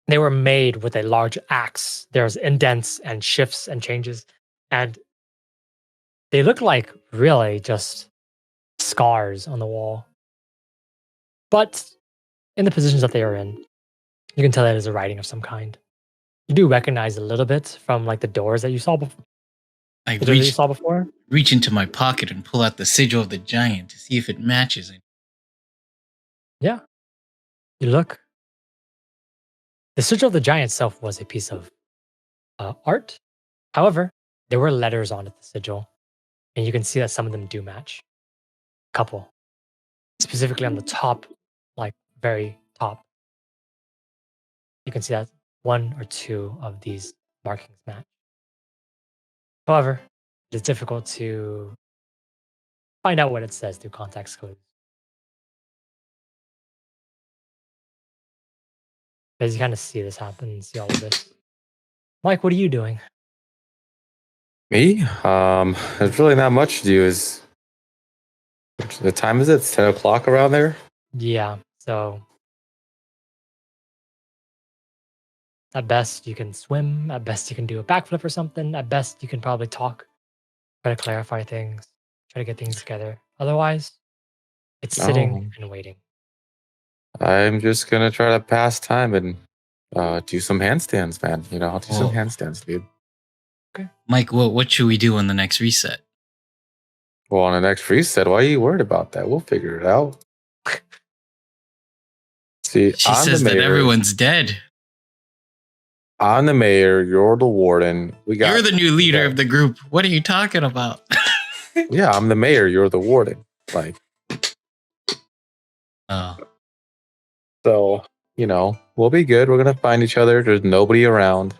[SPEAKER 3] they were made with a large axe. There's indents and shifts and changes, and they look like really just scars on the wall. But in the positions that they are in, you can tell that it is a writing of some kind. You do recognize a little bit from like the doors that you saw before.
[SPEAKER 1] I
[SPEAKER 3] The doors that you saw before.
[SPEAKER 1] reach into my pocket and pull out the sigil of the giant to see if it matches it.
[SPEAKER 3] Yeah. You look. The sigil of the giant itself was a piece of art. However, there were letters on it, the sigil, and you can see that some of them do match. A couple. Specifically on the top, like very top. You can see that one or two of these markings match. However, it is difficult to find out what it says through context clues. As you kind of see this happen, see all of this. Mike, what are you doing?
[SPEAKER 4] Me? There's really not much to do. Is the time is it? It's 10 o'clock around there?
[SPEAKER 3] Yeah, so at best you can swim, at best you can do a backflip or something, at best you can probably talk, try to clarify things, try to get things together. Otherwise, it's sitting and waiting.
[SPEAKER 4] I'm just gonna try to pass time and do some handstands, man. I'll do some
[SPEAKER 1] Whoa.
[SPEAKER 4] handstands, dude.
[SPEAKER 1] Mike, what should we do on the next reset?
[SPEAKER 4] Well, on the next reset, why are you worried about that? We'll figure it out. See,
[SPEAKER 1] She
[SPEAKER 4] I'm
[SPEAKER 1] says
[SPEAKER 4] the
[SPEAKER 1] that
[SPEAKER 4] mayor.
[SPEAKER 1] everyone's dead.
[SPEAKER 4] I'm the mayor. You're the warden.
[SPEAKER 1] You're the new leader of the group. What are you talking about?
[SPEAKER 4] Yeah, I'm the mayor. You're the warden. Like,
[SPEAKER 1] Oh,
[SPEAKER 4] so we'll be good. We're gonna find each other. There's nobody around.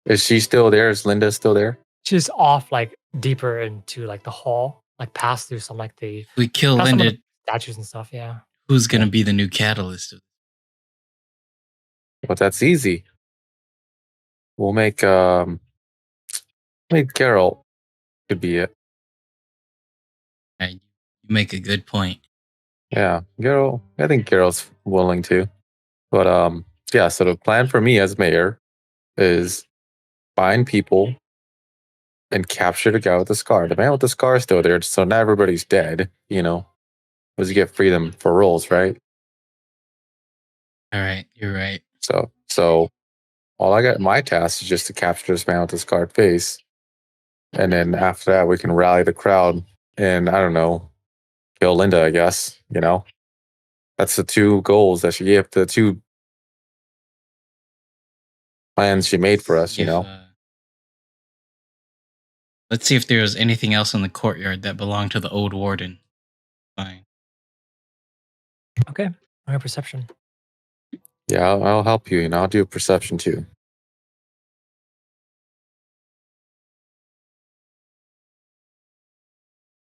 [SPEAKER 4] Is she still there? Is Linda still there?
[SPEAKER 3] She's off like deeper into like the hall, like past through some like the
[SPEAKER 1] we kill
[SPEAKER 3] past some of
[SPEAKER 1] Linda.
[SPEAKER 3] the statues and stuff. Yeah.
[SPEAKER 1] Who's gonna be the new catalyst?
[SPEAKER 4] But that's easy. We'll make Geralt could be it.
[SPEAKER 1] You make a good point.
[SPEAKER 4] Yeah, Geralt. I think Geralt's willing to. But yeah. So the plan for me as mayor is find people and capture the guy with the scar. The man with the scar is still there, so not everybody's dead. Because you get freedom for rolls, right?
[SPEAKER 1] All right, you're right.
[SPEAKER 4] So all I got, my task is just to capture this man with the scarred face, and then after that we can rally the crowd and I don't know, kill Linda. I guess that's the two goals that she gave. The two plans she made for us.
[SPEAKER 1] Let's see if there was anything else in the courtyard that belonged to the old warden. Fine.
[SPEAKER 3] Okay. My perception.
[SPEAKER 4] Yeah, I'll help you. I'll do a perception too.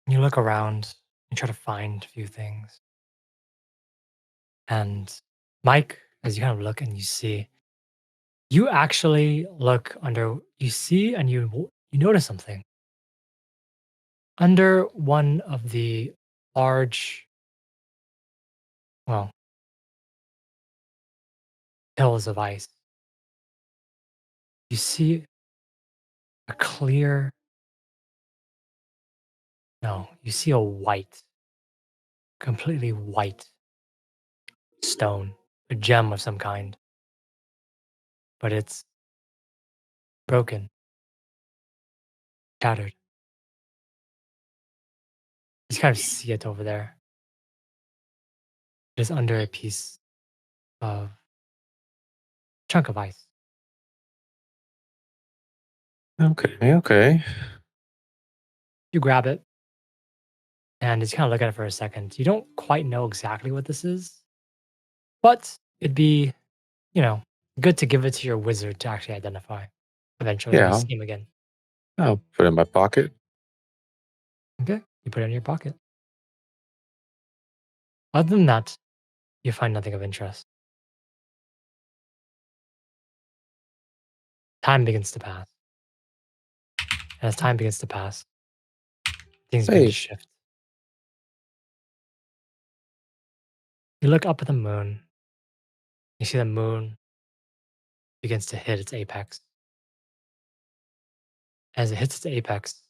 [SPEAKER 3] You look around, you try to find a few things. And Mike, as you kind of look and you actually look under, you see and you notice something. Under one of the large, well, hills of ice, you see a clear, no, you see a white, completely white stone, a gem of some kind, but it's broken, shattered. You just kind of see it over there. It is under a piece of chunk of ice.
[SPEAKER 4] Okay.
[SPEAKER 3] You grab it and just kind of look at it for a second. You don't quite know exactly what this is, but it'd be, good to give it to your wizard to actually identify eventually when
[SPEAKER 4] Yeah,
[SPEAKER 3] you see him again.
[SPEAKER 4] I'll put it in my pocket.
[SPEAKER 3] Okay, you put it in your pocket. Other than that, you find nothing of interest. Time begins to pass. And as time begins to pass, things begin to
[SPEAKER 4] Hey,
[SPEAKER 3] shift. You look up at the moon. You see the moon begins to hit its apex. As it hits its apex,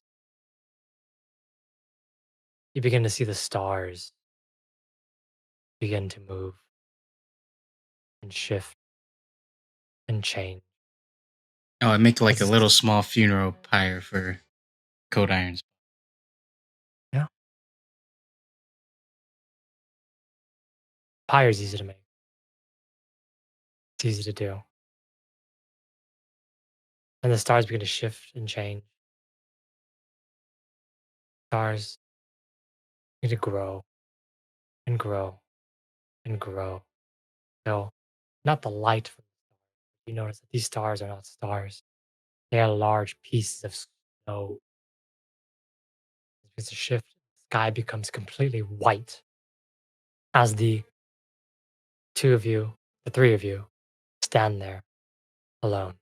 [SPEAKER 3] you begin to see the stars begin to move and shift and change.
[SPEAKER 1] Oh, I make like a
[SPEAKER 3] As
[SPEAKER 1] little small funeral pyre for Code Irons.
[SPEAKER 3] Yeah. Pyre's easy to make. It's easy to do. And the stars begin to shift and change. Stars begin to grow and grow and grow. Till not the light from the stars. You notice that these stars are not stars. They are large pieces of snow. It begins to shift. The sky becomes completely white as the three of you, stand there alone.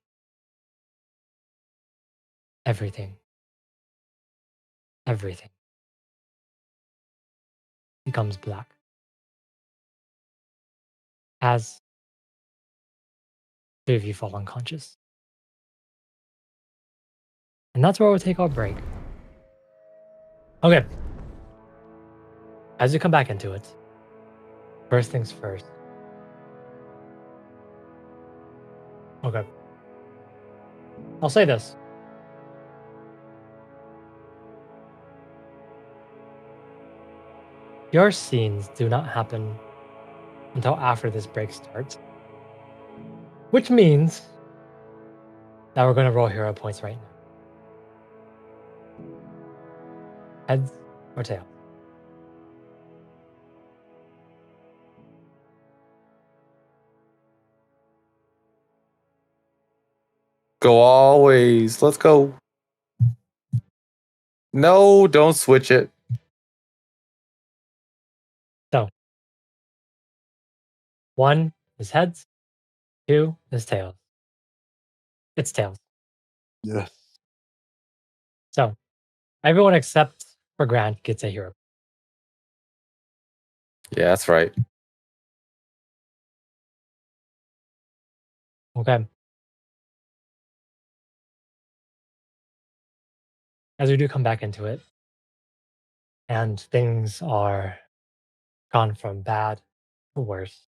[SPEAKER 3] Everything becomes black. As three of you fall unconscious. And that's where we'll take our break. Okay. As you come back into it, first things first. Okay. I'll say this. Your scenes do not happen until after this break starts. Which means that we're going to roll hero points right now. Heads or tails?
[SPEAKER 4] go always. Let's go. No, don't switch it.
[SPEAKER 3] So, 1 is heads, 2 is tails. It's tails.
[SPEAKER 2] Yes.
[SPEAKER 3] So, everyone except for Grant gets a hero.
[SPEAKER 4] Yeah, that's right.
[SPEAKER 3] Okay. As we do come back into it, and things are gone from bad to worse.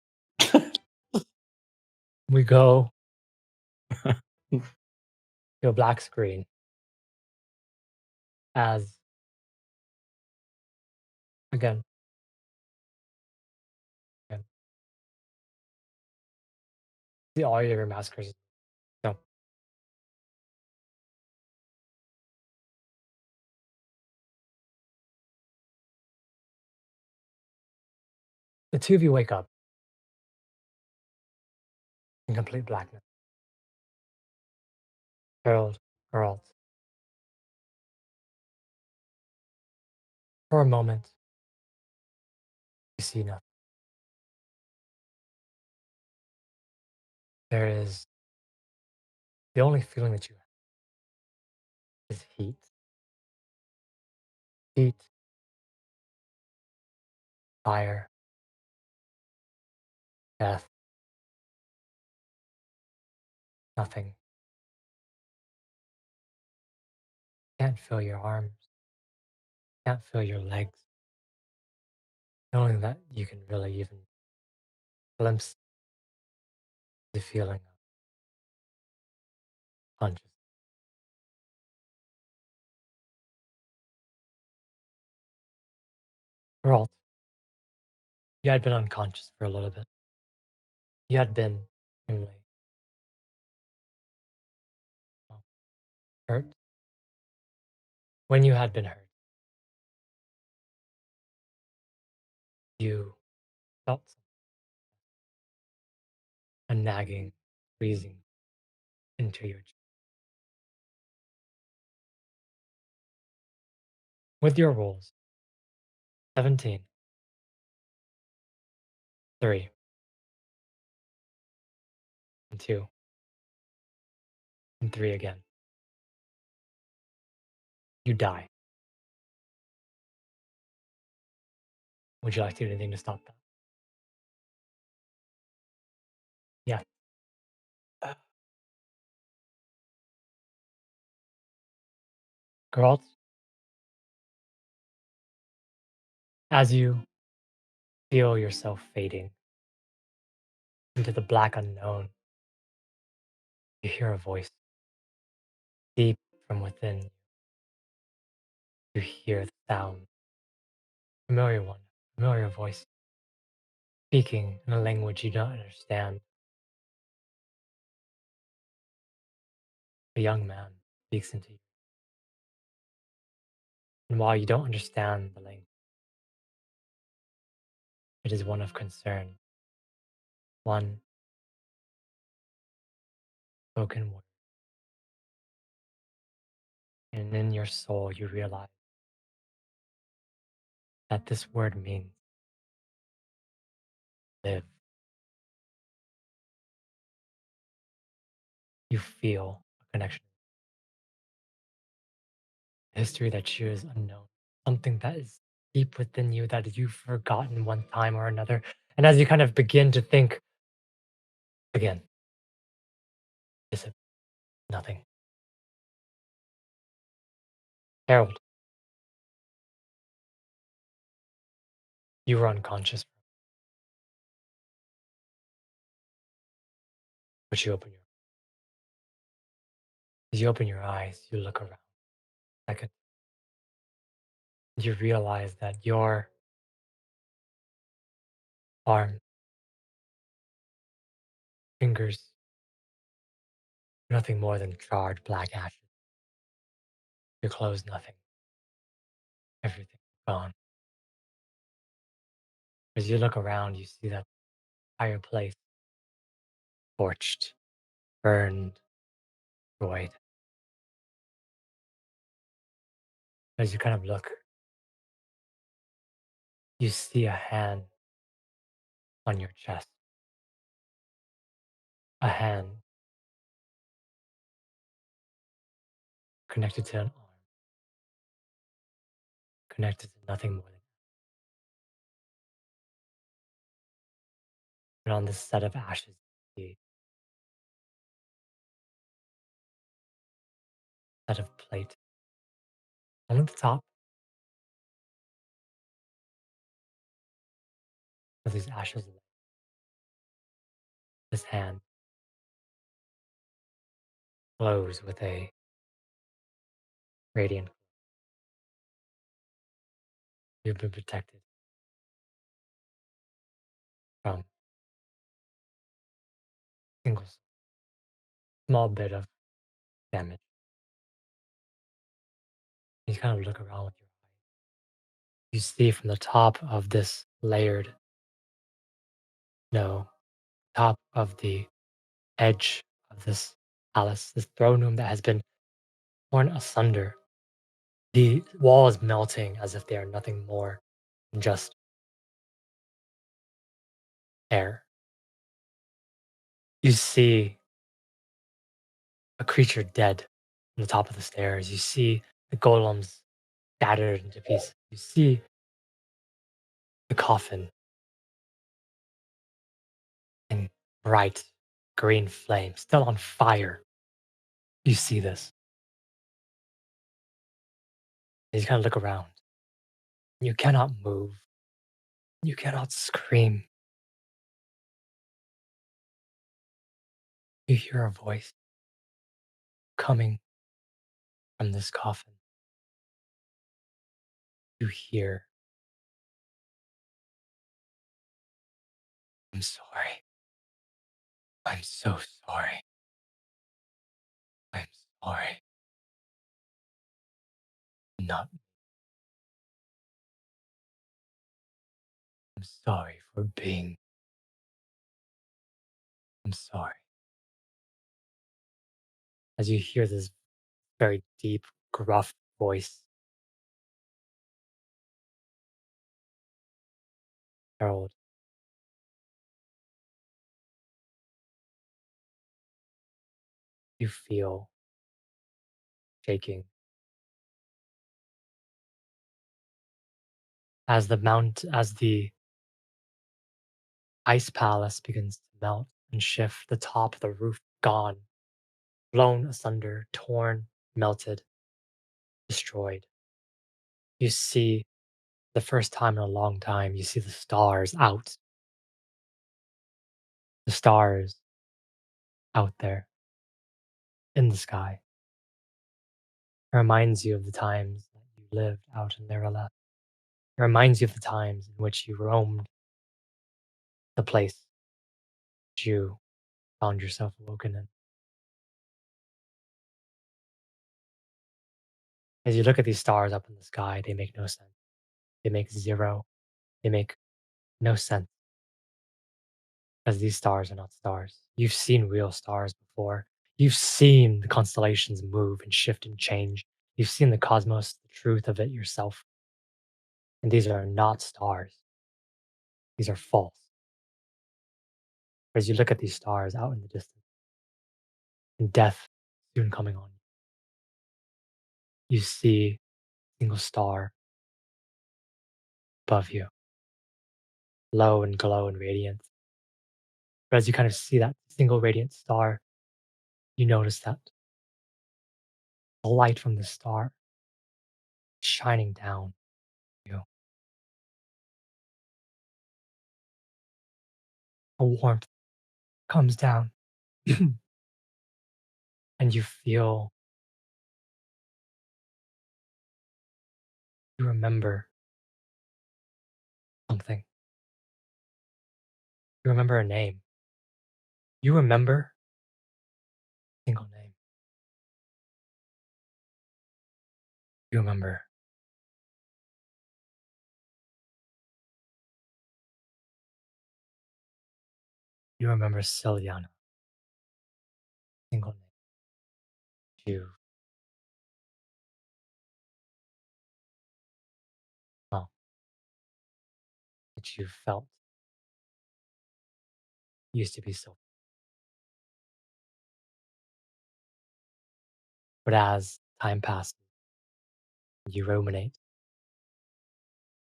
[SPEAKER 3] We go to a black screen as, again, see all your maskers. No. The two of you wake up in complete blackness. Herald, Geralt, For a moment, you see nothing. There is the only feeling that you have is heat. Heat, fire, death, nothing. Can't feel your arms, can't feel your legs. The only thing that you can really even glimpse the feeling of consciousness. Geralt, you had been unconscious for a little bit. You had been extremely hurt. When you had been hurt, you felt a nagging, squeezing into your chest. With your rolls, 17, 3, and 2, and 3 again, you die. Would you like to do anything to stop that? Yeah. Geralt, as you feel yourself fading into the black unknown, you hear a voice deep from within. You hear the sound, familiar one, familiar voice, speaking in a language you don't understand. A young man speaks into you. And while you don't understand the language, it is one of concern, one spoken word. And in your soul, you realize that this word means live. You feel a connection. History that you is unknown, something that is deep within you that you've forgotten one time or another. And as you kind of begin to think again, is it nothing? Herald, you were unconscious, but you open your as you open your eyes, you look around. Second, you realize that your arm, fingers, are nothing more than charred black ashes. Your clothes, nothing. Everything gone. As you look around, you see that entire place torched, burned, destroyed. As you kind of look, you see a hand on your chest. A hand connected to an arm, connected to nothing more than. And on this set of ashes, you see a set of plate. And at the top of these ashes, this hand glows with a radiant. You've been protected from a single small bit of damage. You kind of look around with your eyes. You see from the top of this layered, no, top of the edge of this palace, this throne room that has been torn asunder. The wall is melting as if they are nothing more than just air. You see a creature dead on the top of the stairs. You see the golems shattered into pieces. You see the coffin in bright green flame, still on fire. You see this. And you kind of look around. You cannot move. You cannot scream. You hear a voice coming from this coffin. You hear, I'm sorry. I'm so sorry. I'm sorry. Not. I'm sorry for being. I'm sorry. As you hear this very deep, gruff voice, Herald, you feel shaking as the ice palace begins to melt and shift. The top of the roof gone, blown asunder, torn, melted, destroyed. You see, the first time in a long time, you see the stars out. The stars out there in the sky. It reminds you of the times that you lived out in Nerala. It reminds you of the times in which you roamed the place that you found yourself awoken in. As you look at these stars up in the sky, they make no sense. They make zero. They make no sense. Because these stars are not stars. You've seen real stars before. You've seen the constellations move and shift and change. You've seen the cosmos, the truth of it yourself. And these are not stars. These are false. As you look at these stars out in the distance, and death soon coming on, you see a single star above you, low and glow and radiant. But as you kind of see that single radiant star, you notice that the light from the star is shining down on you. A warmth comes down, and you feel, you remember something. You remember a name. You remember a single name. You remember. You remember Celiana. Single name. You, well, that you felt used to be so. But as time passes, you ruminate.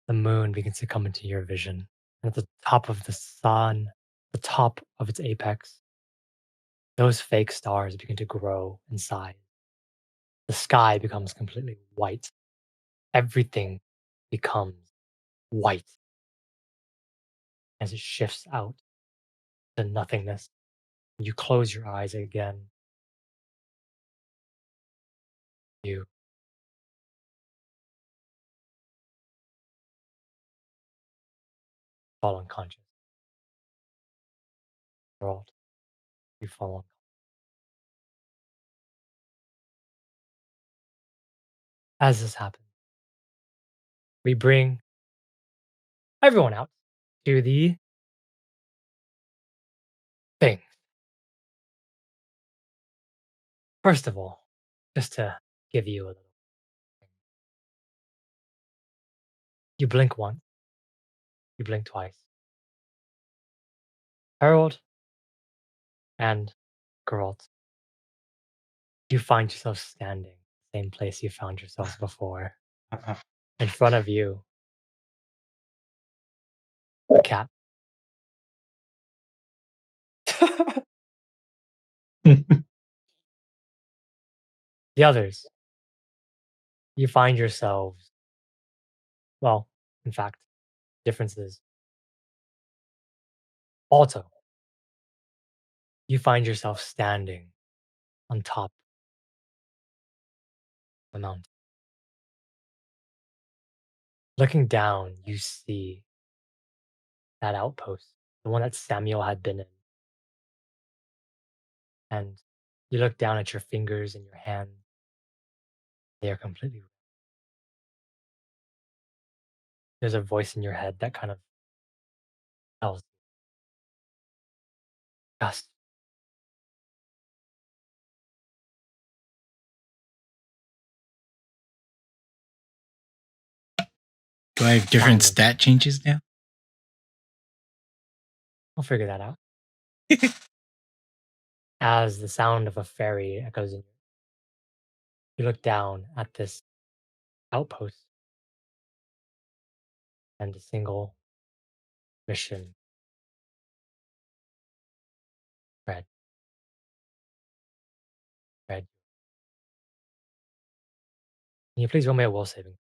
[SPEAKER 3] The moon begins to come into your vision. And at the top of the sun, the top of its apex, those fake stars begin to grow in size. The sky becomes completely white. Everything becomes white as it shifts out to nothingness. You close your eyes again. You fall unconscious. Geralt, you fall unconscious. As this happens, we bring everyone out to the thing. First of all, just to give you a little You blink once. You blink twice. Herald and Geralt, you find yourself standing same place you found yourselves before. In front of you, a cat. The others, you find yourselves, well, in fact, differences. Baltoe, you find yourself standing on top of the mountain. Looking down, you see that outpost, the one that Samuel had been in. And you look down at your fingers and your hands. They are completely red. There's a voice in your head that kind of tells you, Gus,
[SPEAKER 1] Do I have different
[SPEAKER 3] Finally.
[SPEAKER 1] stat changes now?
[SPEAKER 3] I'll figure that out. As the sound of a fairy echoes in you, you look down at this outpost and a single mission red. Red. Can you please roll me a will saving?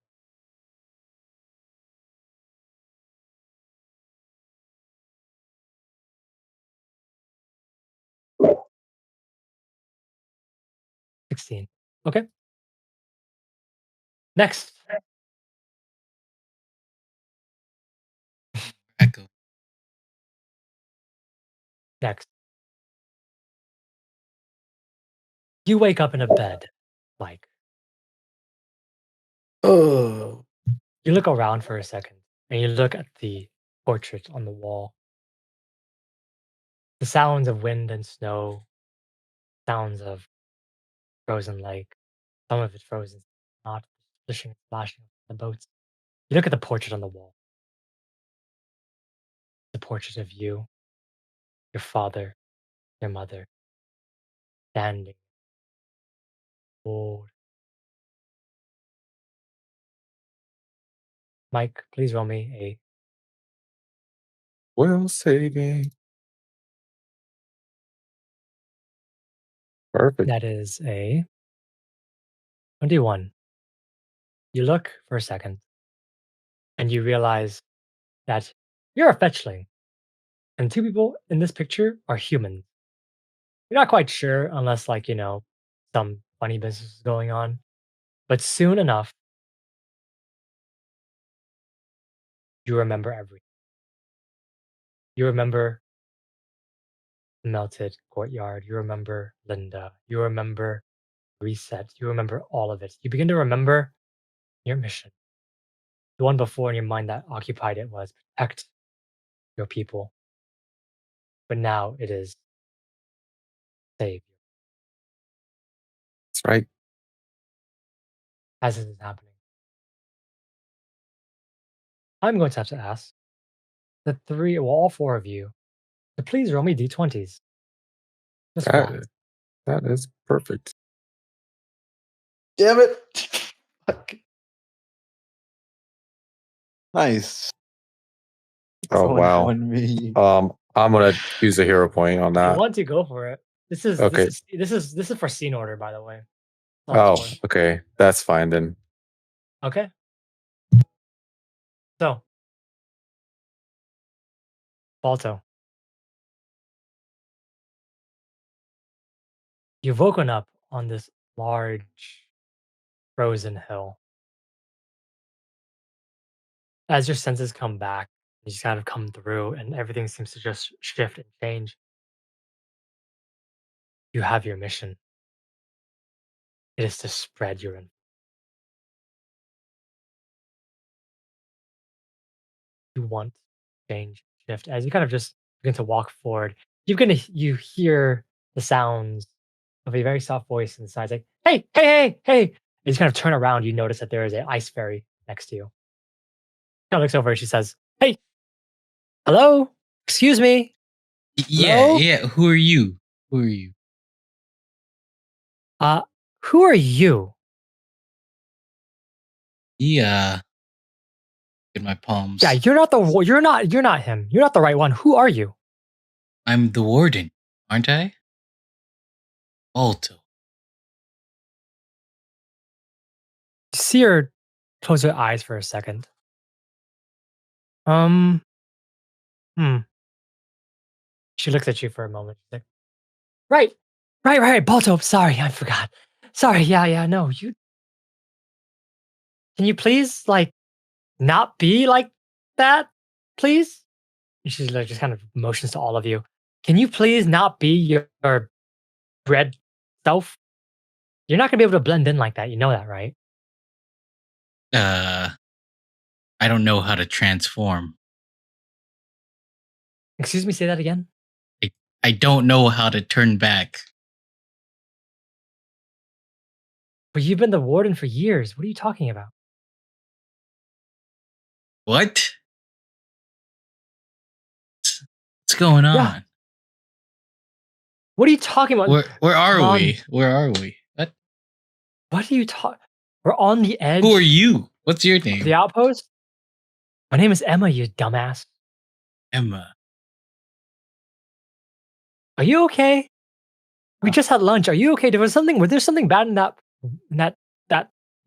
[SPEAKER 3] Roll. 16. Okay. Next.
[SPEAKER 1] Echo.
[SPEAKER 3] Next. You wake up in a bed, like.
[SPEAKER 4] Oh,
[SPEAKER 3] You look around for a second and you look at the portrait on the wall. The sounds of wind and snow, sounds of frozen lake, some of it frozen, not splishing and splashing on the boats. You look at the portrait on the wall. The portrait of you, your father, your mother, standing, old. Mike, please roll me a
[SPEAKER 4] will saving. Perfect.
[SPEAKER 3] that is a 21. You look for a second and you realize that you're a fetchling. And two people in this picture are humans. You're not quite sure unless, like, some funny business is going on. But soon enough, you remember everything. You remember the melted courtyard. You remember Linda. You remember Reset. You remember all of it. You begin to remember your mission. The one before in your mind that occupied it was protect your people. But now it is save.
[SPEAKER 4] That's right.
[SPEAKER 3] As this is happening, I'm going to have to ask all four of you to please roll me d20s. Just one.
[SPEAKER 4] That is perfect.
[SPEAKER 2] Damn it. Fuck. Nice.
[SPEAKER 4] Oh
[SPEAKER 2] Someone
[SPEAKER 4] wow.
[SPEAKER 2] won me.
[SPEAKER 4] I'm gonna choose a hero point on
[SPEAKER 3] If you
[SPEAKER 4] that.
[SPEAKER 3] want to go for it. This is
[SPEAKER 4] Okay.
[SPEAKER 3] this is for scene order, by the way.
[SPEAKER 4] Oh, okay. That's fine then.
[SPEAKER 3] Okay. So, Balto, you've woken up on this large frozen hill. As your senses come back, you just kind of come through, and everything seems to just shift and change. You have your mission. It is to spread your info. You want change, shift. As you kind of just begin to walk forward, you hear the sounds of a very soft voice inside, like, "Hey, hey, hey, hey!" And you kind of turn around. You notice that there is an ice fairy next to you. looks over and she says, "Hey, hello, excuse me,
[SPEAKER 1] Yeah,
[SPEAKER 3] Hello?
[SPEAKER 1] yeah. Who are you? Who are you?
[SPEAKER 3] uh, who are you?"
[SPEAKER 1] Yeah. In my palms.
[SPEAKER 3] Yeah, you're not him. You're not the right one. Who are you?
[SPEAKER 1] I'm the warden, aren't I? Baltoe.
[SPEAKER 3] You see her close her eyes for a second. Um, hmm. She looks at you for a moment. She's like, right, right, Balto. Sorry, I forgot. Sorry, yeah, no, you can you please like not be like that, please? And she's like just kind of motions to all of you. Can you please not be your red self? You're not gonna be able to blend in like that. You know that, right?
[SPEAKER 1] I don't know how to transform.
[SPEAKER 3] Excuse me, say that again.
[SPEAKER 1] I don't know how to turn back.
[SPEAKER 3] But you've been the warden for years. What are you talking about?
[SPEAKER 1] What? What's going on?
[SPEAKER 3] Yeah. What are you talking about?
[SPEAKER 1] Where are
[SPEAKER 3] Come on.
[SPEAKER 1] we? Where are we? What?
[SPEAKER 3] What are you talking? We're on the edge
[SPEAKER 1] Who are you? What's your
[SPEAKER 3] of the
[SPEAKER 1] name?
[SPEAKER 3] outpost. My name is Emma, you dumbass.
[SPEAKER 1] Emma.
[SPEAKER 3] Are you okay? We just had lunch. Are you okay? Was there something bad in that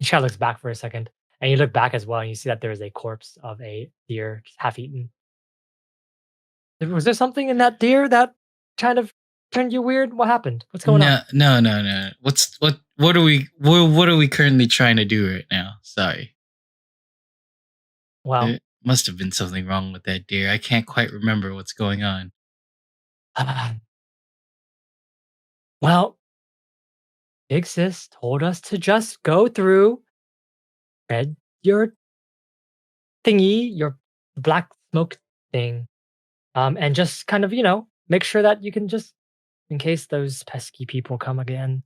[SPEAKER 3] she kind of looks back for a second. And you look back as well and you see that there is a corpse of a deer just half eaten. Was there something in that deer that kind of turned you weird? What happened? What's going on?
[SPEAKER 1] No. What are we currently trying to do right now? Sorry.
[SPEAKER 3] Well,
[SPEAKER 1] There must have been something wrong with that deer. I can't quite remember what's going on.
[SPEAKER 3] well, Big Sis told us to just go through, read your thingy, your black smoke thing, and just kind of, make sure that you can just, in case those pesky people come again,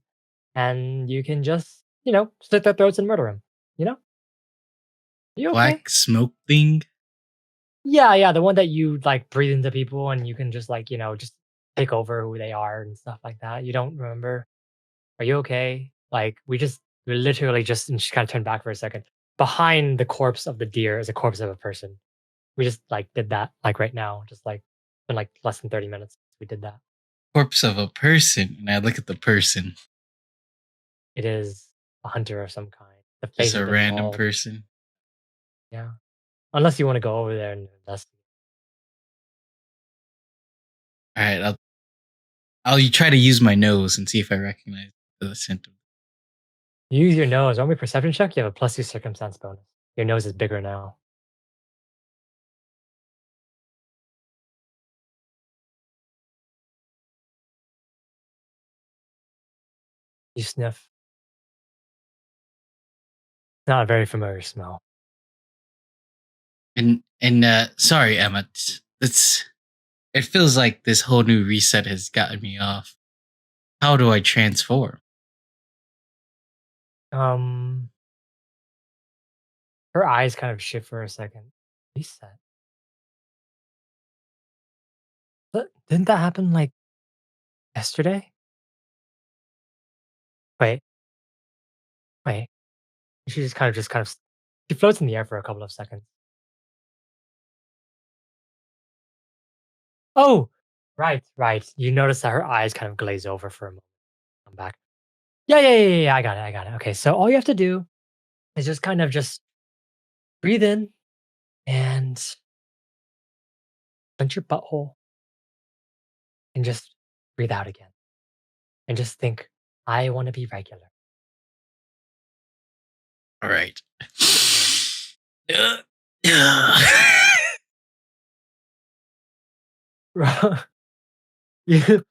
[SPEAKER 3] and you can just, slit their throats and murder them. You know? You okay?
[SPEAKER 1] Black smoke thing?
[SPEAKER 3] Yeah, the one that you like breathe into people and you can just like, just take over who they are and stuff like that. You don't remember? Are you okay? Like we literally just and she kind of turned back for a second. Behind the corpse of the deer is a corpse of a person. We just like did that like right now, just like in like less than 30 minutes. We did that.
[SPEAKER 1] Corpse of a person. And I look at the person.
[SPEAKER 3] It is a hunter of some kind. The face
[SPEAKER 1] Just
[SPEAKER 3] has
[SPEAKER 1] a
[SPEAKER 3] been
[SPEAKER 1] random
[SPEAKER 3] mauled.
[SPEAKER 1] person.
[SPEAKER 3] Yeah. Unless you want to go over there and investigate.
[SPEAKER 1] Alright, I'll try to use my nose and see if I recognize the symptom.
[SPEAKER 3] You use your nose. Roll me a perception check. You have a +2 circumstance bonus. Your nose is bigger now. You sniff. Not a very familiar smell.
[SPEAKER 1] And sorry, Emma. It feels like this whole new reset has gotten me off. How do I transform?
[SPEAKER 3] Um, her eyes kind of shift for a second. Reset. But didn't that happen like yesterday? Wait, wait. She just kind of she floats in the air for a couple of seconds. Oh, right. You notice that her eyes kind of glaze over for a moment. Come back. Yeah. I got it. Okay, so all you have to do is just kind of just breathe in and clench your butthole and just breathe out again. And just think, I want to be regular.
[SPEAKER 1] All right.
[SPEAKER 3] you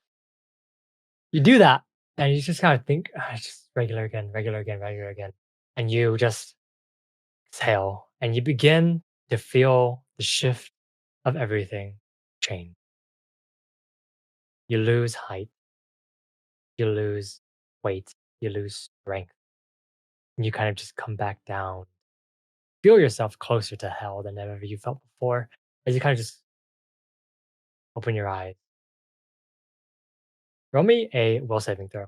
[SPEAKER 3] you do that and you just kind of think, just regular again. And you just exhale and you begin to feel the shift of everything change. You lose height, you lose weight, you lose strength, and you kind of just come back down feel yourself closer to hell than ever you felt before as you kind of just open your eyes. Roll me a will saving throw.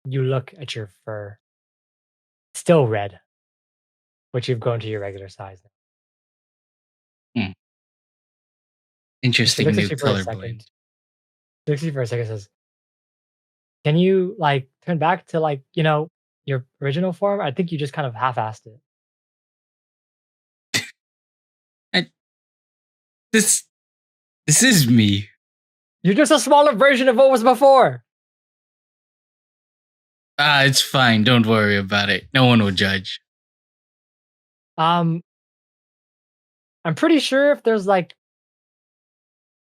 [SPEAKER 3] You look at your fur, still red, but you've grown to your regular size now. She
[SPEAKER 1] Interesting
[SPEAKER 3] looks
[SPEAKER 1] new
[SPEAKER 3] at you for a
[SPEAKER 1] color
[SPEAKER 3] second.
[SPEAKER 1] blend.
[SPEAKER 3] She looks at you for a second and says, "Can you like turn back to like, your original form? I think you just kind of half-assed it."
[SPEAKER 1] I, this is me.
[SPEAKER 3] You're just a smaller version of what was before.
[SPEAKER 1] It's fine. Don't worry about it. No one will judge.
[SPEAKER 3] I'm pretty sure if there's like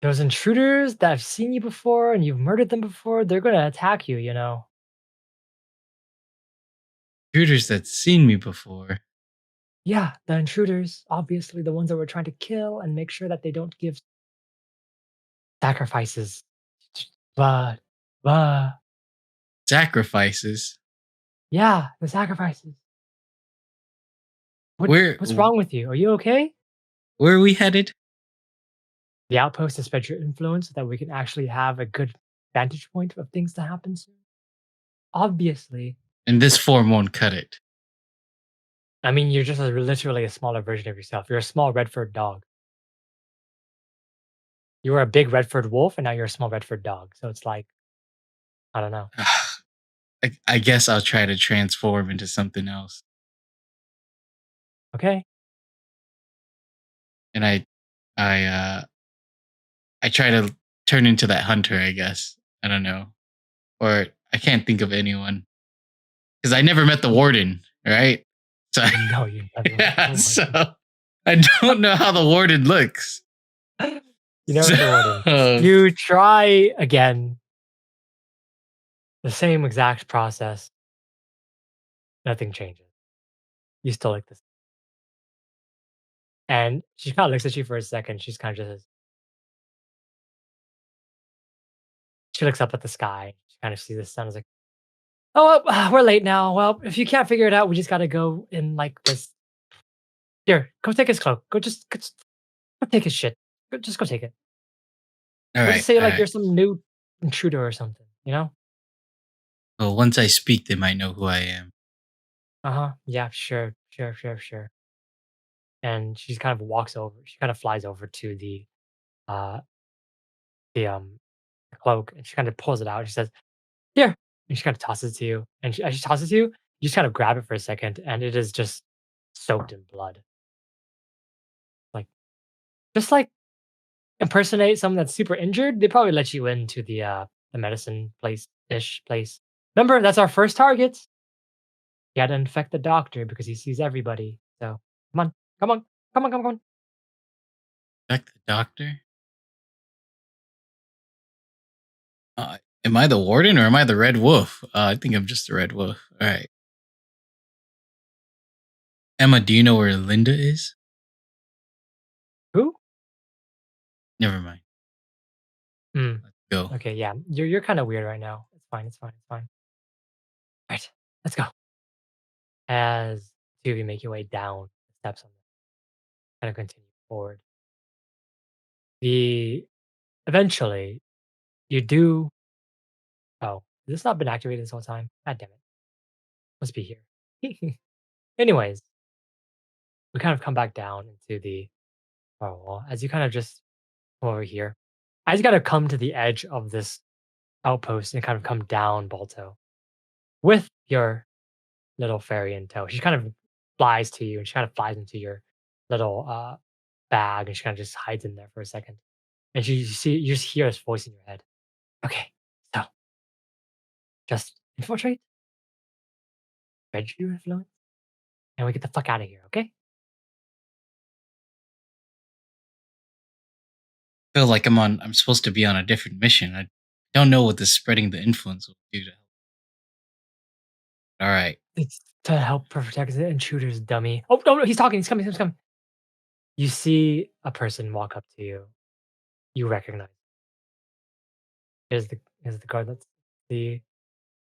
[SPEAKER 3] those intruders that have seen you before and you've murdered them before, they're gonna attack you, you know.
[SPEAKER 1] Intruders that's seen me before.
[SPEAKER 3] Yeah, the intruders, obviously the ones that we're trying to kill and make sure that they don't give sacrifices. But,
[SPEAKER 1] Sacrifices.
[SPEAKER 3] yeah, the sacrifices.
[SPEAKER 1] Where
[SPEAKER 3] What's wrong with you? Are you okay?
[SPEAKER 1] Where are we headed?
[SPEAKER 3] The outpost to spread your influence so that we can actually have a good vantage point of things to happen soon. Obviously.
[SPEAKER 1] And this form won't cut it.
[SPEAKER 3] I mean, you're just literally a smaller version of yourself. You're a small Redford dog. You were a big Redford wolf, and now you're a small Redford dog. So it's like, I don't know.
[SPEAKER 1] I guess I'll try to transform into something else.
[SPEAKER 3] Okay.
[SPEAKER 1] And I try to turn into that hunter, I guess. I don't know. Or I can't think of anyone. Because I never met the warden, right? So
[SPEAKER 3] No, you never.
[SPEAKER 1] yeah, so I don't know how the warden looks.
[SPEAKER 3] You never met the warden. You try again. The same exact process. Nothing changes. You still like this. And she kind of looks at you for a second. She's kind of just. She looks up at the sky. She kind of sees the sun. Is like, oh, well, we're late now. Well, if you can't figure it out, we just got to go in like this. Here, go take his cloak. Go take his shit. Just go take it.
[SPEAKER 1] All
[SPEAKER 3] Let's
[SPEAKER 1] right.
[SPEAKER 3] just say like
[SPEAKER 1] all
[SPEAKER 3] you're
[SPEAKER 1] right.
[SPEAKER 3] some new intruder or something, you know?
[SPEAKER 1] Well, once I speak, they might know who I am.
[SPEAKER 3] Yeah, sure. And she kind of walks over. She kind of flies over to uh the cloak, and she kind of pulls it out. And she says, "Here," and she kind of tosses it to you. And as she tosses it to you, you just kind of grab it for a second, and it is just soaked in blood. Like, just like impersonate someone that's super injured. They probably let you into the medicine place. Remember, that's our first target. You got to infect the doctor because he sees everybody. So come on.
[SPEAKER 1] Back the doctor? Am I the warden or am I the red wolf? I think I'm just the red wolf. All right. Emma, do you know where Linda is?
[SPEAKER 3] Who?
[SPEAKER 1] Never mind. Let's go.
[SPEAKER 3] Okay, yeah. You're kind of weird right now. It's fine. Right, let's go. As two of you make your way down the steps on the kind of continue forward. Eventually you do. Oh, has this not been activated this whole time? God damn it. Must be here. Anyways, we kind of come back down into the wall as you kind of just come over here. As you gotta come to the edge of this outpost and kind of come down Baltoe with your little fairy in tow. She kind of flies to you and she kind of flies into your little bag and she kind of just hides in there for a second. And you just hear this voice in your head. Okay, so just infiltrate, spread your influence, and we get the fuck out of here, okay?
[SPEAKER 1] I feel like I'm supposed to be on a different mission. I don't know what this spreading the influence will do to help. All right.
[SPEAKER 3] It's to help protect the intruders, dummy. Oh no, he's talking, he's coming. You see a person walk up to you. You recognize. Here's the guard that's the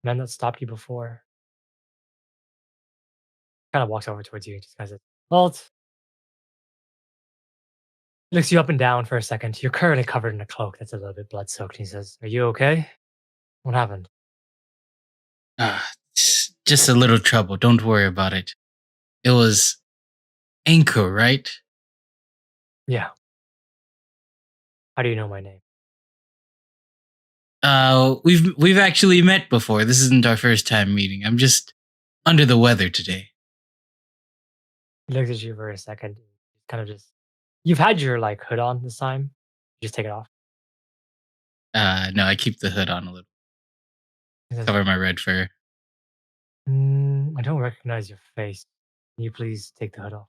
[SPEAKER 3] men that stopped you before. Kind of walks over towards you and just kind of says, Walt. Looks you up and down for a second. You're currently covered in a cloak that's a little bit blood soaked. He says, Are you okay? What happened?
[SPEAKER 1] Just a little trouble. Don't worry about it. It was Anchor, right?
[SPEAKER 3] Yeah. How do you know my name?
[SPEAKER 1] We've actually met before. This isn't our first time meeting. I'm just under the weather today.
[SPEAKER 3] He looks at you for a second. Kind of just. You've had your like hood on this time. Just take it off.
[SPEAKER 1] No, I keep the hood on a little.
[SPEAKER 3] He says,
[SPEAKER 1] Cover my red fur.
[SPEAKER 3] I don't recognize your face. Can you please take the hood off?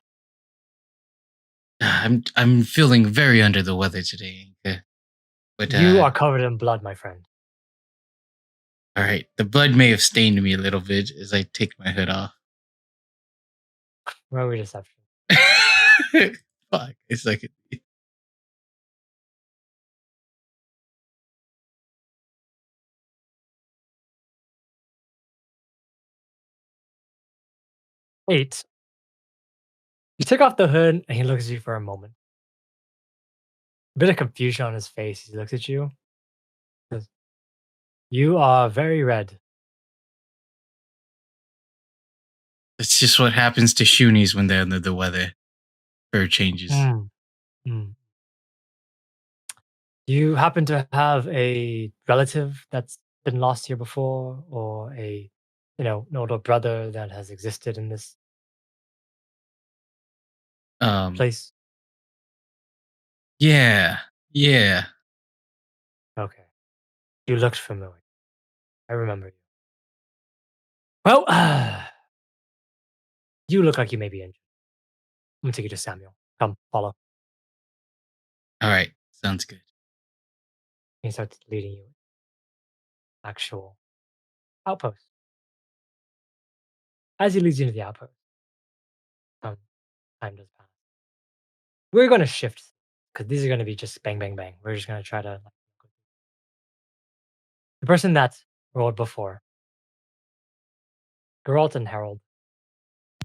[SPEAKER 1] I'm feeling very under the weather today, Anchor. But
[SPEAKER 3] You are covered in blood, my friend.
[SPEAKER 1] all right. The blood may have stained me a little bit as I take my hood off.
[SPEAKER 3] Roll a deception.
[SPEAKER 1] Fuck. It's like
[SPEAKER 3] 8. You take off the hood and he looks at you for a moment. A bit of confusion on his face. He looks at you. Says, You are very red.
[SPEAKER 1] it's just what happens to Shunies when they're under the weather. Fur changes.
[SPEAKER 3] You happen to have a relative that's been lost here before, or a, an older brother that has existed in this place?
[SPEAKER 1] Yeah.
[SPEAKER 3] Okay. You looked familiar. I remember you. Well, you look like you may be injured. I'm gonna take you to Samuel. Come, follow.
[SPEAKER 1] All right. Sounds good.
[SPEAKER 3] He starts leading you actual outpost. As he leads you into the outpost, time does pass. We're gonna shift because these are gonna be just bang, bang, bang. We're just gonna try to. The person that rolled before, Geralt and Herald,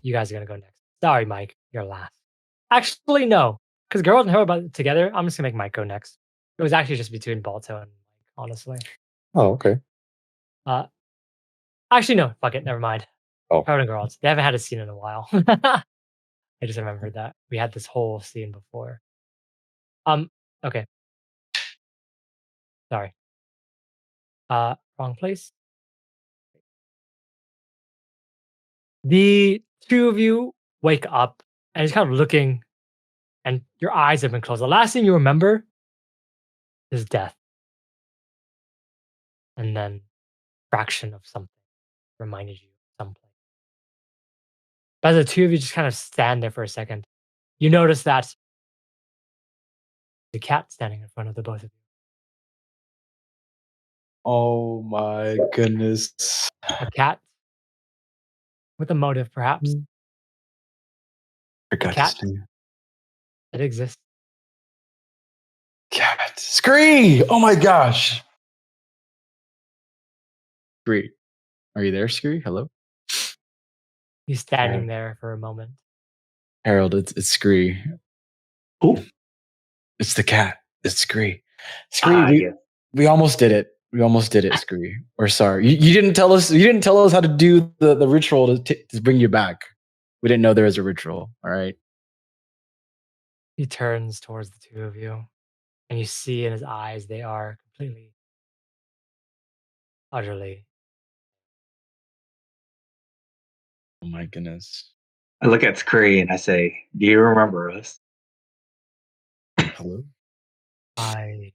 [SPEAKER 3] you guys are gonna go next. Sorry, Mike, you're last. Actually, no, because Geralt and Herald together, I'm just gonna make Mike go next. It was actually just between Baltoe and Mike, honestly.
[SPEAKER 4] Oh, okay.
[SPEAKER 3] Actually, no, fuck it, never mind.
[SPEAKER 4] Oh.
[SPEAKER 3] Herald and Geralt, they haven't had a scene in a while. I just remembered that we had this whole scene before. Okay. Sorry. Wrong place. The two of you wake up and it's kind of looking, and your eyes have been closed. The last thing you remember is death. And then fraction of something reminded you of someplace. But as the two of you just kind of stand there for a second, you notice that the cat standing in front of the both of you.
[SPEAKER 2] Oh my goodness.
[SPEAKER 3] A cat with a motive, perhaps.
[SPEAKER 2] Forgot
[SPEAKER 3] cat?
[SPEAKER 2] his name.
[SPEAKER 3] It exists.
[SPEAKER 2] Cat. Scree! Oh my gosh. Scree. Are you there, Scree? Hello?
[SPEAKER 3] He's standing there for a moment.
[SPEAKER 2] Harold, it's Scree.
[SPEAKER 5] Who?
[SPEAKER 2] It's the cat. It's Scree. Scree, we almost did it. We almost did it, Scree. We're sorry. You didn't tell us. You didn't tell us how to do the ritual to bring you back. We didn't know there was a ritual. All right.
[SPEAKER 3] He turns towards the two of you, and you see in his eyes they are completely, utterly.
[SPEAKER 2] Oh my goodness.
[SPEAKER 5] I look at Scree and I say, "Do you remember us?"
[SPEAKER 2] Hello.
[SPEAKER 3] I.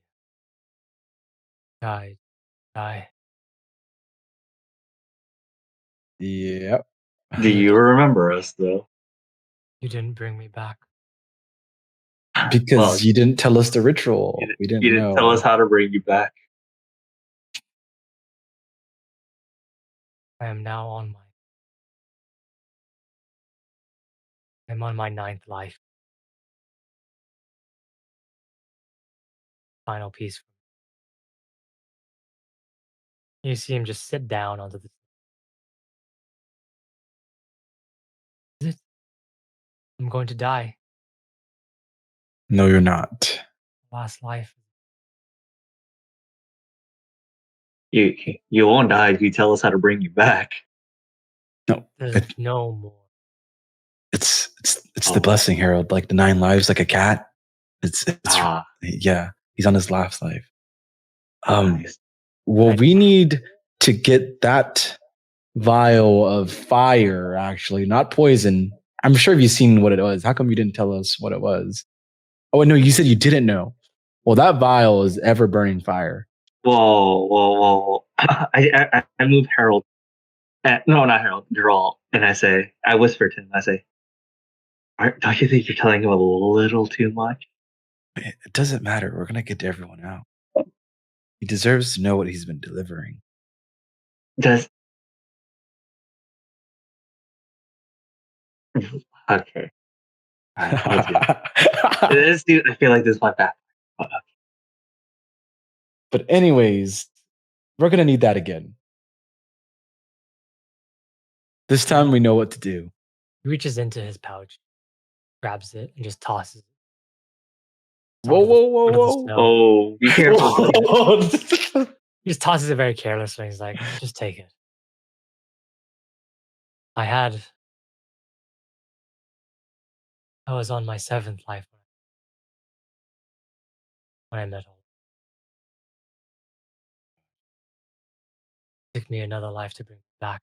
[SPEAKER 2] Yep.
[SPEAKER 5] Do you remember us though?
[SPEAKER 3] You didn't bring me back.
[SPEAKER 2] Because
[SPEAKER 5] Well,
[SPEAKER 2] you didn't tell us the ritual. We didn't
[SPEAKER 5] you didn't
[SPEAKER 2] know.
[SPEAKER 5] tell us how to bring you back.
[SPEAKER 3] I am now on my. I'm on my 9th life. Final piece. You see him just sit down onto the. Is it? I'm going to die.
[SPEAKER 2] No, you're not.
[SPEAKER 3] Last life.
[SPEAKER 5] You won't die if you tell us how to bring you back.
[SPEAKER 2] No,
[SPEAKER 3] There's no more.
[SPEAKER 2] it's the blessing, Herald. Like the 9 lives, like a cat. It's
[SPEAKER 5] Ah,
[SPEAKER 2] yeah. He's on his last life.
[SPEAKER 5] nice.
[SPEAKER 2] Well, we need to get that vial of fire. Actually, not poison. I'm sure you've seen what it was. How come you didn't tell us what it was? Oh no, you said you didn't know. Well, that vial is ever burning fire.
[SPEAKER 5] Whoa. I move Herald. No, not Herald. Geralt. And I whisper to him. I say, don't you think you're telling him a little too much?
[SPEAKER 2] It doesn't matter. We're gonna get everyone out. He deserves to know what he's been delivering.
[SPEAKER 5] Does okay. All right, let's do it. I feel like this might back.
[SPEAKER 2] But anyways, we're gonna need that again. This time we know what to do.
[SPEAKER 3] He reaches into his pouch, grabs it, and just tosses it.
[SPEAKER 2] Whoa,
[SPEAKER 3] onto the-
[SPEAKER 2] whoa,
[SPEAKER 3] onto the
[SPEAKER 2] whoa,
[SPEAKER 3] snow.
[SPEAKER 5] Oh, be careful.
[SPEAKER 2] whoa.
[SPEAKER 3] He just tosses it very carelessly. He's like, just take it. I was on my 7th life when I met him. It took me another life to bring it back.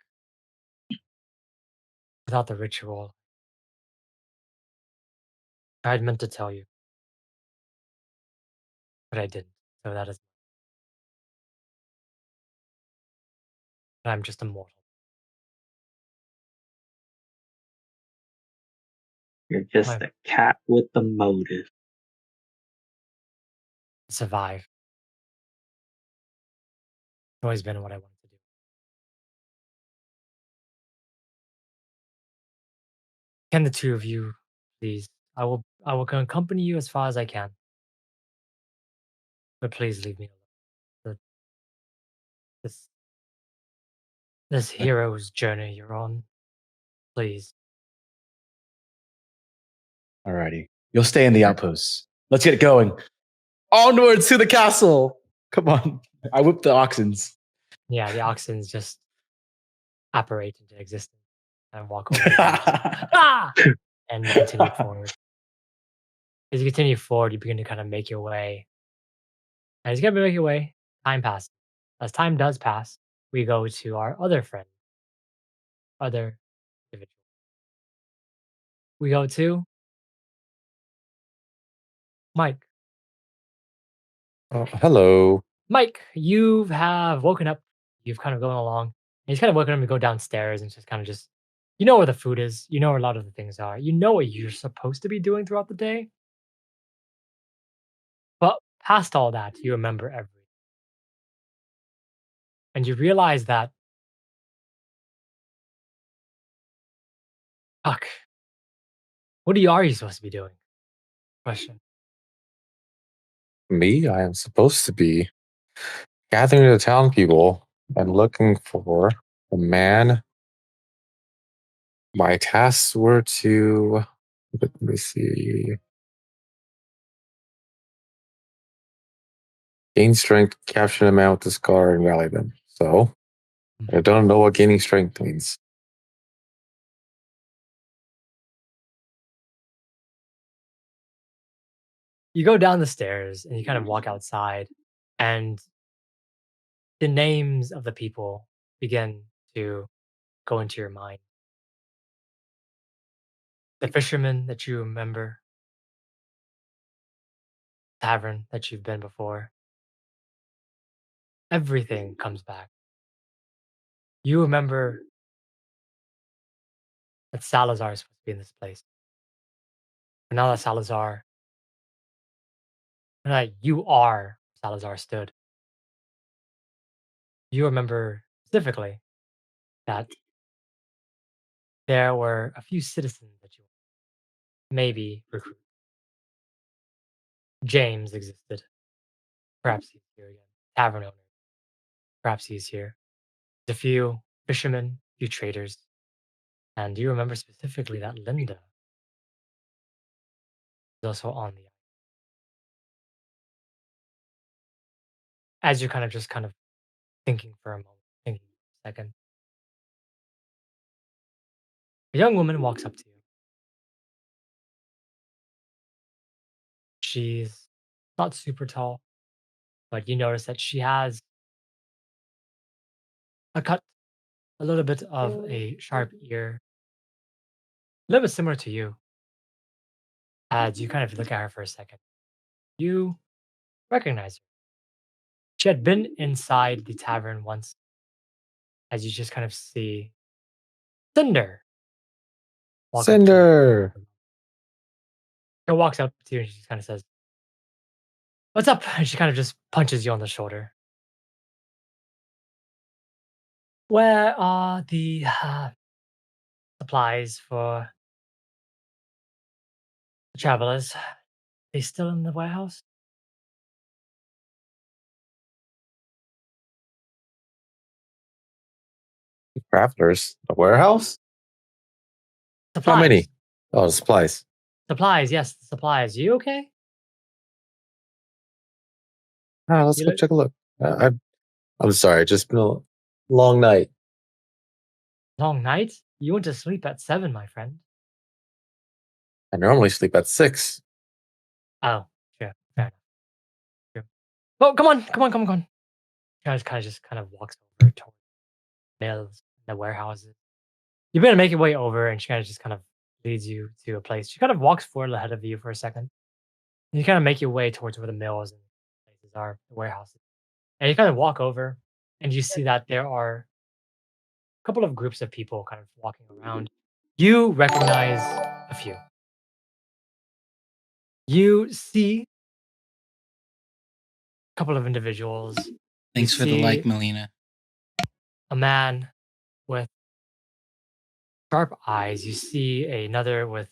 [SPEAKER 3] Without the ritual, I had meant to tell you, but I didn't. So that is. I'm just a mortal.
[SPEAKER 5] You're just a cat with the motive.
[SPEAKER 3] Survive. It's always been what I wanted to do. Can the two of you, please? I will accompany you as far as I can. But please leave me alone. This hero's journey you're on. Please.
[SPEAKER 2] Alrighty. You'll stay in the outposts. Let's get going. Onwards to the castle. Come on. I whip the oxens.
[SPEAKER 3] Yeah, the oxens just apparate into existence and walk over ah! And you continue forward. As you continue forward, you begin to kind of make your way. And as you kind of make your way, time passes. As time does pass, we go to our other friend, other individual. We go to Mike.
[SPEAKER 4] Oh, hello.
[SPEAKER 3] Mike, you have woken up. You've kind of going along. And he's kind of woken up and go downstairs and just kind of just, you know where the food is. You know where a lot of the things are. You know what you're supposed to be doing throughout the day. But past all that, you remember everything. And you realize that, fuck, what are you supposed to be doing? Question.
[SPEAKER 4] Me? I am supposed to be gathering the town people and looking for the man. My tasks were to, let me see, gain strength, capture them out with the scar, and rally them. So I don't know what gaining strength means.
[SPEAKER 3] You go down the stairs and you kind of walk outside, and the names of the people begin to go into your mind. The fisherman that you remember, tavern that you've been before, everything comes back. You remember that Salazar is supposed to be in this place. But now that Salazar, and that you are Salazar stood, you remember specifically that there were a few citizens that you maybe recruit. James existed. Perhaps he's here again. Tavern owner. perhaps easier. There's a few fishermen, a few traders, and you remember specifically that Linda is also on the island. As you're kind of thinking for a moment, thinking for a second, a young woman walks up to you. She's not super tall, but you notice that she has a cut, a little bit of a sharp ear, a little bit similar to you. As you kind of look at her for a second, you recognize her. She had been inside the tavern once, as you just kind of see Cinder walk up to you.
[SPEAKER 4] Cinder.
[SPEAKER 3] She walks up to you and she just kind of says, "What's up?" And she kind of just punches you on the shoulder. Where are the supplies for the travelers? They still in the warehouse?
[SPEAKER 4] Crafters. A warehouse? How
[SPEAKER 3] Supplies.
[SPEAKER 4] many? Oh, supplies.
[SPEAKER 3] Supplies, yes, the supplies. You okay?
[SPEAKER 4] Let's
[SPEAKER 3] You
[SPEAKER 4] go
[SPEAKER 3] look
[SPEAKER 4] check a look. I'm sorry. It's just been a long night.
[SPEAKER 3] long night? You went to sleep at 7, my friend.
[SPEAKER 4] I normally sleep at 6.
[SPEAKER 3] Oh, sure, fair enough. Sure. Oh, come on. She just kind of walks over towards the mills, the warehouses. You better make your way over, and she just kind of leads you to a place. She kind of walks forward ahead of you for a second. And you kind of make your way towards where the mills and places are, the warehouses. And you kind of walk over, and you see that there are a couple of groups of people kind of walking around. You recognize a few. You see a couple of individuals.
[SPEAKER 1] Thanks for the like, Melina.
[SPEAKER 3] A man with sharp eyes. You see another with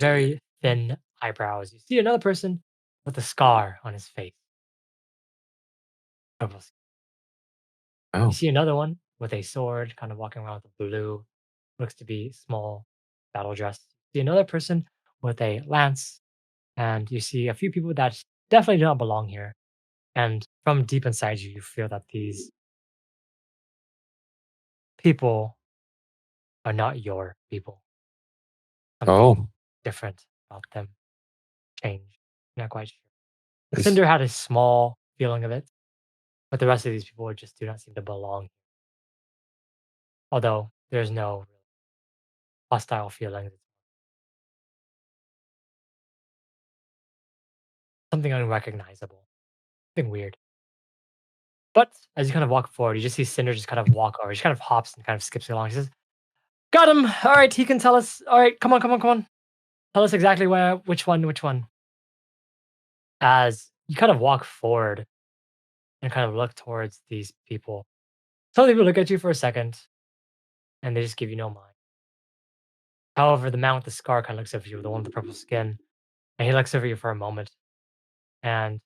[SPEAKER 3] very thin eyebrows. You see another person with a scar on his face. Purple skin.
[SPEAKER 4] Oh.
[SPEAKER 3] You see another one with a sword, kind of walking around with a blue, looks to be small battle dress. You see another person with a lance, and you see a few people that definitely do not belong here. And from deep inside you, you feel that these people are not your people. Something
[SPEAKER 4] Oh.
[SPEAKER 3] different about them. Change. Not quite sure.
[SPEAKER 4] Is-
[SPEAKER 3] Cinder had a small feeling of it, but the rest of these people just do not seem to belong. Although there's no hostile feelings. Something unrecognizable. Something weird. But as you kind of walk forward, you just see Cinder just kind of walk over. She kind of hops and kind of skips along. She says, "Got him! All right, he can tell us. All right, come on. Tell us exactly which one." As you kind of walk forward and kind of look towards these people, some people look at you for a second and they just give you no mind. However, the man with the scar kind of looks over you, the one with the purple skin, and he looks over you for a moment and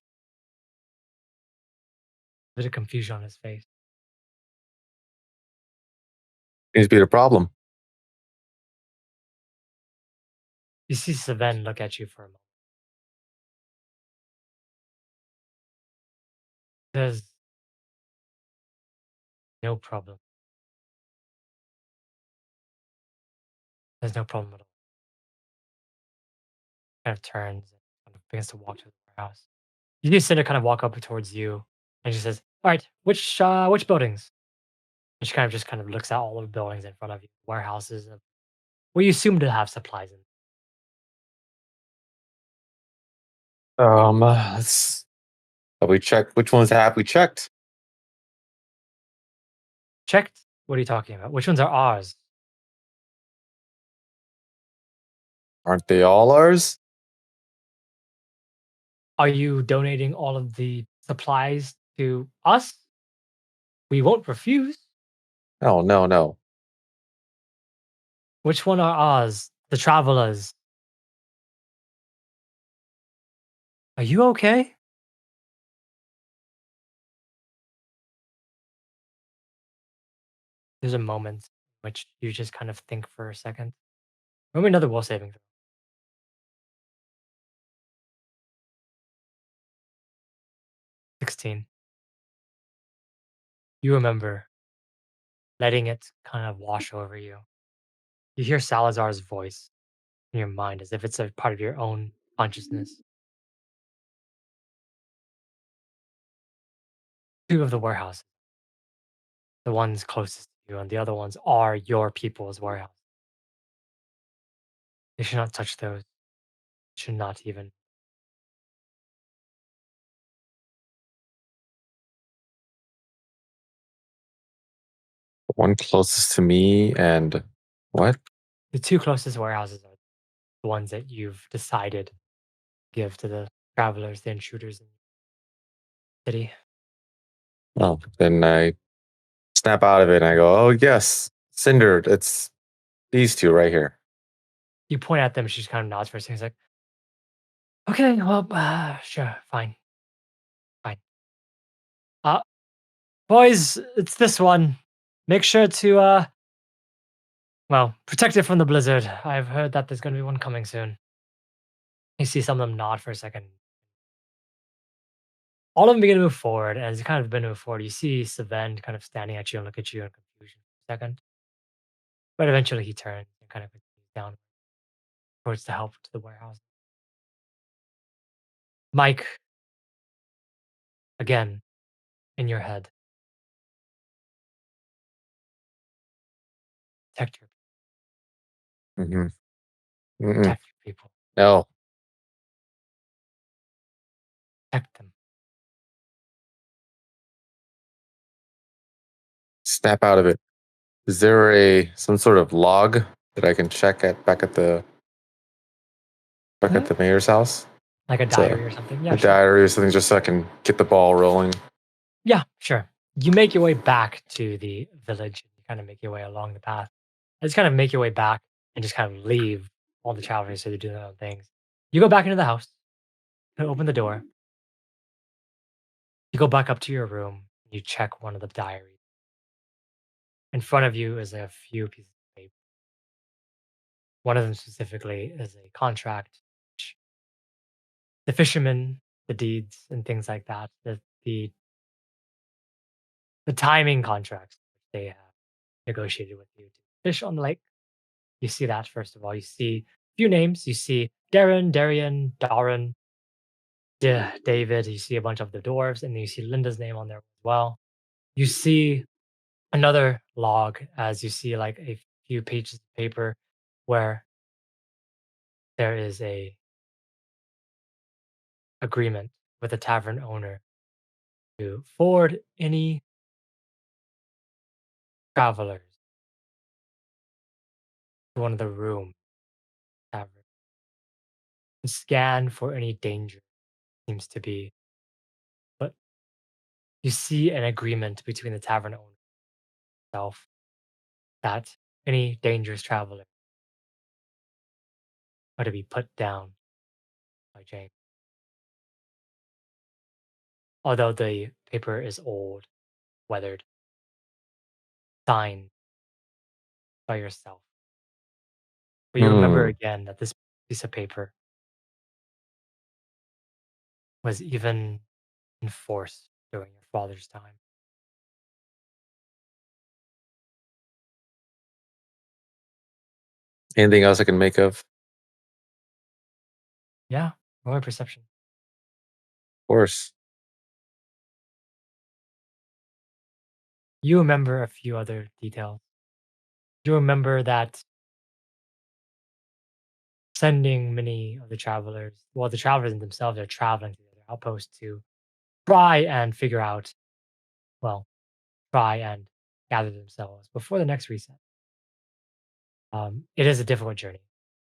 [SPEAKER 3] a bit of confusion on his face.
[SPEAKER 4] Seems to be the problem.
[SPEAKER 3] You see Saven look at you for a moment. There's no problem. There's no problem at all. Kind of turns and kind of begins to walk to the warehouse. You see Cinder kind of walk up towards you, and she says, "All right, which buildings?" And she just kind of looks at all of the buildings in front of you, warehouses, where you assume to have supplies in.
[SPEAKER 4] Let's. Have we checked? Which ones have we checked?
[SPEAKER 3] Checked? What are you talking about? Which ones are ours?
[SPEAKER 4] Aren't they all ours?
[SPEAKER 3] Are you donating all of the supplies to us? We won't refuse.
[SPEAKER 4] Oh, no.
[SPEAKER 3] Which one are ours? The travelers. Are you okay? There's a moment in which you just kind of think for a second. Roll me another will saving throw. 16. You remember letting it kind of wash over you. You hear Salazar's voice in your mind as if it's a part of your own consciousness. Two of the warehouses, the ones closest to you, and the other ones are your people's warehouse. They should not touch those. Should not even.
[SPEAKER 4] The one closest to me and what?
[SPEAKER 3] The two closest warehouses are the ones that you've decided to give to the travelers, the intruders in the city.
[SPEAKER 4] Oh, then I snap out of it and I go, oh, yes, Cinder, it's these two right here.
[SPEAKER 3] You point at them, she just kind of nods for a second. She's like, okay, well, sure, fine. Fine. Boys, it's this one. Make sure to, well, protect it from the blizzard. I've heard that there's going to be one coming soon. You see some of them nod for a second. All of them begin to move forward, and as you kind of begin to move forward, you see Savend kind of standing at you and look at you in confusion for a second. But eventually he turns and kind of continues down towards the help to the warehouse. Mike, again, in your head. Protect your
[SPEAKER 4] Mm-hmm.
[SPEAKER 3] protect your people.
[SPEAKER 4] No.
[SPEAKER 3] Protect them.
[SPEAKER 4] Snap out of it. Is there some sort of log that I can check back at the mayor's house?
[SPEAKER 3] Like a
[SPEAKER 4] So,
[SPEAKER 3] diary or something. Yeah,
[SPEAKER 4] a
[SPEAKER 3] sure.
[SPEAKER 4] diary or something, just so I can get the ball rolling.
[SPEAKER 3] Yeah, sure. You make your way back to the village. You kind of make your way along the path. And just kind of make your way back and just kind of leave all the travelers so they're doing their own things. You go back into the house, you open the door, you go back up to your room, you check one of the diaries. In front of you is a few pieces of paper. One of them specifically is a contract. The fishermen, the deeds, and things like that. The timing contracts they have negotiated with you to fish on the lake. You see that first of all. You see a few names. You see Darren, Darian, Darren, David. You see a bunch of the dwarves, and then you see Linda's name on there as well. You see another log as you see like a few pages of paper where there is a agreement with the tavern owner to forward any travelers to one of the room tavern to scan for any danger seems to be. But you see an agreement between the tavern owner itself that any dangerous traveler are to be put down by James. Although the paper is old, weathered, signed by yourself. But you remember again that this piece of paper was even enforced during your father's time.
[SPEAKER 4] Anything else I can make of?
[SPEAKER 3] Yeah, roll a perception.
[SPEAKER 4] Of course.
[SPEAKER 3] You remember a few other details. You remember that sending many of the travelers, well, the travelers themselves are traveling to the other outpost to try and figure out, well, try and gather themselves before the next reset. It is a difficult journey.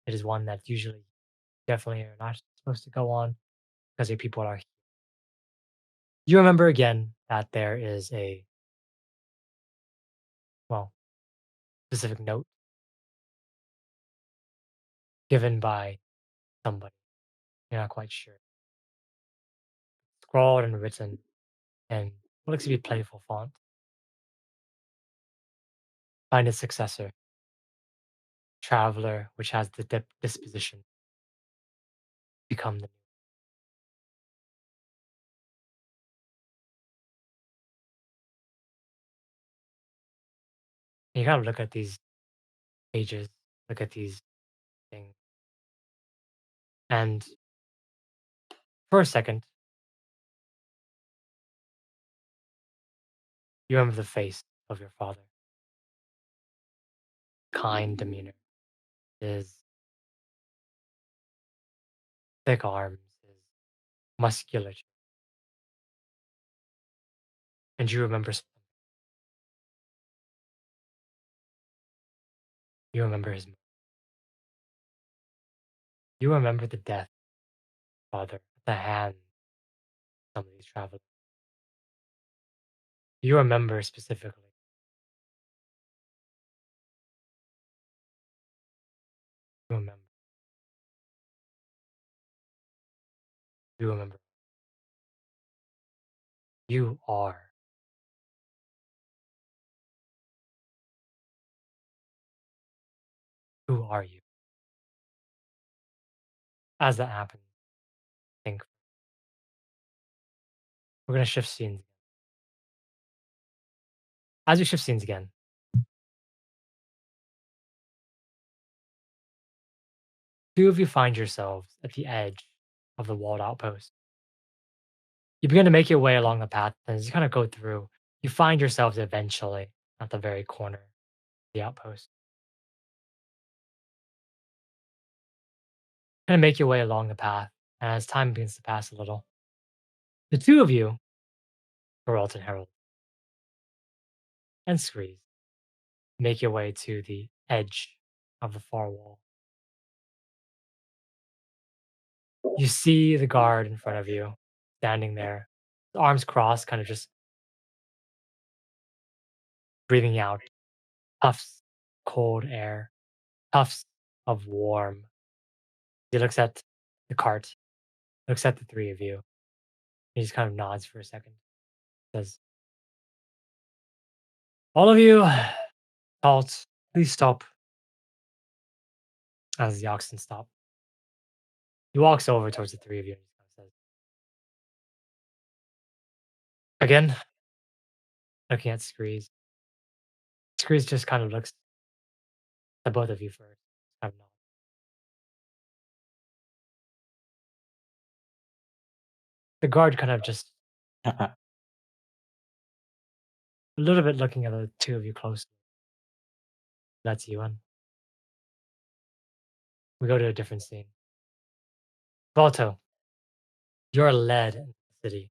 [SPEAKER 3] It is one that usually definitely are not supposed to go on because your people are here. You remember again that there is a, well, specific note given by somebody. You're not quite sure. Scrawled and written in what looks to be playful font. find a successor. Traveler, which has the disposition to become the. You kind of look at these pages, look at these things, and for a second, you remember the face of your father. Kind demeanor, his thick arms, his musculature. And you remember something. You remember his. You remember the death of father at the hand of some of these travelers. You remember specifically. You remember. You remember. You are. Who are you? As that happens, think. We're gonna shift scenes. As we shift scenes again, two of you find yourselves at the edge of the walled outpost. You begin to make your way along the path, and as you kind of go through, you find yourselves eventually at the very corner of the outpost. Kind of make your way along the path, and as time begins to pass a little, the two of you, Geralt and Herald, and Screes, make your way to the edge of the far wall. You see the guard in front of you, standing there, arms crossed, kind of just breathing out puffs of cold air, puffs of warm. He looks at the cart, looks at the three of you. He just kind of nods for a second. Says, all of you, halt, please stop. As the oxen stop. He walks over towards the three of you and just kind of says, again, looking at Screes. Screes just kind of looks at both of you first. Kind of nods. The guard kind of just a little bit looking at the two of you closely. That's you, and we go to a different scene. Baltoe, you're led into the city.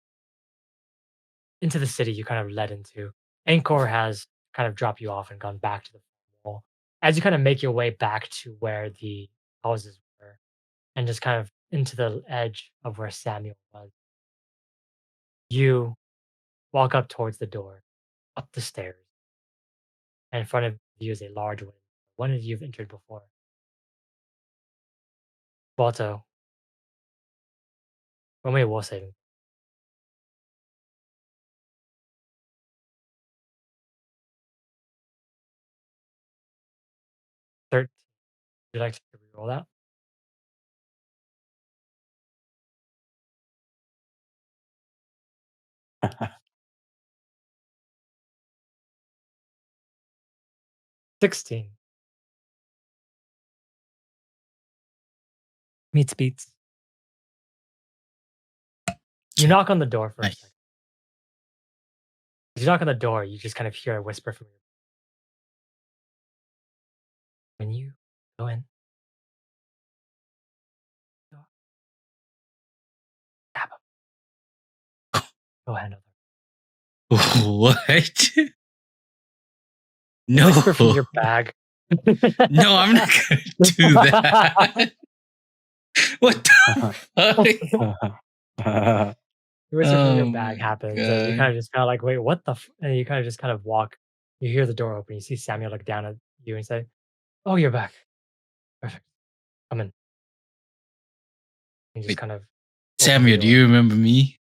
[SPEAKER 3] Into the city, you kind of led into. Angkor has kind of dropped you off and gone back to the wall. As you kind of make your way back to where the houses were, and just kind of into the edge of where Samuel was, you walk up towards the door, up the stairs, and in front of you is a large window, one that you've entered before. Balto, roll me a wall saving. 13. Would you like to reroll that? $16. Meets beats. You knock on the door for a
[SPEAKER 1] Nice.
[SPEAKER 3] second. As you knock on the door, you just kind of hear a whisper from your. When you go in, tap him. Go ahead.
[SPEAKER 1] What? No.
[SPEAKER 3] Whisper from your bag.
[SPEAKER 1] No, I'm not gonna do that. What the fuck?
[SPEAKER 3] The whisper from your
[SPEAKER 1] Oh
[SPEAKER 3] bag
[SPEAKER 1] my
[SPEAKER 3] happens, and you
[SPEAKER 1] God.
[SPEAKER 3] kind of just kind of like, wait, what the? And you kind of just kind of walk. You hear the door open. You see Samuel look down at you and say, "Oh, you're back. Perfect. Come in." He just
[SPEAKER 1] Wait,
[SPEAKER 3] kind of opens
[SPEAKER 1] Samuel,
[SPEAKER 3] the
[SPEAKER 1] do
[SPEAKER 3] door.
[SPEAKER 1] you remember me?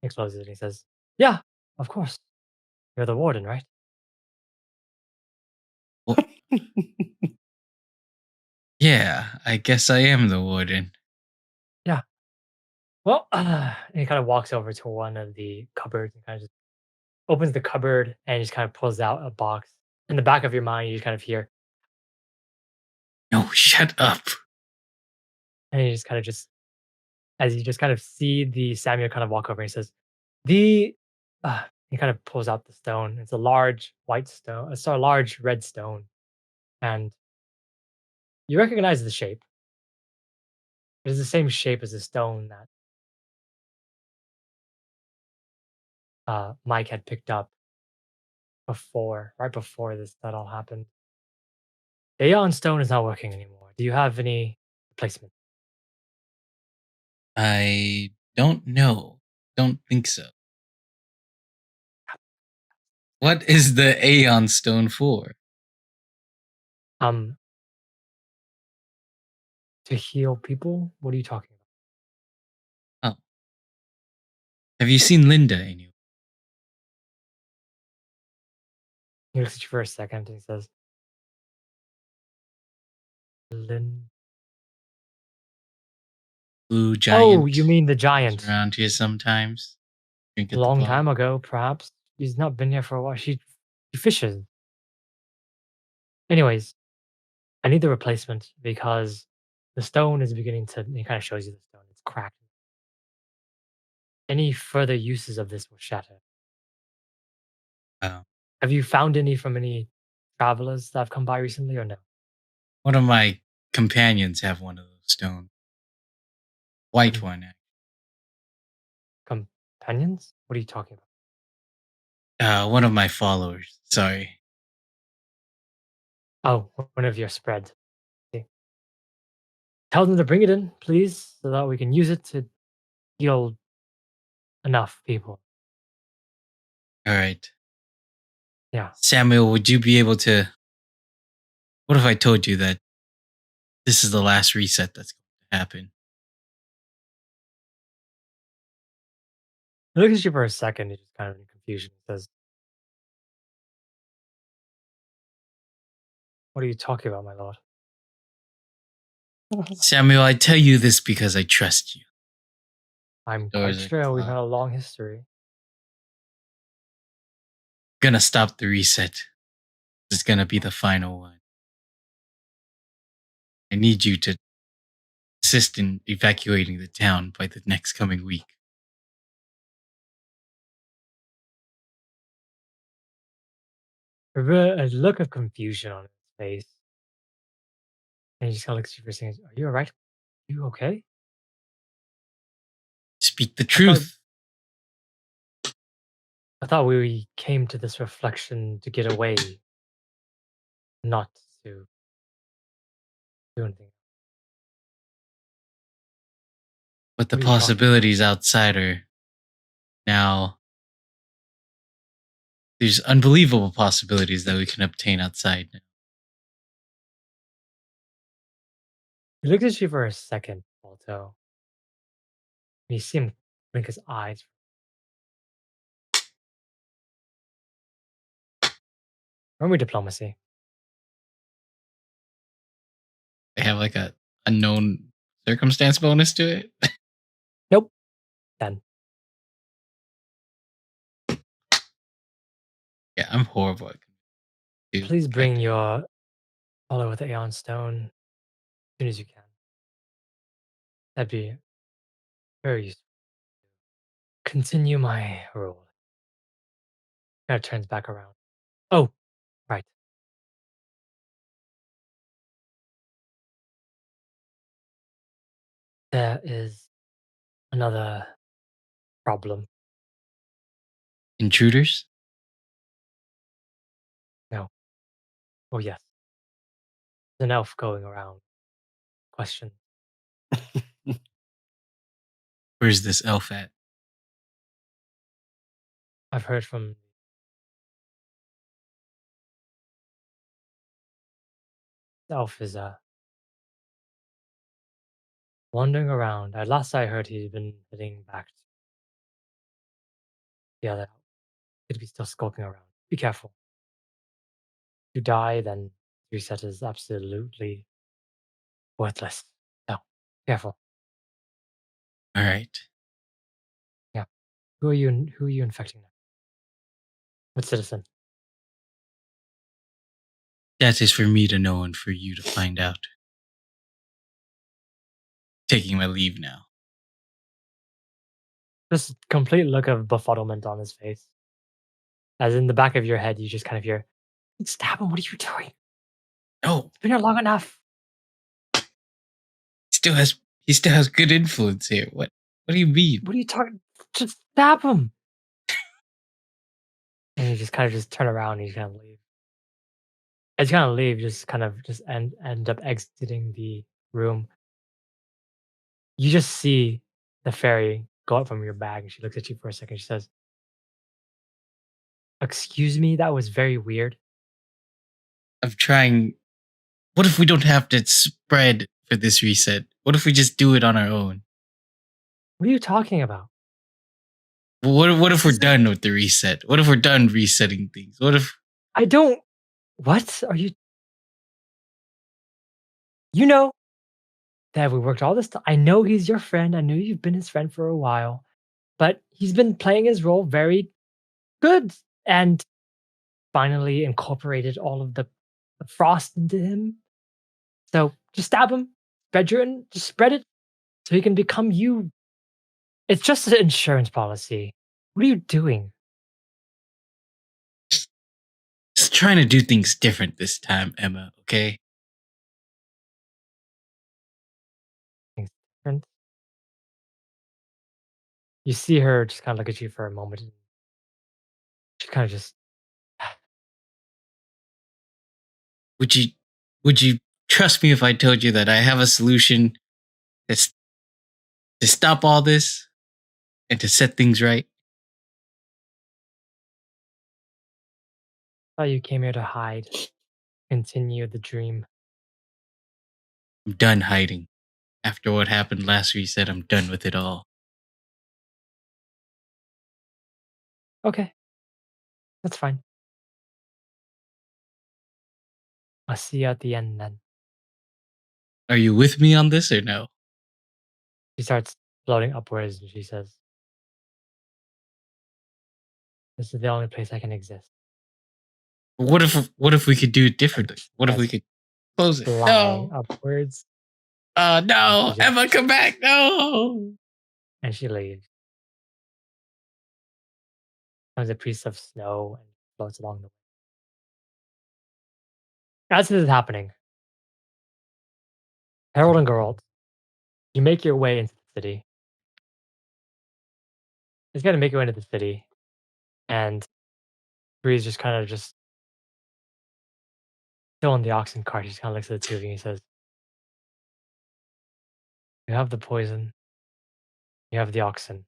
[SPEAKER 3] He closes it and he says, "Yeah, of course. You're the warden, right?"
[SPEAKER 1] Well, yeah, I guess I am the warden.
[SPEAKER 3] Yeah. Well, and he kind of walks over to one of the cupboards and kind of just opens the cupboard and just kind of pulls out a box. In the back of your mind, you just kind of hear,
[SPEAKER 1] No, shut up.
[SPEAKER 3] and you just kind of just, as you just kind of see the Samuel kind of walk over and he says, the, he kind of pulls out the stone. It's a large white stone, it's a large red stone. And you recognize the shape. It is the same shape as the stone that Mike had picked up before, right before that all happened. The Aeon stone is not working anymore. Do you have any replacement?
[SPEAKER 1] I don't know. Don't think so. What is the Aeon Stone for?
[SPEAKER 3] Um, to heal people? What are you talking about?
[SPEAKER 1] Oh. Have you seen Linda anywhere?
[SPEAKER 3] He looks at you for a second and he says, Lin.
[SPEAKER 1] Blue
[SPEAKER 3] Oh,
[SPEAKER 1] giant.
[SPEAKER 3] you mean the
[SPEAKER 1] Comes
[SPEAKER 3] giant?
[SPEAKER 1] around here sometimes. Drink
[SPEAKER 3] A
[SPEAKER 1] at the
[SPEAKER 3] long
[SPEAKER 1] bar.
[SPEAKER 3] time ago, perhaps. She's not been here for a while. She fishes. Anyways, I need the replacement because the stone is beginning to. He kind of shows you the stone. It's cracked. Any further uses of this will shatter.
[SPEAKER 1] Oh.
[SPEAKER 3] Have you found any from any travelers that have come by recently or no?
[SPEAKER 1] One of my companions have one of those stones. White one.
[SPEAKER 3] Companions? What are you talking about?
[SPEAKER 1] One of my followers. Sorry.
[SPEAKER 3] Oh, one of your spread. Okay. Tell them to bring it in, please, so that we can use it to heal enough people.
[SPEAKER 1] All right.
[SPEAKER 3] Yeah.
[SPEAKER 1] Samuel, would you be able to? What if I told you that this is the last reset that's going to happen?
[SPEAKER 3] He looks at you for a second. He's just kind of in confusion. He says, "What are you talking about, my lord?"
[SPEAKER 1] Samuel, I tell you this because I trust you.
[SPEAKER 3] I'm quite
[SPEAKER 1] Doors are
[SPEAKER 3] sure we've
[SPEAKER 1] closed.
[SPEAKER 3] had a long history.
[SPEAKER 1] Gonna stop the reset. It's gonna be the final one. I need you to assist in evacuating the town by the next coming week.
[SPEAKER 3] A look of confusion on his face. And he just kind of looks at you for a second. Are you all right? You okay?
[SPEAKER 1] Speak the
[SPEAKER 3] I thought,
[SPEAKER 1] truth.
[SPEAKER 3] I thought we came to this reflection to get away, not to do anything.
[SPEAKER 1] But the
[SPEAKER 3] What are you talking about?
[SPEAKER 1] possibilities outside are now. There's unbelievable possibilities that we can obtain outside now.
[SPEAKER 3] He looks at you for a second, Baltoe. And you see him blink his eyes. Roll me diplomacy.
[SPEAKER 1] They have like a unknown circumstance bonus to it.
[SPEAKER 3] Nope. 10.
[SPEAKER 1] Yeah, I'm horrible at
[SPEAKER 3] Please bring your follower with the Aeon Stone as soon as you can. That'd be very useful. Continue my role. Kind of turns back around. Oh, right. There is another problem.
[SPEAKER 1] Intruders?
[SPEAKER 3] No. Oh, yes. There's an elf going around. Question.
[SPEAKER 1] Where's this elf at?
[SPEAKER 3] I've heard from the elf is wandering around. At last I heard he'd been heading back to the other. Could be still skulking around. Be careful. If you die, then reset is absolutely worthless. No, careful.
[SPEAKER 1] All right.
[SPEAKER 3] Who are you infecting now? What citizen?
[SPEAKER 1] That is for me to know and for you to find out. Taking my leave now.
[SPEAKER 3] Just complete look of befuddlement on his face. As in the back of your head, you just kind of hear, stab him, what are you doing?
[SPEAKER 1] No,
[SPEAKER 3] It's been here long enough.
[SPEAKER 1] he still has good influence here. What do you mean?
[SPEAKER 3] What are you talking? Just stab him. And you just kind of just turn around and you kind of leave. As you kind of leave, just kind of just end up exiting the room. You just see the fairy go up from your bag and she looks at you for a second. She says, "Excuse me, that was very weird."
[SPEAKER 1] I'm trying. What if we don't have to spread for this reset? What if we just do it on our own?
[SPEAKER 3] What are you talking about?
[SPEAKER 1] What if we're done with the reset? What if we're done resetting things? What if
[SPEAKER 3] I don't. What are you? You know that we worked all this time. I know he's your friend. I know you've been his friend for a while, but he's been playing his role very good and finally incorporated all of the frost into him. So just stab him, just spread it so he can become you. It's just an insurance policy. What are you doing?
[SPEAKER 1] just trying to do things different this time, Emma, okay?
[SPEAKER 3] Things different. You see her just kind of look at you for a moment. And she kind of just,
[SPEAKER 1] Would you trust me if I told you that I have a solution that's to stop all this and to set things right?
[SPEAKER 3] thought you came here to hide, continue the dream.
[SPEAKER 1] I'm done hiding. After what happened last reset, I'm done with it all.
[SPEAKER 3] Okay, that's fine. I'll see you at the end then.
[SPEAKER 1] Are you with me on this or no?
[SPEAKER 3] She starts floating upwards and she says, "This is the only place I can exist."
[SPEAKER 1] What if we could do it differently? What if we could close it?
[SPEAKER 3] Flying
[SPEAKER 1] No.
[SPEAKER 3] upwards,
[SPEAKER 1] No.
[SPEAKER 3] She just-
[SPEAKER 1] Emma, come back. No.
[SPEAKER 3] and she leaves. Comes a piece of snow and floats along the way. As this is happening, Herald and Geralt, you make your way into the city. It's gonna make your way into the city, and Breeze just kind of just still on the oxen cart. He just kind of looks at the two of you and he says, "You have the poison. You have the oxen.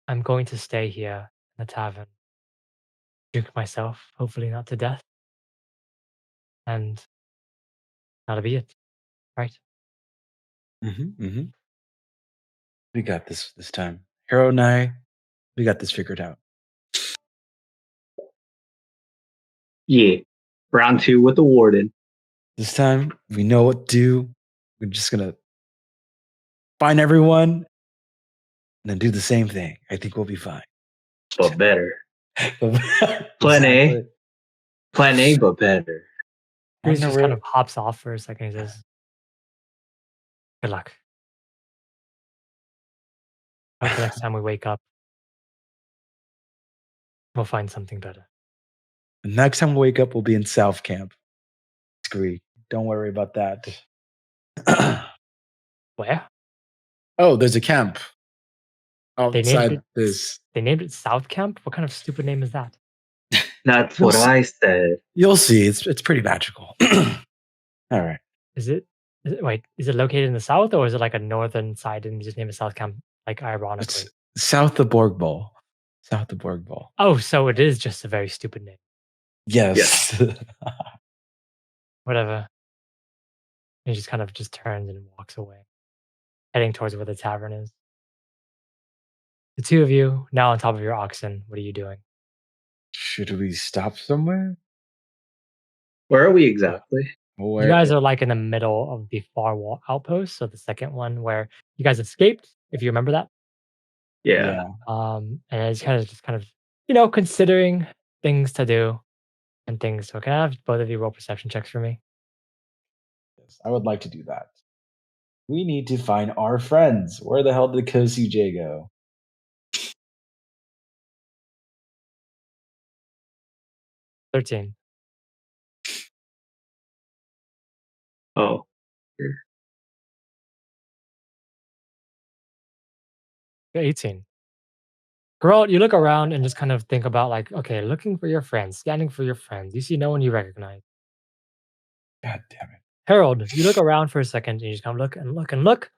[SPEAKER 3] I'm going to stay here in the tavern, drink myself, hopefully not to death, and that'll be it, right?"
[SPEAKER 2] We got this time. Harold and I, we got this figured out.
[SPEAKER 5] Yeah. Round 2 with the warden.
[SPEAKER 2] This time, we know what to do. We're just gonna find everyone and then do the same thing. I think we'll be fine.
[SPEAKER 5] But better. Plan A.
[SPEAKER 2] Exactly.
[SPEAKER 5] Plan A, but better.
[SPEAKER 3] Breeze
[SPEAKER 2] Wonder
[SPEAKER 3] just kind
[SPEAKER 2] where-
[SPEAKER 3] of hops off for a second. He says, "Good luck. Hope the next time we wake up, we'll find something better."
[SPEAKER 2] The next time we wake up, we'll be in South Camp. Scree. Don't worry about that.
[SPEAKER 3] Where?
[SPEAKER 2] Oh, there's a camp
[SPEAKER 3] They named
[SPEAKER 2] outside
[SPEAKER 3] it.
[SPEAKER 2] this.
[SPEAKER 3] They named it South Camp. What kind of stupid name is that?
[SPEAKER 5] That's
[SPEAKER 2] You'll
[SPEAKER 5] what
[SPEAKER 2] see.
[SPEAKER 5] I said.
[SPEAKER 2] You'll see. It's pretty magical. All right.
[SPEAKER 3] Is it? Wait, is it located in the south or is it like a northern side and you just name it South Camp? Like ironically.
[SPEAKER 2] It's south of Borgbal. South of Borgbal.
[SPEAKER 3] Oh, so it is just a very stupid name.
[SPEAKER 2] Yes.
[SPEAKER 3] Whatever. He just kind of just turns and walks away, heading towards where the tavern is. The two of you now on top of your oxen. What are you doing?
[SPEAKER 2] Should we stop somewhere?
[SPEAKER 5] Where are we exactly?
[SPEAKER 3] You guys are like in the middle of the far wall outpost, so the second one where you guys escaped, if you remember that.
[SPEAKER 5] Yeah.
[SPEAKER 3] And it's kind of, considering things to do and things. So can I have both of you roll perception checks for me?
[SPEAKER 2] Yes, I would like to do that. We need to find our friends. Where the hell did Kosu J go?
[SPEAKER 3] 13.
[SPEAKER 5] Oh.
[SPEAKER 3] 18. Geralt, you look around and just kind of think about like, okay, looking for your friends, scanning for your friends. You see no one you recognize.
[SPEAKER 2] God damn it.
[SPEAKER 3] Herald, you look around for a second and you just kind of look and look and look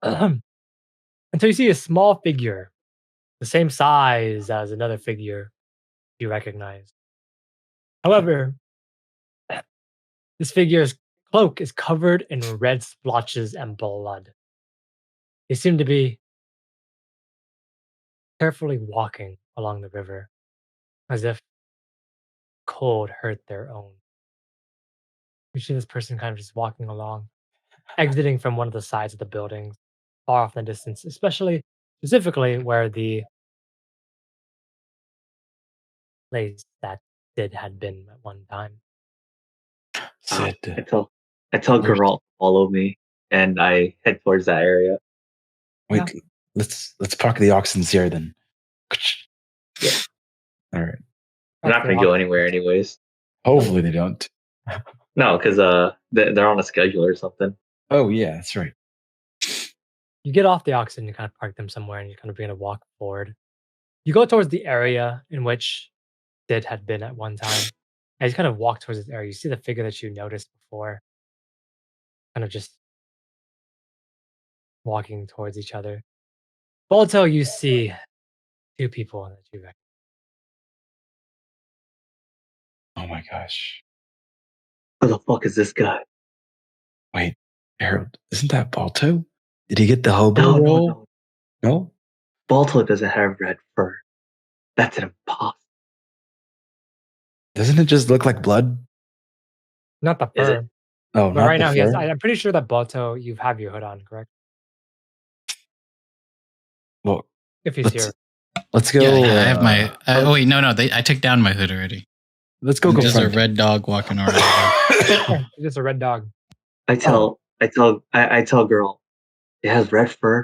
[SPEAKER 3] until you see a small figure, the same size as another figure you recognize. However, this figure's cloak is covered in red splotches and blood. They seem to be carefully walking along the river, as if cold hurt their own. You see this person kind of just walking along, exiting from one of the sides of the buildings, far off in the distance, specifically where the place that Sid had been at one time.
[SPEAKER 2] Sid.
[SPEAKER 5] I tell Geralt to follow me, and I head towards that area.
[SPEAKER 2] Wait, let's park the oxens here then.
[SPEAKER 5] Yeah.
[SPEAKER 2] All right.
[SPEAKER 5] They're not going to go anywhere anyways.
[SPEAKER 2] Hopefully they don't.
[SPEAKER 5] No, because they're on a schedule or something.
[SPEAKER 2] Oh yeah, that's right.
[SPEAKER 3] You get off the oxen, you kind of park them somewhere, and you kind of begin to walk forward. You go towards the area in which Sid had been at one time. As you kind of walk towards this area, you see the figure that you noticed before, kind of just walking towards each other. Baltoe, you see two people that you recognize.
[SPEAKER 2] Oh my gosh.
[SPEAKER 5] Who the fuck is this guy?
[SPEAKER 2] Wait, Herald, isn't that Baltoe? Did he get the hobo
[SPEAKER 5] No,
[SPEAKER 2] role? No?
[SPEAKER 5] Baltoe doesn't have red fur. That's an imposter.
[SPEAKER 2] Doesn't it just look like blood?
[SPEAKER 3] Not the
[SPEAKER 5] Is it?
[SPEAKER 3] fur.
[SPEAKER 2] Oh,
[SPEAKER 3] But
[SPEAKER 2] not
[SPEAKER 3] right
[SPEAKER 2] the
[SPEAKER 3] now,
[SPEAKER 2] fur?
[SPEAKER 3] I'm pretty sure that Baltoe, you have your hood on, correct?
[SPEAKER 2] Well,
[SPEAKER 3] If he's here.
[SPEAKER 2] let's go.
[SPEAKER 1] Yeah, I have my. Oh wait, no. I took down my hood already.
[SPEAKER 2] Let's go.
[SPEAKER 1] I'm
[SPEAKER 2] Go
[SPEAKER 1] just a
[SPEAKER 2] front.
[SPEAKER 1] red dog walking around.
[SPEAKER 3] He's just a red dog.
[SPEAKER 5] I tell Geralt, it has red fur,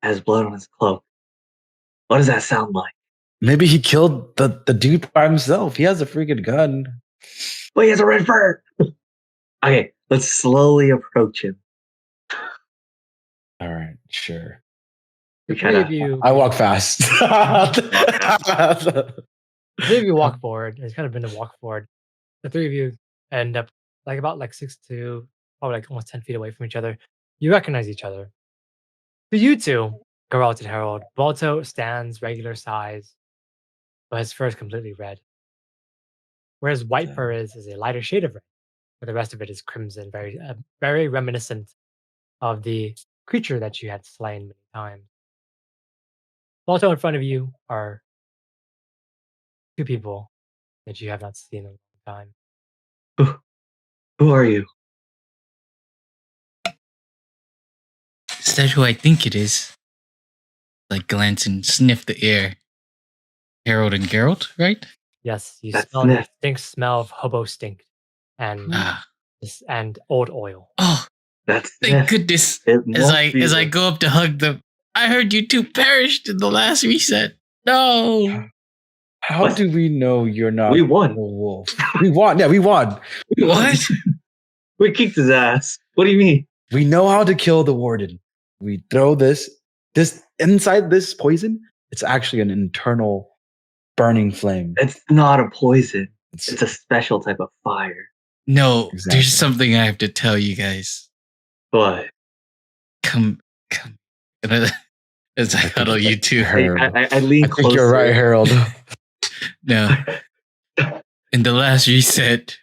[SPEAKER 5] it has blood on his cloak. What does that sound like?
[SPEAKER 2] Maybe he killed the dude by himself. He has a freaking gun.
[SPEAKER 5] But he has a red fur. Okay, let's slowly approach him.
[SPEAKER 2] All right, sure.
[SPEAKER 3] The three of you,
[SPEAKER 2] I walk fast.
[SPEAKER 3] the three of you walk forward. It's kind of been a walk forward. The three of you end up about 6 to probably almost 10 feet away from each other. You recognize each other. To you two, Geralt and Herald, Baltoe stands regular size, but his fur is completely red. Whereas white fur is a lighter shade of red, but the rest of it is crimson, very reminiscent of the creature that you had slain many times. Baltoe, in front of you are two people that you have not seen in a long time.
[SPEAKER 5] Who are you?
[SPEAKER 1] Is that who I think it is? Like glance and sniff the air. Herald and Geralt, right?
[SPEAKER 3] Yes, you
[SPEAKER 5] That's
[SPEAKER 3] smell the
[SPEAKER 5] sniff.
[SPEAKER 3] distinct smell of hobo stink and old oil.
[SPEAKER 1] Oh,
[SPEAKER 5] That's
[SPEAKER 1] thank goodness. As I go up to hug them, I heard you two perished in the last reset. No.
[SPEAKER 2] How do we know you're not
[SPEAKER 5] We won.
[SPEAKER 2] a wolf? We won. Yeah, we won.
[SPEAKER 1] What?
[SPEAKER 5] We kicked his ass. What do you mean?
[SPEAKER 2] We know how to kill the warden. We throw this inside this poison. It's actually an internal burning flame.
[SPEAKER 5] It's not a poison.
[SPEAKER 2] It's
[SPEAKER 5] It's a special type of fire.
[SPEAKER 1] No,
[SPEAKER 2] Exactly.
[SPEAKER 1] there's something I have to tell you guys.
[SPEAKER 5] But
[SPEAKER 1] Come. As I cuddle you two.
[SPEAKER 2] Herald.
[SPEAKER 5] I lean
[SPEAKER 2] I
[SPEAKER 5] closer.
[SPEAKER 2] think you're right, Herald.
[SPEAKER 1] No. In the last reset,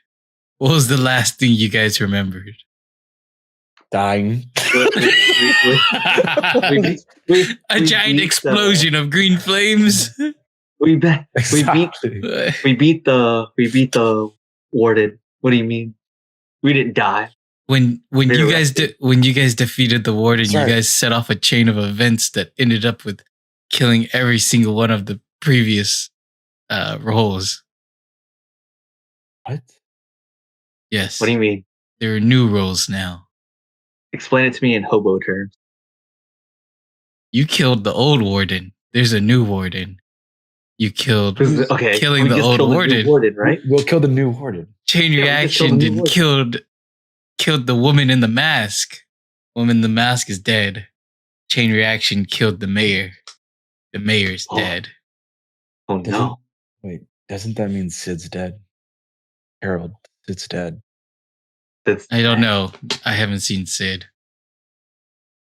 [SPEAKER 1] what was the last thing you guys remembered?
[SPEAKER 2] Dying.
[SPEAKER 1] A giant explosion of green flames.
[SPEAKER 5] We beat
[SPEAKER 2] Exactly.
[SPEAKER 5] the warden What do you mean? We didn't die.
[SPEAKER 1] When you guys defeated the warden,
[SPEAKER 2] Sorry.
[SPEAKER 1] you guys set off a chain of events that ended up with killing every single one of the previous roles.
[SPEAKER 2] What?
[SPEAKER 1] Yes.
[SPEAKER 5] What do you mean?
[SPEAKER 1] There are new roles now.
[SPEAKER 5] Explain it to me in hobo terms.
[SPEAKER 1] You killed the old warden. There's a new warden. You killed killing
[SPEAKER 5] we
[SPEAKER 1] the
[SPEAKER 5] just
[SPEAKER 1] old
[SPEAKER 5] killed
[SPEAKER 1] warden.
[SPEAKER 5] The new warden, right?
[SPEAKER 2] We'll kill the new warden.
[SPEAKER 1] Chain
[SPEAKER 5] Yeah, we just killed
[SPEAKER 1] reaction
[SPEAKER 5] the new
[SPEAKER 1] and
[SPEAKER 5] warden.
[SPEAKER 1] killed the woman in the mask. Woman in the mask is dead. Chain reaction killed the mayor. The mayor's dead.
[SPEAKER 5] Oh no.
[SPEAKER 2] Doesn't that mean Sid's dead? Herald, Sid's dead.
[SPEAKER 1] I don't know. I haven't seen Sid.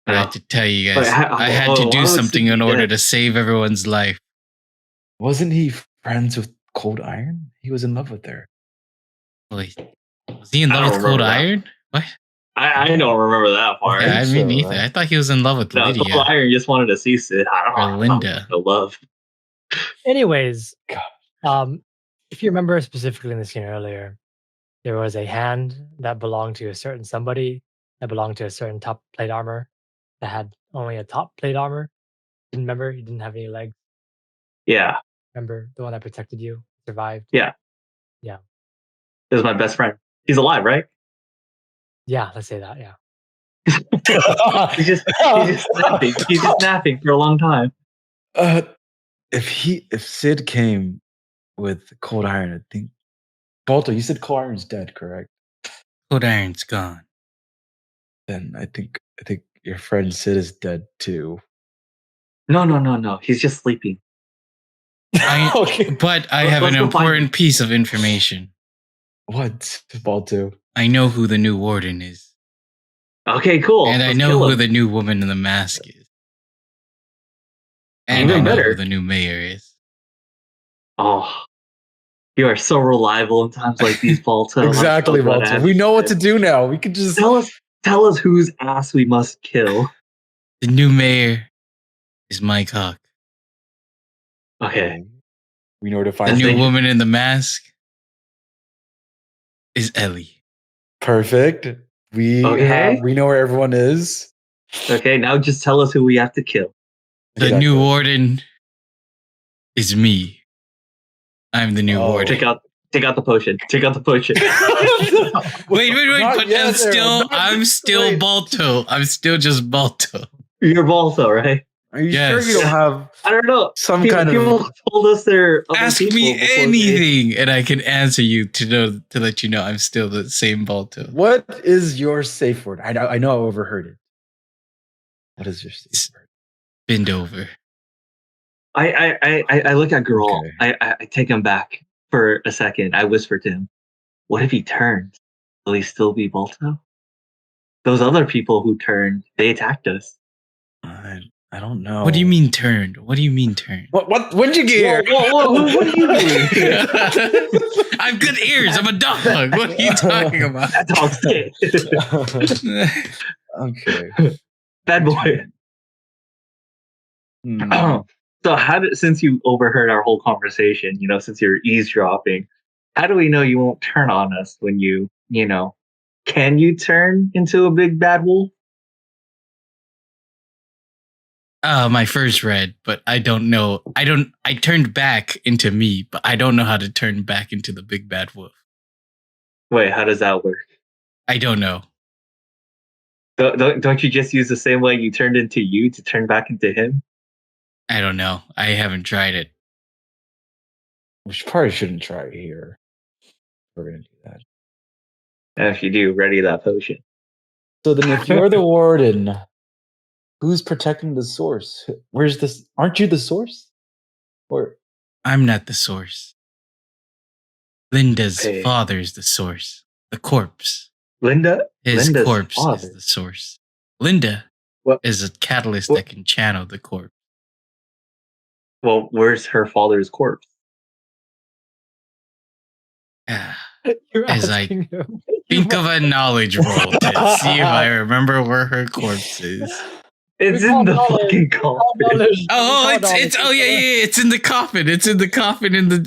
[SPEAKER 1] But I have to tell you guys, I had to do something in order to save everyone's life.
[SPEAKER 2] Wasn't he friends with Cold Iron? He was in love with her.
[SPEAKER 1] Wait, was he in love with Cold Iron? What?
[SPEAKER 5] I don't remember that part.
[SPEAKER 1] Yeah, I mean, neither. I thought he was in love with Lydia.
[SPEAKER 5] Cold Iron just wanted to see Sid. I don't
[SPEAKER 1] Or
[SPEAKER 5] know.
[SPEAKER 1] Linda.
[SPEAKER 5] No love.
[SPEAKER 3] Anyways, if you remember specifically in the scene earlier, there was a hand that belonged to a certain somebody that belonged to a certain top plate armor that had only a top plate armor. Didn't remember? He didn't have any legs.
[SPEAKER 5] Yeah.
[SPEAKER 3] Remember the one that protected you, survived?
[SPEAKER 5] Yeah.
[SPEAKER 3] Yeah.
[SPEAKER 5] It was my best friend. He's alive, right?
[SPEAKER 3] Yeah, let's say that. Yeah.
[SPEAKER 5] he's just napping. He's just napping for a long time.
[SPEAKER 2] If Sid came with Cold Iron, I think Baltoe, you said Cold Iron's dead, correct?
[SPEAKER 1] Cold Iron's gone.
[SPEAKER 2] Then I think your friend Sid is dead too.
[SPEAKER 5] No. He's just sleeping.
[SPEAKER 2] Okay.
[SPEAKER 1] But I have an important piece of information.
[SPEAKER 2] What, Baltoe?
[SPEAKER 1] I know who the new warden is.
[SPEAKER 5] Okay, cool.
[SPEAKER 1] And I know who the new woman in the mask is. And I know who the new mayor is.
[SPEAKER 5] Oh, you are so reliable in times like these, Baltoe.
[SPEAKER 2] Exactly, Baltoe. We know what to do now. We could just
[SPEAKER 5] tell us whose ass we must kill.
[SPEAKER 1] The new mayor is Mike Hawk.
[SPEAKER 5] Okay.
[SPEAKER 2] We know where to find
[SPEAKER 1] the new woman in the mask is Ellie.
[SPEAKER 2] Perfect. We know where everyone is.
[SPEAKER 5] Okay, now just tell us who we have to kill.
[SPEAKER 1] The new warden is me. I'm the new warden.
[SPEAKER 5] Take out the potion. Take out the potion.
[SPEAKER 1] wait. But I'm still Baltoe. I'm still just Baltoe.
[SPEAKER 5] You're Baltoe, right?
[SPEAKER 2] Are you sure you don't have?
[SPEAKER 5] I don't know.
[SPEAKER 2] People
[SPEAKER 5] told us they're.
[SPEAKER 1] Ask me anything, and I can answer you to let you know I'm still the same Baltoe.
[SPEAKER 2] What is your safe word? I know I overheard it. What is your safe word?
[SPEAKER 1] Bend over.
[SPEAKER 5] I look at Geralt.
[SPEAKER 2] Okay.
[SPEAKER 5] I take him back for a second. I whisper to him, "What if he turns? Will he still be Baltoe? Those other people who turned, they attacked us."
[SPEAKER 2] I don't know.
[SPEAKER 1] What do you mean turned? What do you mean turned?
[SPEAKER 2] What? When'd you get here?
[SPEAKER 5] What do you mean?
[SPEAKER 1] I've good ears. I'm a dog. What are you talking about?
[SPEAKER 5] That dog's dead.
[SPEAKER 2] Okay.
[SPEAKER 5] Bad boy. So since you overheard our whole conversation, since you're eavesdropping, how do we know you won't turn on us when can you turn into a big bad wolf?
[SPEAKER 1] My first read, but I don't know. I turned back into me, but I don't know how to turn back into the big bad wolf.
[SPEAKER 5] Wait, how does that work?
[SPEAKER 1] I don't know.
[SPEAKER 5] Don't you just use the same way you turned into you to turn back into him?
[SPEAKER 1] I don't know. I haven't tried it.
[SPEAKER 2] We probably shouldn't try it here. We're gonna do that.
[SPEAKER 5] And if you do, ready that potion.
[SPEAKER 2] So then, if you're the warden, who's protecting the source? Where's this? Aren't you the source? Or
[SPEAKER 1] I'm not the source. Linda's father's the source. The corpse.
[SPEAKER 5] Linda's
[SPEAKER 1] corpse
[SPEAKER 5] father.
[SPEAKER 1] is the source. Linda is a catalyst that can channel the corpse.
[SPEAKER 5] Well, where's her father's corpse?
[SPEAKER 1] As I think of a knowledge roll to see if I remember where her corpse is.
[SPEAKER 5] It's in the fucking coffin.
[SPEAKER 1] It's in the coffin. It's in the coffin in the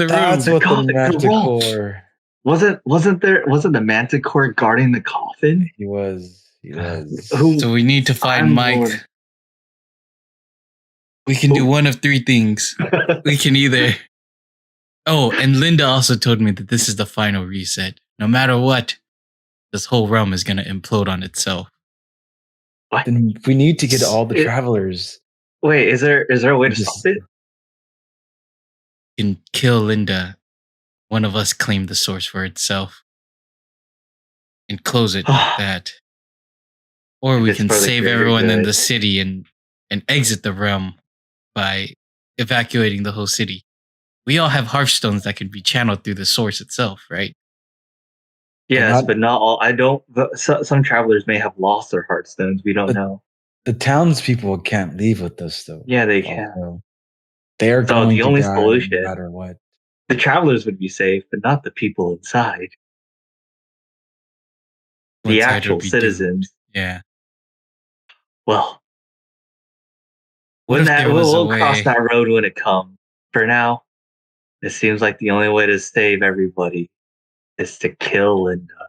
[SPEAKER 1] room.
[SPEAKER 2] that's what the Manticore.
[SPEAKER 5] Wasn't the Manticore guarding the coffin?
[SPEAKER 2] He was.
[SPEAKER 1] So we need to find Mike. We can do one of three things. We can either... Oh, and Linda also told me that this is the final reset. No matter what, this whole realm is going to implode on itself.
[SPEAKER 5] What?
[SPEAKER 2] Then we need to get all the travelers.
[SPEAKER 5] Wait, is there a way to stop it?
[SPEAKER 1] We can kill Linda. One of us claim the source for itself. And close it like that. Or we can save everyone in the city and exit the realm by evacuating the whole city. We all have hearthstones that can be channeled through the source itself, right?
[SPEAKER 5] Yes, but not all. I don't. Some travelers may have lost their hearthstones. We don't know.
[SPEAKER 2] The townspeople can't leave with us, though.
[SPEAKER 5] Yeah, they can.
[SPEAKER 2] Also. They're going
[SPEAKER 5] the only
[SPEAKER 2] to die
[SPEAKER 5] solution,
[SPEAKER 2] no matter what.
[SPEAKER 5] The travelers would be safe, but not the people inside. The actual citizens.
[SPEAKER 1] Yeah.
[SPEAKER 5] Well, we'll cross that road when it comes. For now, it seems like the only way to save everybody is to kill Linda.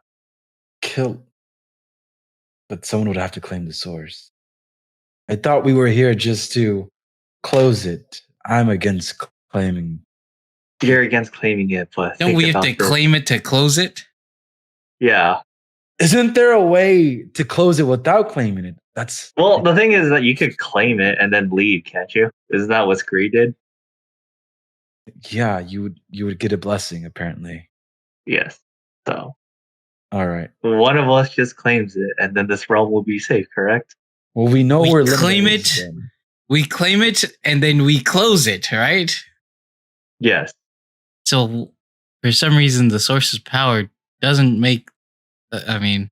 [SPEAKER 2] But someone would have to claim the source. I thought we were here just to close it. I'm against claiming.
[SPEAKER 5] You're against claiming it, but
[SPEAKER 1] don't we have to claim it to close it?
[SPEAKER 5] Yeah.
[SPEAKER 2] Isn't there a way to close it without claiming it?
[SPEAKER 5] The thing is that you could claim it and then leave, can't you? Isn't that what Scree did?
[SPEAKER 2] Yeah, you would get a blessing, apparently.
[SPEAKER 5] Yes. So.
[SPEAKER 2] All right.
[SPEAKER 5] One of us just claims it, and then this realm will be safe, correct?
[SPEAKER 2] Well, we know where
[SPEAKER 1] claim it. We claim it, and then we close it, right?
[SPEAKER 5] Yes.
[SPEAKER 1] So, for some reason, the source's power doesn't make. I mean,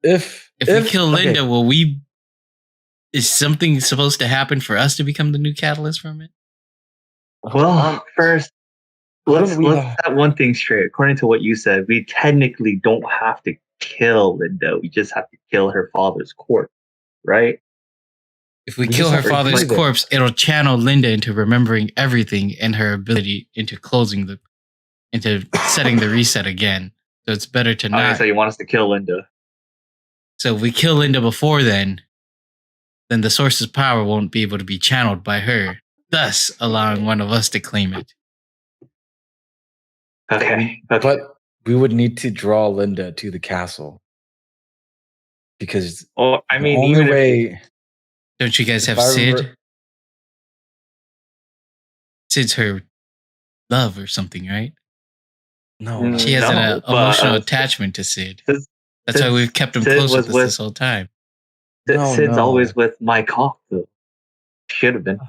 [SPEAKER 1] if we kill Linda, is something supposed to happen for us to become the new catalyst from it?
[SPEAKER 5] Well, first, let's set one thing straight. According to what you said, we technically don't have to kill Linda. We just have to kill her father's corpse, right?
[SPEAKER 1] If we kill her father's corpse, it'll channel Linda into remembering everything and her ability into setting the reset again. So it's better to not.
[SPEAKER 5] So you want us to kill Linda?
[SPEAKER 1] So if we kill Linda before then the source's power won't be able to be channeled by her, thus allowing one of us to claim it.
[SPEAKER 5] Okay.
[SPEAKER 2] But we would need to draw Linda to the castle. Because
[SPEAKER 5] the
[SPEAKER 2] only way...
[SPEAKER 1] Don't you guys have Sid? Sid's her love or something, right?
[SPEAKER 2] No.
[SPEAKER 1] She has an emotional attachment to Sid. That's why we've kept him close with us this whole time.
[SPEAKER 5] Sid's always with Mike Hawk, though. Should have been.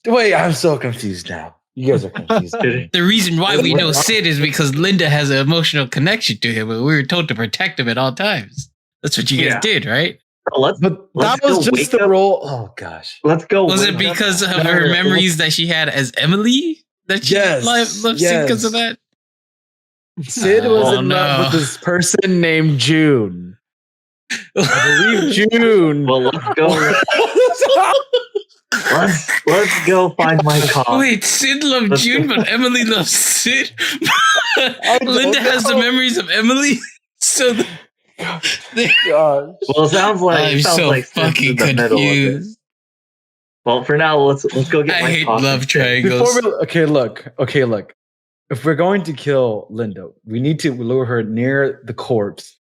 [SPEAKER 2] Wait, I'm so confused now. You guys are confused.
[SPEAKER 1] The reason why we know Sid is because Linda has an emotional connection to him, but we were told to protect him at all times. That's what you guys did, right?
[SPEAKER 2] That was just the role. Oh gosh.
[SPEAKER 5] Let's go.
[SPEAKER 1] Was it because of her memories that she had as Emily that she loved Sid because of that?
[SPEAKER 2] Sid was in love with this person named June. I believe June.
[SPEAKER 5] Well, let's go. Let's go find my car.
[SPEAKER 1] Wait, Sid loved June, but Emily loves Sid. Linda has the memories of Emily. So,
[SPEAKER 2] gosh.
[SPEAKER 5] Well, it sounds like
[SPEAKER 1] I'm so fucking confused.
[SPEAKER 5] Well, for now, let's go get.
[SPEAKER 1] I hate love triangles.
[SPEAKER 2] Okay, look. If we're going to kill Linda, we need to lure her near the corpse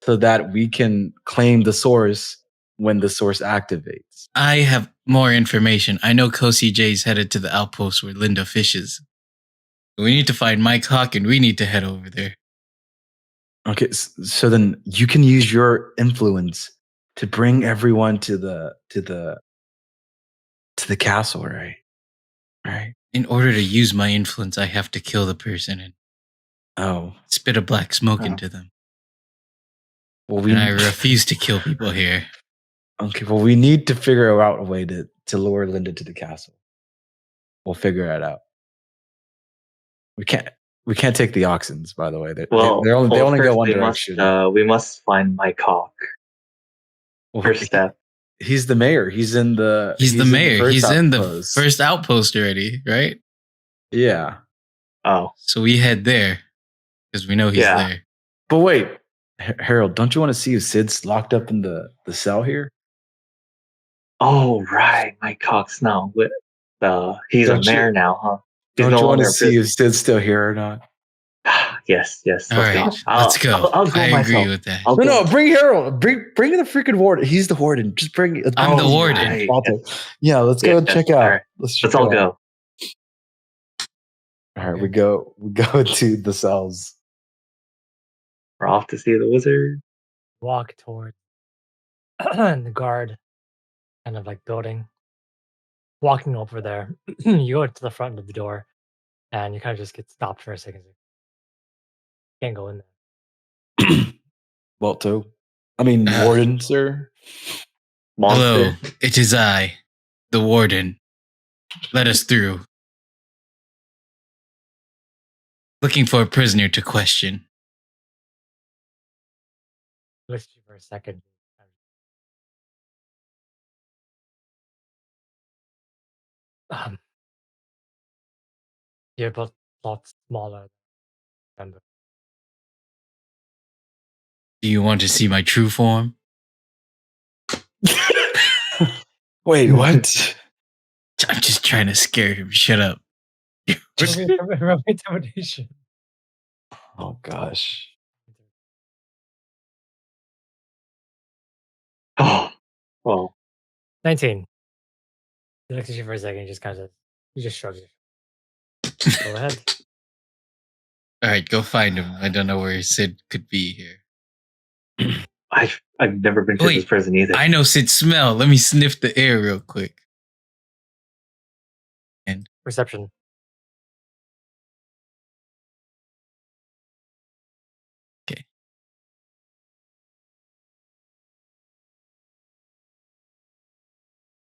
[SPEAKER 2] so that we can claim the source when the source activates.
[SPEAKER 1] I have more information. I know Kosi J's headed to the outpost where Linda fishes. We need to find Mike Hawk and we need to head over there.
[SPEAKER 2] Okay, so then you can use your influence to bring everyone to the castle, right? Right.
[SPEAKER 1] In order to use my influence, I have to kill the person and spit a black smoke into them. Well, I refuse to kill people here.
[SPEAKER 2] Okay, well, we need to figure out a way to lure Linda to the castle. We'll figure it out. We can't take the Oxens, by the way. They only go one direction.
[SPEAKER 5] We must find Mike Hawk. First step.
[SPEAKER 2] He's the mayor. He's in the.
[SPEAKER 1] He's the mayor. He's in the first outpost already, right?
[SPEAKER 2] Yeah.
[SPEAKER 5] Oh,
[SPEAKER 1] So we head there because we know he's
[SPEAKER 5] Yeah.
[SPEAKER 1] there.
[SPEAKER 2] But wait, Harold, don't you want to see if Sid's locked up in the cell here?
[SPEAKER 5] oh, right. My cock's now with he's
[SPEAKER 2] Don't
[SPEAKER 5] a
[SPEAKER 2] you-
[SPEAKER 5] mayor now, huh? He's
[SPEAKER 2] Don't
[SPEAKER 5] no
[SPEAKER 2] you want to
[SPEAKER 5] longer a
[SPEAKER 2] see
[SPEAKER 5] prisoner.
[SPEAKER 2] if Sid's still here or not?
[SPEAKER 5] Yes.
[SPEAKER 1] All
[SPEAKER 5] Let's
[SPEAKER 1] right,
[SPEAKER 5] go.
[SPEAKER 1] let's go.
[SPEAKER 5] I'll go
[SPEAKER 1] I
[SPEAKER 5] myself.
[SPEAKER 1] agree with that.
[SPEAKER 5] I'll go
[SPEAKER 2] No,
[SPEAKER 5] myself.
[SPEAKER 2] bring Harold. Bring the freaking warden. He's the warden. Just bring it.
[SPEAKER 1] I'm the
[SPEAKER 5] Oh,
[SPEAKER 1] warden.
[SPEAKER 5] right.
[SPEAKER 2] Baltoe. Yeah, let's go
[SPEAKER 5] Yeah,
[SPEAKER 2] check
[SPEAKER 5] all
[SPEAKER 2] out.
[SPEAKER 5] right.
[SPEAKER 2] Let's
[SPEAKER 5] Let's all
[SPEAKER 2] out.
[SPEAKER 5] go.
[SPEAKER 2] All right, we go to the cells.
[SPEAKER 5] We're off to see the wizard.
[SPEAKER 3] Walk towards the guard kind of like building. Walking over there, you go to the front of the door and you kind of just get stopped for a second. Can't go in there.
[SPEAKER 2] Baltoe. I mean, warden, sir.
[SPEAKER 5] Monster.
[SPEAKER 1] Hello, it is I, the warden. Let us through. Looking for a prisoner to question.
[SPEAKER 3] Looks at you for a second. You're both a lot smaller than the
[SPEAKER 1] Do you want to see my true form?
[SPEAKER 2] Wait, what?
[SPEAKER 1] I'm just trying to scare him. Shut up.
[SPEAKER 3] Roll intimidation.
[SPEAKER 2] Oh gosh.
[SPEAKER 5] Oh, well.
[SPEAKER 3] 19. He looks at you for a second. Just kind of, you just shrug. Go ahead.
[SPEAKER 1] All right, go find him. I don't know where Sid could be here.
[SPEAKER 5] I've never been to
[SPEAKER 1] Wait,
[SPEAKER 5] this prison either.
[SPEAKER 1] I know Sid's smell. Let me sniff the air real quick. And
[SPEAKER 3] Perception.
[SPEAKER 1] okay.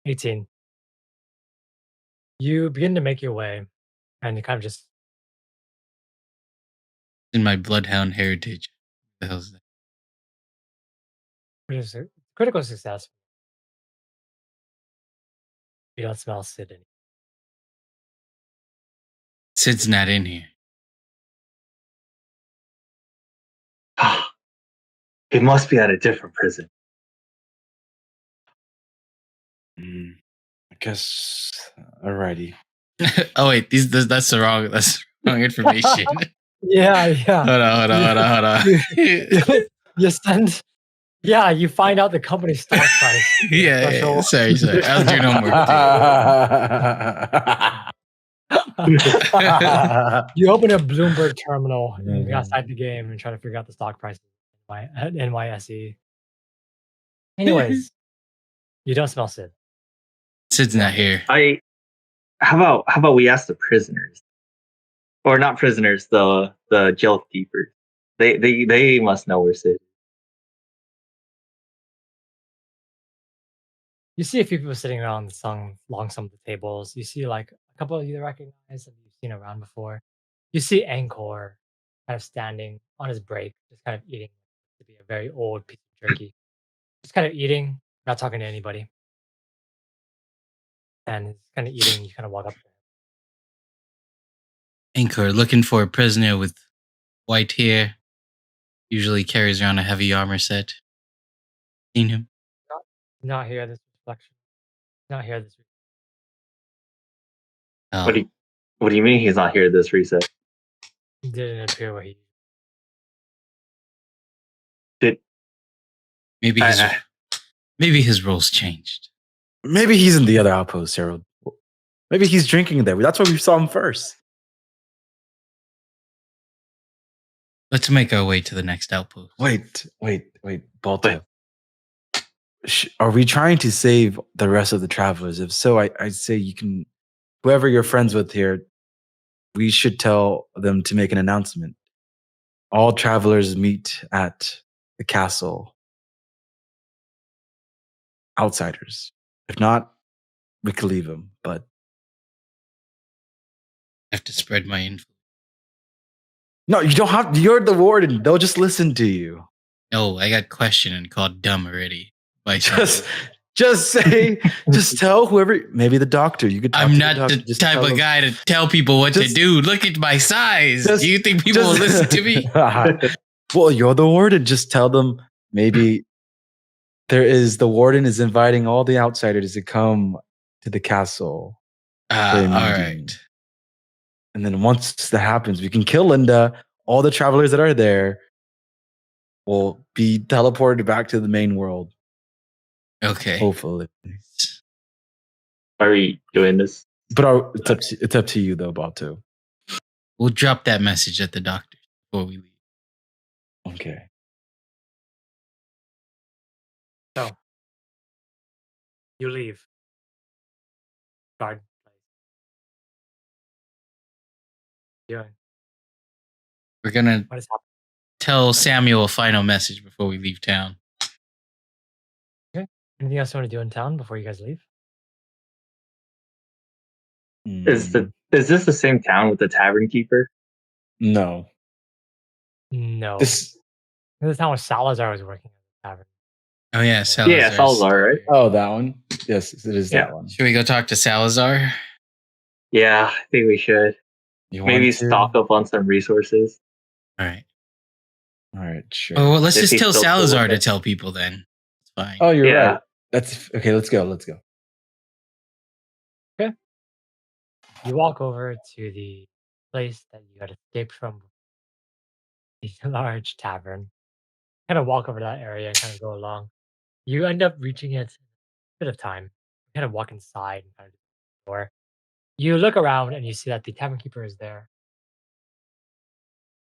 [SPEAKER 3] $18. You begin to make your way, and you kind of just
[SPEAKER 1] In my bloodhound heritage. What the hell's that?
[SPEAKER 3] produce a critical success. You don't smell Sid anymore.
[SPEAKER 1] Sid's not in here.
[SPEAKER 5] He must be at a different prison.
[SPEAKER 2] I guess. Alrighty.
[SPEAKER 1] Oh wait, that's the wrong information.
[SPEAKER 3] Yeah.
[SPEAKER 1] Hold on.
[SPEAKER 3] You send. Yeah, you find out the company's stock price.
[SPEAKER 1] yeah, sorry. I was doing homework.
[SPEAKER 3] You open a Bloomberg terminal and outside the game and try to figure out the stock prices at NYSE. Anyways, you don't smell Sid.
[SPEAKER 1] Sid's not here.
[SPEAKER 5] How about we ask the prisoners, or not prisoners, the jail keepers. They must know where Sid is.
[SPEAKER 3] You see a few people sitting around along some of the tables. You see like a couple you recognize that you've seen around before. You see Angkor kind of standing on his break, just kind of eating to be a very old piece of jerky. Just kind of eating, not talking to anybody. And he's kind of eating, you kind of walk up to him.
[SPEAKER 1] Anchor, looking for a prisoner with white hair. Usually carries around a heavy armor set. Seen him?
[SPEAKER 3] Not here, this reflection. Not here, this.
[SPEAKER 1] Oh.
[SPEAKER 5] What do you mean he's not here this reset?
[SPEAKER 3] He didn't appear where he.
[SPEAKER 5] Did
[SPEAKER 1] Maybe his role's changed.
[SPEAKER 2] Maybe he's in the other outpost, Herald. Maybe he's drinking there. That's why we saw him first.
[SPEAKER 1] Let's make our way to the next outpost.
[SPEAKER 2] Wait, Baltoe. Are we trying to save the rest of the travelers? If so, I'd say you can, whoever you're friends with here, we should tell them to make an announcement. All travelers meet at the castle. Outsiders. If not, we could leave them, but
[SPEAKER 1] I have to spread my info.
[SPEAKER 2] no, you don't have. You're the warden. They'll just listen to you.
[SPEAKER 1] No, I got questioned and called dumb already. By
[SPEAKER 2] Just Just tell whoever, maybe the doctor. You could.
[SPEAKER 1] I'm not the type of guy to tell people what to do. Look at my size. Do you think people will listen to me?
[SPEAKER 2] Well, you're the warden. Just tell them maybe the warden is inviting all the outsiders to come to the castle.
[SPEAKER 1] All right.
[SPEAKER 2] And then once that happens, we can kill Linda. All the travelers that are there will be teleported back to the main world.
[SPEAKER 1] Okay.
[SPEAKER 2] Hopefully.
[SPEAKER 5] Are we doing this?
[SPEAKER 2] But it's up to you, though, Baltoe.
[SPEAKER 1] We'll drop that message at the doctor before we leave.
[SPEAKER 2] Okay.
[SPEAKER 3] So, you leave. Guard. Doing.
[SPEAKER 1] We're gonna
[SPEAKER 3] What is happening?
[SPEAKER 1] tell Samuel a final message before we leave town.
[SPEAKER 3] Okay. Anything else you want to do in town before you guys leave?
[SPEAKER 5] Is this the same town with the tavern keeper?
[SPEAKER 2] No.
[SPEAKER 3] No.
[SPEAKER 2] This
[SPEAKER 3] town where Salazar was working at the tavern.
[SPEAKER 1] Oh yeah, Salazar.
[SPEAKER 5] Yeah, Salazar, right?
[SPEAKER 2] Oh, that one. Yes, it is that one.
[SPEAKER 1] Should we go talk to Salazar?
[SPEAKER 5] Yeah, I think we should. Maybe stock up on some resources.
[SPEAKER 1] All right.
[SPEAKER 2] All right, sure.
[SPEAKER 1] Oh, well, let's
[SPEAKER 5] If
[SPEAKER 1] just
[SPEAKER 5] he's
[SPEAKER 1] tell
[SPEAKER 5] still cool
[SPEAKER 1] Salazar
[SPEAKER 5] with
[SPEAKER 1] to
[SPEAKER 5] it.
[SPEAKER 1] tell people then. It's fine.
[SPEAKER 2] Oh, you're
[SPEAKER 5] Yeah.
[SPEAKER 2] right. That's okay. Let's go.
[SPEAKER 3] You walk over to the place that you had escaped from, the large tavern. Kind of walk over to that area and kind of go along. You end up reaching it in a bit of time. You kind of walk inside and kind of the door. You look around and you see that the tavern keeper is there.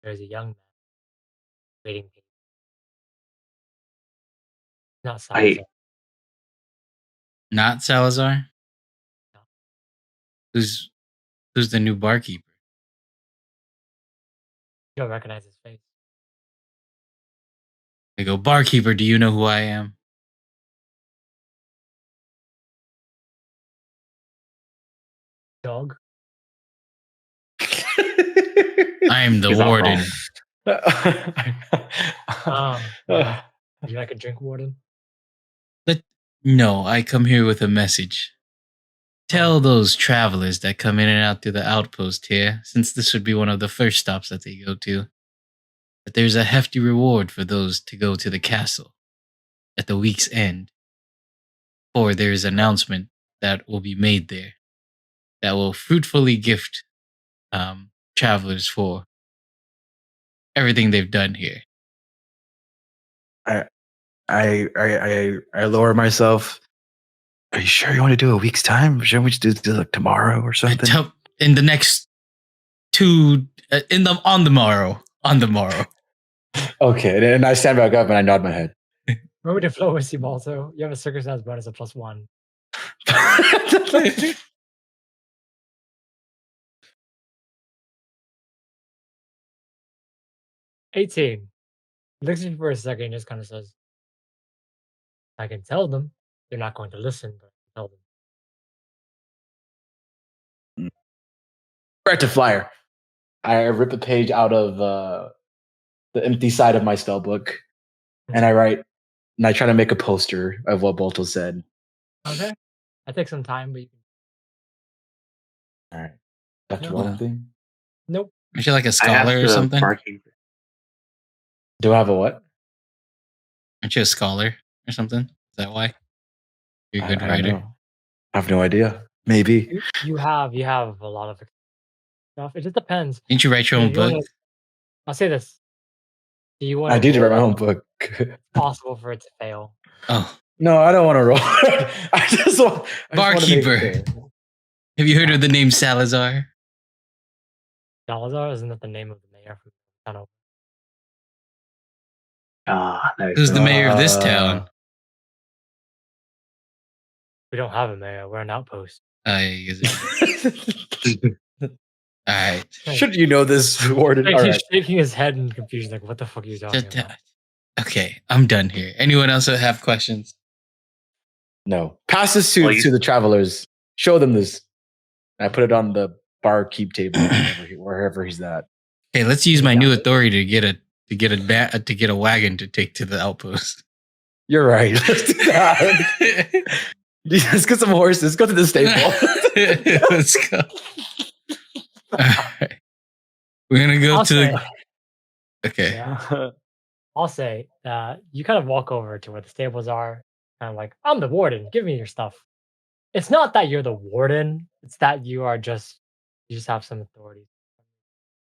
[SPEAKER 3] There's a young man waiting. Not Salazar.
[SPEAKER 1] Not Salazar?
[SPEAKER 3] No.
[SPEAKER 1] Who's the new barkeeper?
[SPEAKER 3] You don't recognize his face.
[SPEAKER 1] I go, barkeeper, do you know who I am?
[SPEAKER 3] Dog.
[SPEAKER 1] I am the
[SPEAKER 5] He's not
[SPEAKER 1] warden.
[SPEAKER 3] Would you like a drink, warden?
[SPEAKER 1] No, I come here with a message. Tell those travelers that come in and out through the outpost here, since this would be one of the first stops that they go to, that there's a hefty reward for those to go to the castle at the week's end. For there is an announcement that will be made there that will fruitfully gift travelers for everything they've done here.
[SPEAKER 2] I lower myself. Are you sure you want to do a week's time? Shouldn't we just do like tomorrow or something?
[SPEAKER 1] In the next on the morrow.
[SPEAKER 2] Okay, and I stand back up and I nod my head.
[SPEAKER 3] Remember to flow with you also. You have a circumstance bonus of +1. 18. He looks at you for a second and just kind of says, I can tell them. They're not going to listen, but I can tell them.
[SPEAKER 2] Right to flyer. I rip a page out of the empty side of my spell book, and I write, and I try to make a poster of what Baltoe said.
[SPEAKER 3] Okay. That takes some time, but you can.
[SPEAKER 2] All right. That's
[SPEAKER 3] No.
[SPEAKER 2] one thing.
[SPEAKER 3] Nope.
[SPEAKER 1] Aren't you like a
[SPEAKER 5] I asked
[SPEAKER 1] scholar or
[SPEAKER 5] the
[SPEAKER 1] something?
[SPEAKER 5] barkeeper.
[SPEAKER 2] Do I have a what?
[SPEAKER 1] Aren't you a scholar or something? Is that why? You're a good
[SPEAKER 2] I don't
[SPEAKER 1] writer.
[SPEAKER 2] know. I have no idea. Maybe.
[SPEAKER 3] You have a lot of stuff. It just depends.
[SPEAKER 1] Didn't you write your own
[SPEAKER 3] If you wanna-
[SPEAKER 1] book?
[SPEAKER 3] I'll say this. Do you want
[SPEAKER 2] I did write my own book.
[SPEAKER 3] Possible for it to fail.
[SPEAKER 1] Oh,
[SPEAKER 2] No, I don't want to roll. I just want
[SPEAKER 1] Barkeeper. Have you heard of the name Salazar?
[SPEAKER 3] Salazar, isn't that the name of the mayor from Tunnel?
[SPEAKER 1] Who's the mayor of this town?
[SPEAKER 3] We don't have a mayor. We're an outpost.
[SPEAKER 1] Is it? All right.
[SPEAKER 2] Should you know this, Warden?
[SPEAKER 3] Like,
[SPEAKER 2] All
[SPEAKER 3] he's
[SPEAKER 2] right.
[SPEAKER 3] shaking his head in confusion, like, what the fuck are you talking about?
[SPEAKER 1] Okay, I'm done here. Anyone else have questions?
[SPEAKER 2] No. Pass this to the travelers. Show them this. I put it on the barkeep table wherever he's at.
[SPEAKER 1] Okay, let's use my new authority to get a wagon to take to the outpost.
[SPEAKER 2] You're right. Let's do that. Let's get some horses. Go to the stable.
[SPEAKER 1] Let's go. Alright. We're gonna go
[SPEAKER 3] I'll
[SPEAKER 1] to
[SPEAKER 3] say,
[SPEAKER 1] okay.
[SPEAKER 3] yeah, I'll say you kind of walk over to where the stables are, and I'm like, I'm the warden. Give me your stuff. It's not that you're the warden. It's that you just have some authority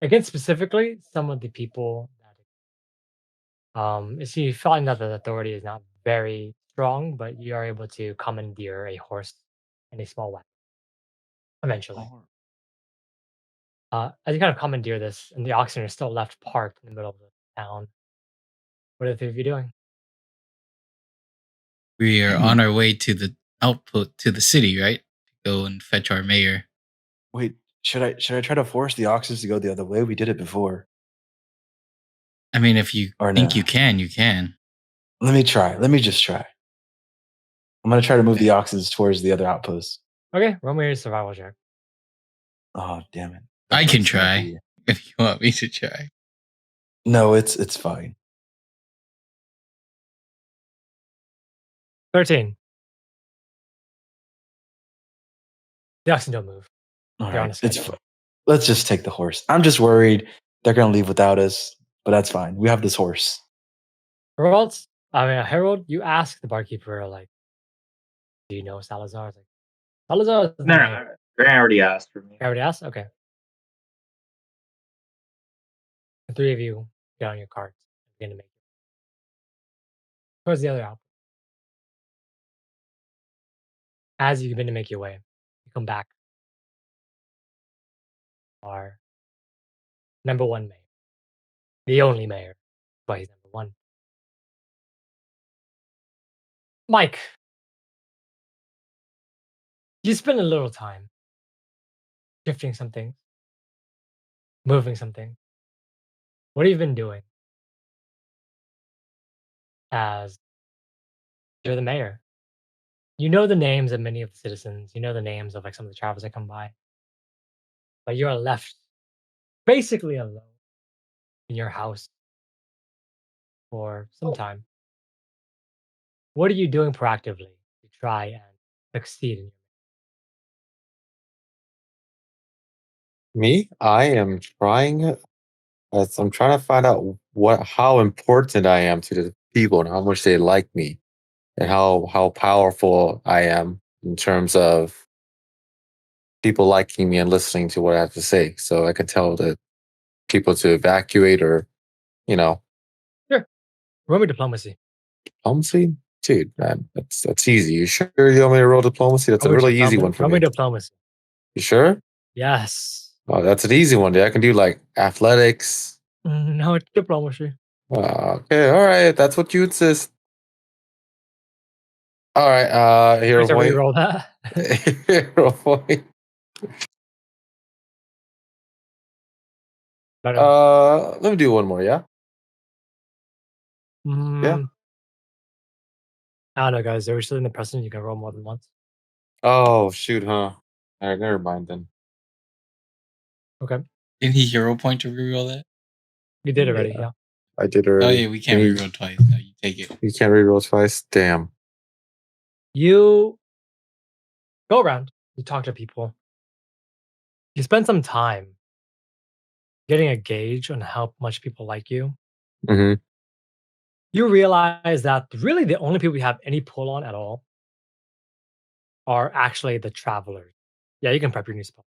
[SPEAKER 3] against specifically some of the people that so you find that the authority is not very strong, but you are able to commandeer a horse and a small wagon eventually. As you kind of commandeer this, and the oxen are still left parked in the middle of the town. What are the three of you doing?
[SPEAKER 1] We are on our way to the output to the city, right? To go and fetch our mayor.
[SPEAKER 2] Wait, should I try to force the oxen to go the other way? We did it before.
[SPEAKER 1] I mean, if you
[SPEAKER 2] Or
[SPEAKER 1] think
[SPEAKER 2] no.
[SPEAKER 1] you can, you can.
[SPEAKER 2] Let me try. Let me just try. I'm gonna try to move the oxen towards the other outpost.
[SPEAKER 3] Okay, roll me your survival check.
[SPEAKER 2] Oh damn it!
[SPEAKER 1] I can
[SPEAKER 2] That's gonna
[SPEAKER 1] try
[SPEAKER 2] be-
[SPEAKER 1] if you want me to try.
[SPEAKER 2] No, it's fine.
[SPEAKER 3] 13. The oxen don't move.
[SPEAKER 2] All
[SPEAKER 3] They're on a
[SPEAKER 2] right, it's
[SPEAKER 3] schedule.
[SPEAKER 2] fine. Let's just take the horse. I'm just worried they're gonna leave without us, but that's fine. We have this horse.
[SPEAKER 3] Herald, you ask the barkeeper, like, do you know Salazar? It's like, Salazar is the
[SPEAKER 5] No,
[SPEAKER 3] mayor.
[SPEAKER 5] no, Grant already asked for me.
[SPEAKER 3] I already asked? Okay. The three of you get on your carts and begin to make it towards the other outpost. As you begin to make your way, you come back. Our number one mayor. The only mayor. But he's number one. Mike, you spend a little time shifting some things, moving something. What have you been doing as you're the mayor? You know the names of many of the citizens. You know the names of like some of the travelers that come by. But you are left basically alone in your house for some time. What are you doing proactively to try and succeed in your
[SPEAKER 4] Me, I am trying. I'm trying to find out how important I am to the people and how much they like me, and how powerful I am in terms of people liking me and listening to what I have to say. So I can tell the people to evacuate or, you know,
[SPEAKER 3] Sure. Roll me diplomacy.
[SPEAKER 4] diplomacy. Dude, man, that's easy. You sure you want me to roll diplomacy? That's a really easy one for
[SPEAKER 3] Roll me
[SPEAKER 4] me.
[SPEAKER 3] diplomacy.
[SPEAKER 4] You sure?
[SPEAKER 3] Yes.
[SPEAKER 4] Oh, that's an easy one, dude. I can do like athletics.
[SPEAKER 3] No, it's diplomacy.
[SPEAKER 4] Okay, all right. That's what you insist. All right, hero
[SPEAKER 3] Wait, so
[SPEAKER 4] point.
[SPEAKER 3] reroll that.
[SPEAKER 4] Hero point.
[SPEAKER 3] Better.
[SPEAKER 4] Let me do one more, yeah? Yeah.
[SPEAKER 3] I don't know, guys. Are we still in the precedent? You can roll more than once.
[SPEAKER 4] Oh, shoot, huh? All right, never mind then.
[SPEAKER 3] Okay.
[SPEAKER 1] Didn't he hero point to reroll that?
[SPEAKER 3] You did already,
[SPEAKER 4] Yeah.
[SPEAKER 3] yeah.
[SPEAKER 4] I did
[SPEAKER 1] Oh
[SPEAKER 4] already.
[SPEAKER 1] yeah, we can't
[SPEAKER 4] You-
[SPEAKER 1] reroll twice. No, you take it.
[SPEAKER 4] You can't reroll twice? Damn.
[SPEAKER 3] You go around, you talk to people, you spend some time getting a gauge on how much people like you.
[SPEAKER 4] Mm-hmm.
[SPEAKER 3] You realize that really the only people you have any pull on at all are actually the travelers. Yeah, you can prep your new spell.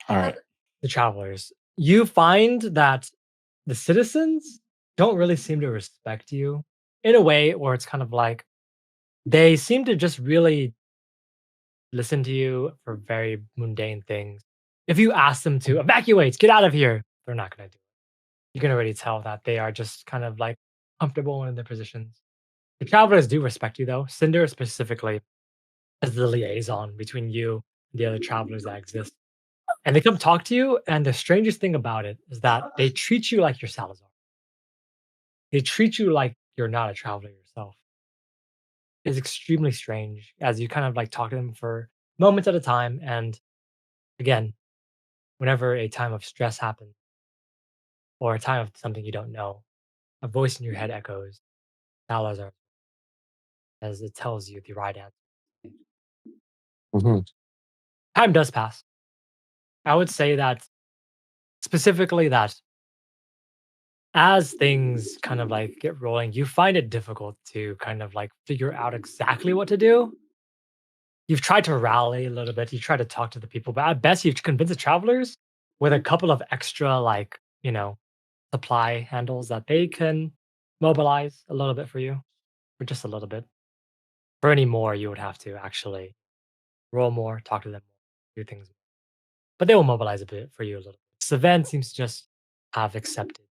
[SPEAKER 2] All right.
[SPEAKER 3] The travelers. You find that the citizens don't really seem to respect you in a way where it's kind of like they seem to just really listen to you for very mundane things. If you ask them to evacuate, get out of here, they're not going to do it. You can already tell that they are just kind of like comfortable in their positions. The travelers do respect you, though. Cinder specifically as the liaison between you and the other travelers that exist. And they come talk to you. And the strangest thing about it is that they treat you like you're Salazar. They treat you like you're not a traveler yourself. It's extremely strange as you kind of like talk to them for moments at a time. And again, whenever a time of stress happens or a time of something you don't know, a voice in your head echoes, Salazar. as it tells you the right answer.
[SPEAKER 4] Hmm.
[SPEAKER 3] Time does pass. I would say that specifically that as things kind of like get rolling, you find it difficult to kind of like figure out exactly what to do. You've tried to rally a little bit, you try to talk to the people, but at best you've convinced the travelers with a couple of extra like, supply handles that they can mobilize a little bit for you, or just a little bit. For any more, you would have to actually roll more, talk to them more, do things more. But they will mobilize a bit for you a little bit. Savan seems to just have accepted.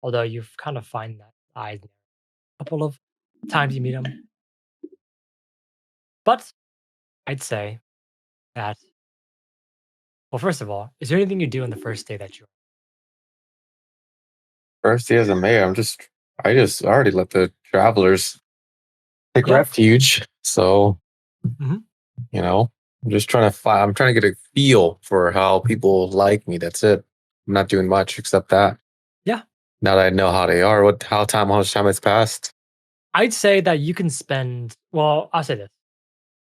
[SPEAKER 3] Although you've kind of find that eyes a couple of times you meet him. But I'd say that, well, first of all, is there anything you do on the first day that you're
[SPEAKER 4] First day as a mayor, I just already let the travelers take
[SPEAKER 3] Yep.
[SPEAKER 4] refuge. So,
[SPEAKER 3] Mhm.
[SPEAKER 4] I'm just I'm trying to get a feel for how people like me. That's it. I'm not doing much except that.
[SPEAKER 3] Yeah.
[SPEAKER 4] Now that I know how they are, how much time has passed.
[SPEAKER 3] I'd say that you can spend, well, I'll say this.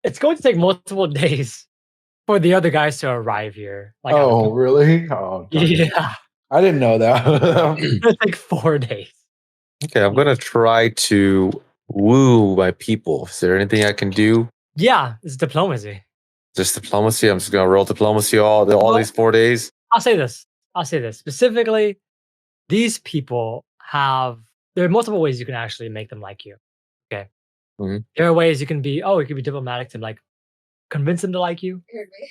[SPEAKER 3] It's going to take multiple days for the other guys to arrive here. Like,
[SPEAKER 2] Oh, really? Oh, darn it.
[SPEAKER 3] yeah.
[SPEAKER 2] I didn't know that.
[SPEAKER 3] It's going to take 4 days.
[SPEAKER 4] Okay, I'm gonna try to woo my people. Is there anything I can do?
[SPEAKER 3] Yeah, it's diplomacy.
[SPEAKER 4] Just diplomacy. I'm just gonna roll diplomacy all these 4 days.
[SPEAKER 3] I'll say this. Specifically, these people there are multiple ways you can actually make them like you. Okay.
[SPEAKER 4] Mhm.
[SPEAKER 3] There are ways you can be, you can be diplomatic to like convince them to like you.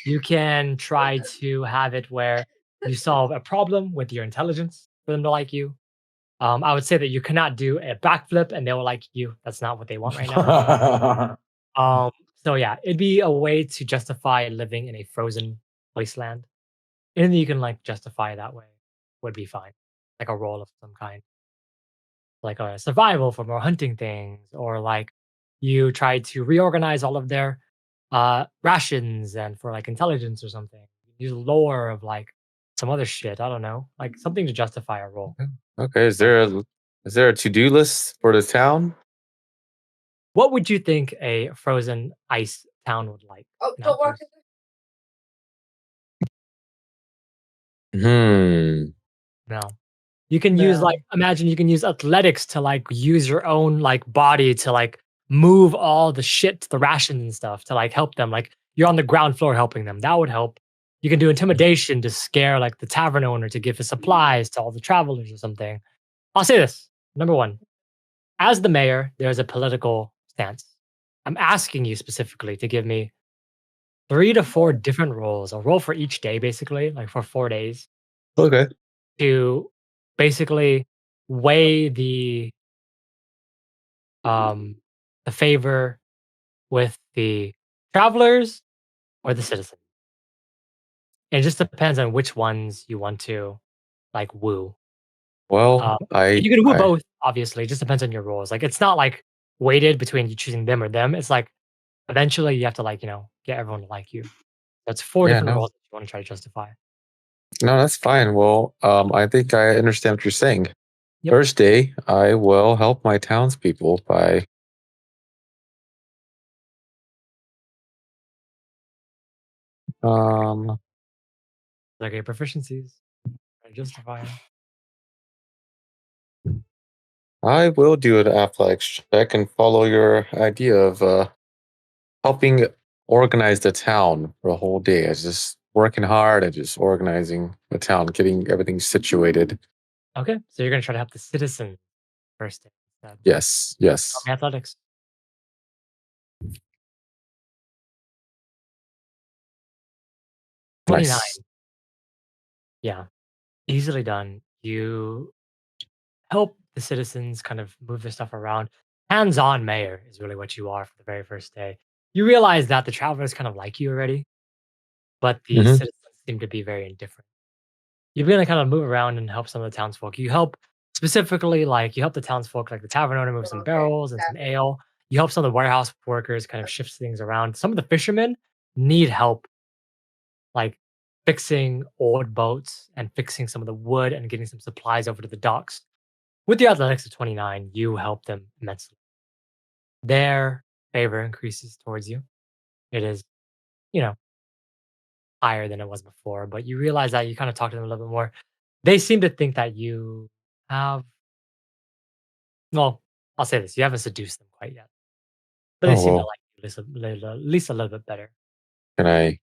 [SPEAKER 3] You can try to have it where you solve a problem with your intelligence for them to like you. I would say that you cannot do a backflip and they will like you. That's not what they want right now. So yeah, it'd be a way to justify living in a frozen wasteland. Anything you can like justify that way would be fine. Like a role of some kind. Like a survival for more hunting things, or like you try to reorganize all of their rations and for like intelligence or something. Use lore of like some other shit. I don't know. Like something to justify a role.
[SPEAKER 4] Okay, is there a to-do list for the town?
[SPEAKER 3] What would you think a frozen ice town would like? Don't walk No. You can use like imagine you can use athletics to like use your own like body to like move all the shit, the rations and stuff to like help them. Like you're on the ground floor helping them. That would help. You can do intimidation to scare like the tavern owner to give his supplies to all the travelers or something. I'll say this. Number one, as the mayor, there's a political stance. I'm asking you specifically to give me 3 to 4 different roles, a role for each day, basically, like for 4 days,
[SPEAKER 4] Okay.
[SPEAKER 3] to basically weigh um the favor with the travelers or the citizens. It just depends on which ones you want to like woo.
[SPEAKER 4] Well,
[SPEAKER 3] And you can woo both, obviously. It just depends on your roles. Like it's not like weighted between you choosing them or them. It's like eventually you have to like, get everyone to like you. That's 4
[SPEAKER 4] yeah,
[SPEAKER 3] different
[SPEAKER 4] no,
[SPEAKER 3] roles that you want to try to justify.
[SPEAKER 4] no, that's fine. Well, I think I understand what you're saying.
[SPEAKER 3] Yep.
[SPEAKER 4] First day, I will help my townspeople by
[SPEAKER 3] Like your proficiencies. Try to justify 'em.
[SPEAKER 4] I will do an athletics check and follow your idea of helping organize the town for a whole day. I was just working hard and just organizing the town, getting everything situated.
[SPEAKER 3] Okay. So you're gonna try to help the citizens first instead.
[SPEAKER 4] Yes, yes.
[SPEAKER 3] Athletics.
[SPEAKER 4] Nice.
[SPEAKER 3] 29. Yeah. Easily done. You help the citizens kind of move their stuff around. Hands-on mayor is really what you are for the very first day. You realize that the travelers kind of like you already, but the
[SPEAKER 4] Hmm.
[SPEAKER 3] citizens seem to be very indifferent. You're gonna kind of move around and help some of the townsfolk. You help specifically, like you help the townsfolk, like the tavern owner, move some barrels and some ale. You help some of the warehouse workers kind of shift things around. Some of the fishermen need help, like fixing old boats and fixing some of the wood and getting some supplies over to the docks. With the athletics of 29, you help them immensely. their favor increases towards you. It is, you know, higher than it was before, but you realize that you kind of talk to them a little bit more. They seem to think that you have, well, I'll say this, you haven't seduced them quite yet, but they
[SPEAKER 4] Oh
[SPEAKER 3] seem to
[SPEAKER 4] well.
[SPEAKER 3] like you at least a little bit better.
[SPEAKER 4] Can I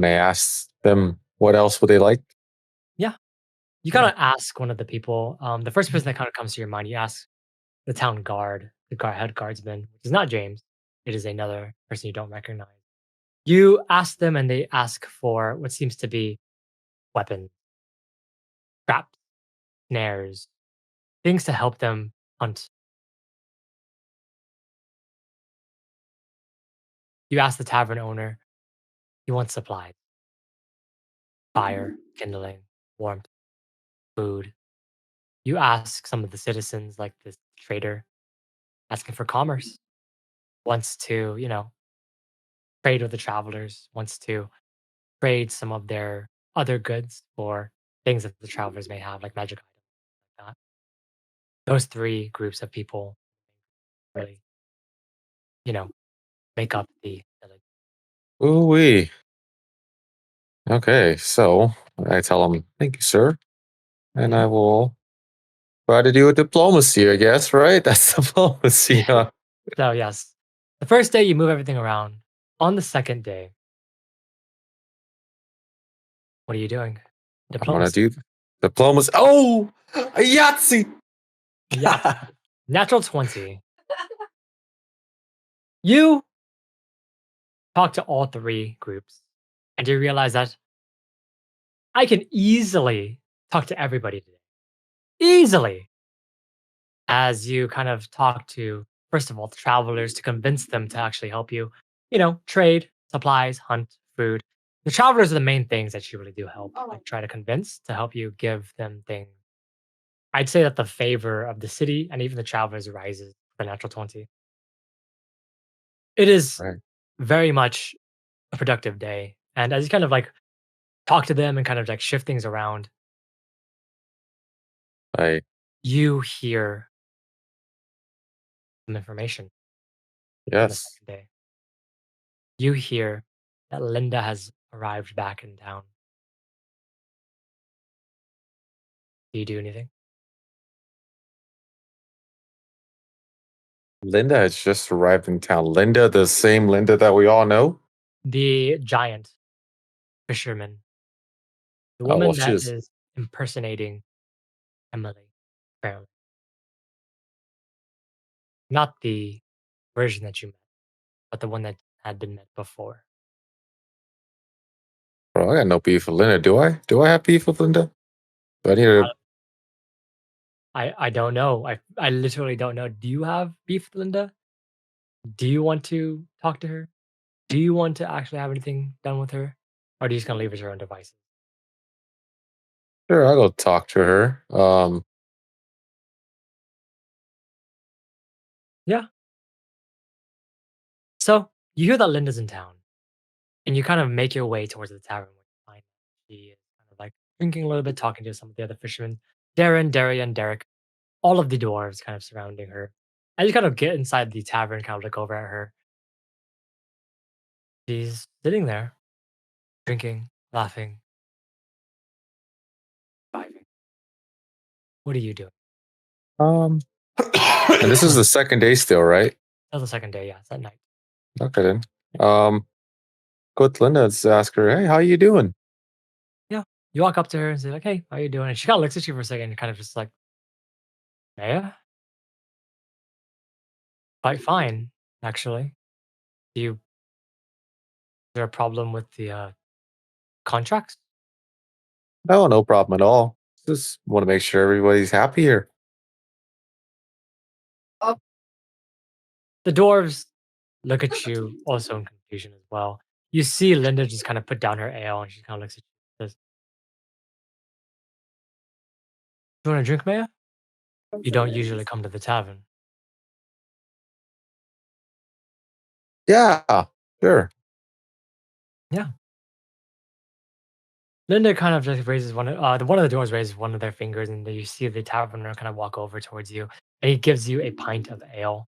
[SPEAKER 4] ask them what else would they like?
[SPEAKER 3] Yeah. You
[SPEAKER 4] Yeah.
[SPEAKER 3] kind of ask one of the people, the first person that kind of comes to your mind, you ask the town guard, head guardsman, which is not James. It is another person you don't recognize. You ask them and they ask for what seems to be weapons, traps, snares, things to help them hunt. You ask the tavern owner, he wants supplies, fire, kindling, warmth, food. You ask some of the citizens, like this trader, asking for commerce, wants to, trade with the travelers, wants to trade some of their other goods for things that the travelers may have, like magic items like that. Those three groups of people really, you know, make up the village.
[SPEAKER 4] Ooh wee. Okay, so I tell them, thank you, sir. And
[SPEAKER 3] Mhm.
[SPEAKER 4] I will try to do a diplomacy, I guess, right? That's diplomacy, huh?
[SPEAKER 3] So yes, the first day you move everything around. On the second day, what are you doing?
[SPEAKER 4] I'm gonna
[SPEAKER 3] Diplomacy.
[SPEAKER 4] do diplomacy. Oh, a Yahtzee!
[SPEAKER 3] Yeah. Natural 20. You talk to all three groups and you realize that I can easily talk to everybody today. Easily. As you kind of talk to, first of all, the travelers to convince them to actually help you, trade, supplies, hunt, food. The travelers are the main things that you really do help. Like try to convince to help you give them things. I'd say that the favor of the city and even the travelers rises for natural 20. It is
[SPEAKER 4] Right,
[SPEAKER 3] very much a productive day. And as you kind of like talk to them and kind of like shift things around,
[SPEAKER 4] right.
[SPEAKER 3] you hear some information on the
[SPEAKER 4] Yes.
[SPEAKER 3] second day. You hear that Linda has arrived back in town. Do you do anything?
[SPEAKER 4] Linda has just arrived in town. Linda, the same Linda that we all know?
[SPEAKER 3] The giant fisherman, the
[SPEAKER 4] Oh, well,
[SPEAKER 3] woman
[SPEAKER 4] she
[SPEAKER 3] that
[SPEAKER 4] is.
[SPEAKER 3] is impersonating Emily, apparently. Not the version that you met, but the one that had been met before.
[SPEAKER 4] Bro, I got no beef with Linda. Do I? Do I have beef with Linda? Do I need to?
[SPEAKER 3] I don't know. I literally don't know. Do you have beef with Linda? Do you want to talk to her? Do you want to actually have anything done with her? Or are you just gonna leave her to her own devices?
[SPEAKER 4] Sure, I'll go talk to her.
[SPEAKER 3] Yeah. So you hear that Linda's in town, and you kind of make your way towards the tavern where you find she is kind of like drinking a little bit, talking to some of the other fishermen. Darren, Daria, and Derek, all of the dwarves kind of surrounding her. As you kind of get inside the tavern, kind of look over at her. She's sitting there, drinking, laughing, vibing. What are you doing?
[SPEAKER 4] um, and this is the second day still, right?
[SPEAKER 3] That was the second day, yeah, it's at night.
[SPEAKER 4] Okay then. Um, go with Linda and ask her, hey, how you doing?
[SPEAKER 3] Yeah. You walk up to her and say, like, hey, how you doing? And she kind of looks at you for a second and kind of just like, yeah, quite fine, actually. Is there a problem with the contracts?
[SPEAKER 4] No, no problem at all. Just want to make sure everybody's happy here.
[SPEAKER 3] The dwarves look at you also in confusion as well. You see Linda just kind of put down her ale and she kind of looks at you and says, you want a drink, Maya? You don't usually come to the tavern.
[SPEAKER 4] Yeah, sure.
[SPEAKER 3] Yeah. Linda kind of just raises one of the doors raises one of their fingers and then you see the taverner kind of walk over towards you and he gives you a pint of ale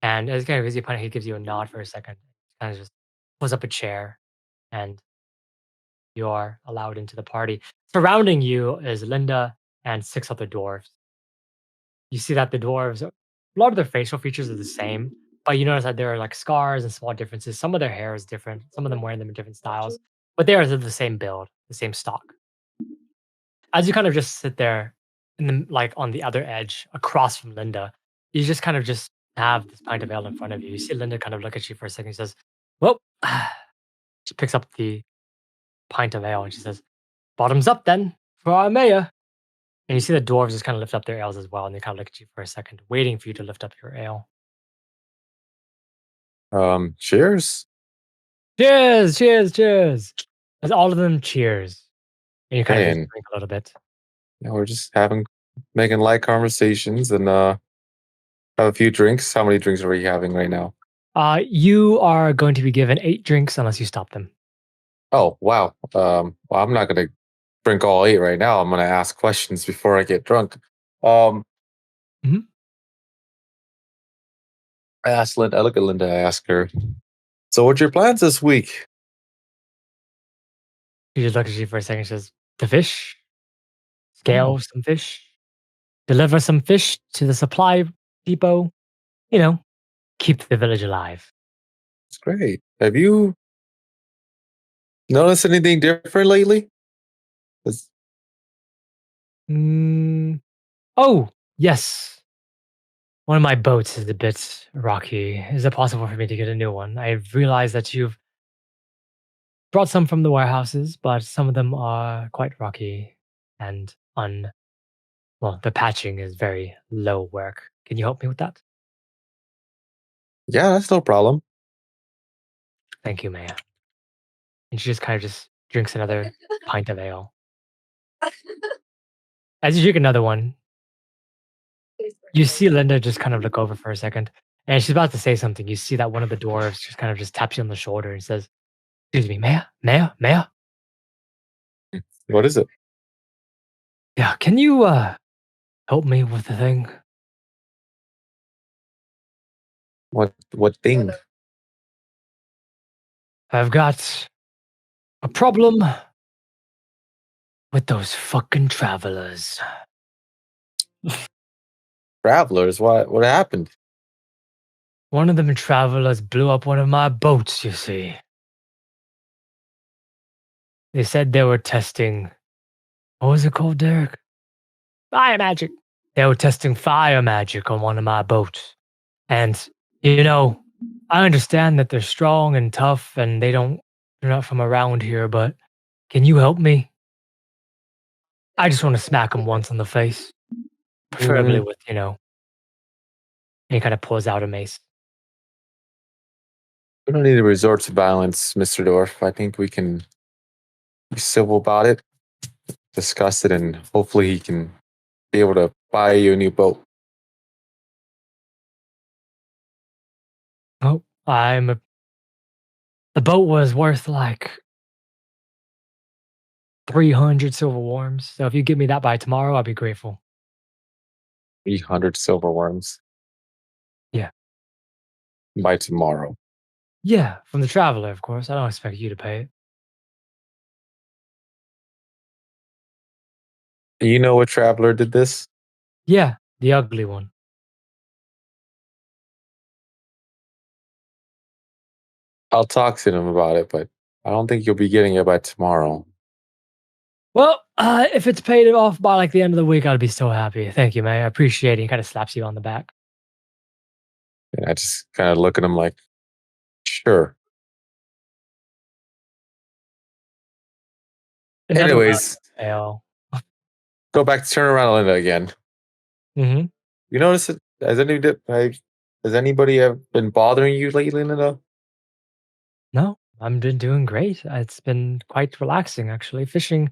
[SPEAKER 3] And as kind of as you point, he gives you a nod for a second, kind of just pulls up a chair, and you are allowed into the party. Surrounding you is Linda and 6 other dwarves. You see that the dwarves, a lot of their facial features are the same, but you notice that there are like scars and small differences. Some of their hair is different. Some of them wearing them in different styles, but they are the same build, the same stock. As you kind of just sit there, in the, like on the other edge, across from Linda, you just kind of just have this pint of ale in front of you. You see Linda kind of look at you for a second. She says, "Well," she picks up the pint of ale and she says, "Bottoms up then for our mayor." And you see the dwarves just kind of lift up their ales as well, and they kind of look at you for a second, waiting for you to lift up your ale.
[SPEAKER 4] Cheers.
[SPEAKER 3] Cheers, cheers, cheers. As all of them cheers. And you kind of just
[SPEAKER 4] And
[SPEAKER 3] drink a little bit.
[SPEAKER 4] we're just making light conversations and have a few drinks. How many drinks are we having right now?
[SPEAKER 3] You are going to be given 8 drinks unless you stop them.
[SPEAKER 4] Oh, wow. Well, I'm not going to drink all 8 right now. I'm going to ask questions before I get drunk. Um,
[SPEAKER 3] Mhm.
[SPEAKER 4] I look at Linda, I ask her, so what's your plans this week?
[SPEAKER 3] She just looks at you for a second. She says, "To fish, scale some fish, deliver some fish to the supply depot, you know, keep the village alive."
[SPEAKER 4] It's great. Have you noticed anything different lately? 'Cause-
[SPEAKER 3] Mm, oh, yes. One of my boats is a bit rocky. Is it possible for me to get a new one? I've realized that you've brought some from the warehouses, but some of them are quite rocky and well, the patching is very low work. Can you help me with that?
[SPEAKER 4] yeah, that's no problem.
[SPEAKER 3] Thank you, Maya. And she just kind of just drinks another pint of ale. As you drink another one, you see Linda just kind of look over for a second, and she's about to say something. You see that one of the dwarves just kind of just taps you on the shoulder and says, "Excuse me, Maya, Maya, Maya.
[SPEAKER 4] What is it?
[SPEAKER 3] Yeah, can you help me with the thing?
[SPEAKER 4] What thing?
[SPEAKER 3] I've got a problem with those fucking travelers.
[SPEAKER 4] Travelers? What happened?
[SPEAKER 3] One of them travelers blew up one of my boats, you see. They said they were testing, what was it called, Derek? Fire magic. They were testing fire magic on one of my boats. And, you know, I understand that they're strong and tough and they're not from around here, but can you help me? I just want to smack them once on the face, preferably with, and he kind of pulls out a mace.
[SPEAKER 4] We don't need to resort to violence, Mr. Dorf. I think we can be civil about it, discuss it, and hopefully he can be able to buy you a new boat.
[SPEAKER 3] Oh, the boat was worth like 300 silver worms. So if you give me that by tomorrow, I'll be grateful.
[SPEAKER 4] 300 silver worms.
[SPEAKER 3] Yeah.
[SPEAKER 4] By tomorrow.
[SPEAKER 3] Yeah, from the traveler, of course. I don't expect you to pay it.
[SPEAKER 4] You know what traveler did this?
[SPEAKER 3] Yeah, the ugly one.
[SPEAKER 4] I'll talk to him about it, but I don't think you'll be getting it by tomorrow.
[SPEAKER 3] Well, if it's paid off by like the end of the week, I'll be so happy. Thank you, man. I appreciate it. He kind of slaps you on the back.
[SPEAKER 4] And I just kind of look at him like, sure. Anyways,
[SPEAKER 3] ale.
[SPEAKER 4] go back to turn around Linda again.
[SPEAKER 3] Mm-hmm.
[SPEAKER 4] You notice it? Has anybody been bothering you lately, Linda?
[SPEAKER 3] No, I've been doing great. It's been quite relaxing, actually. Fishing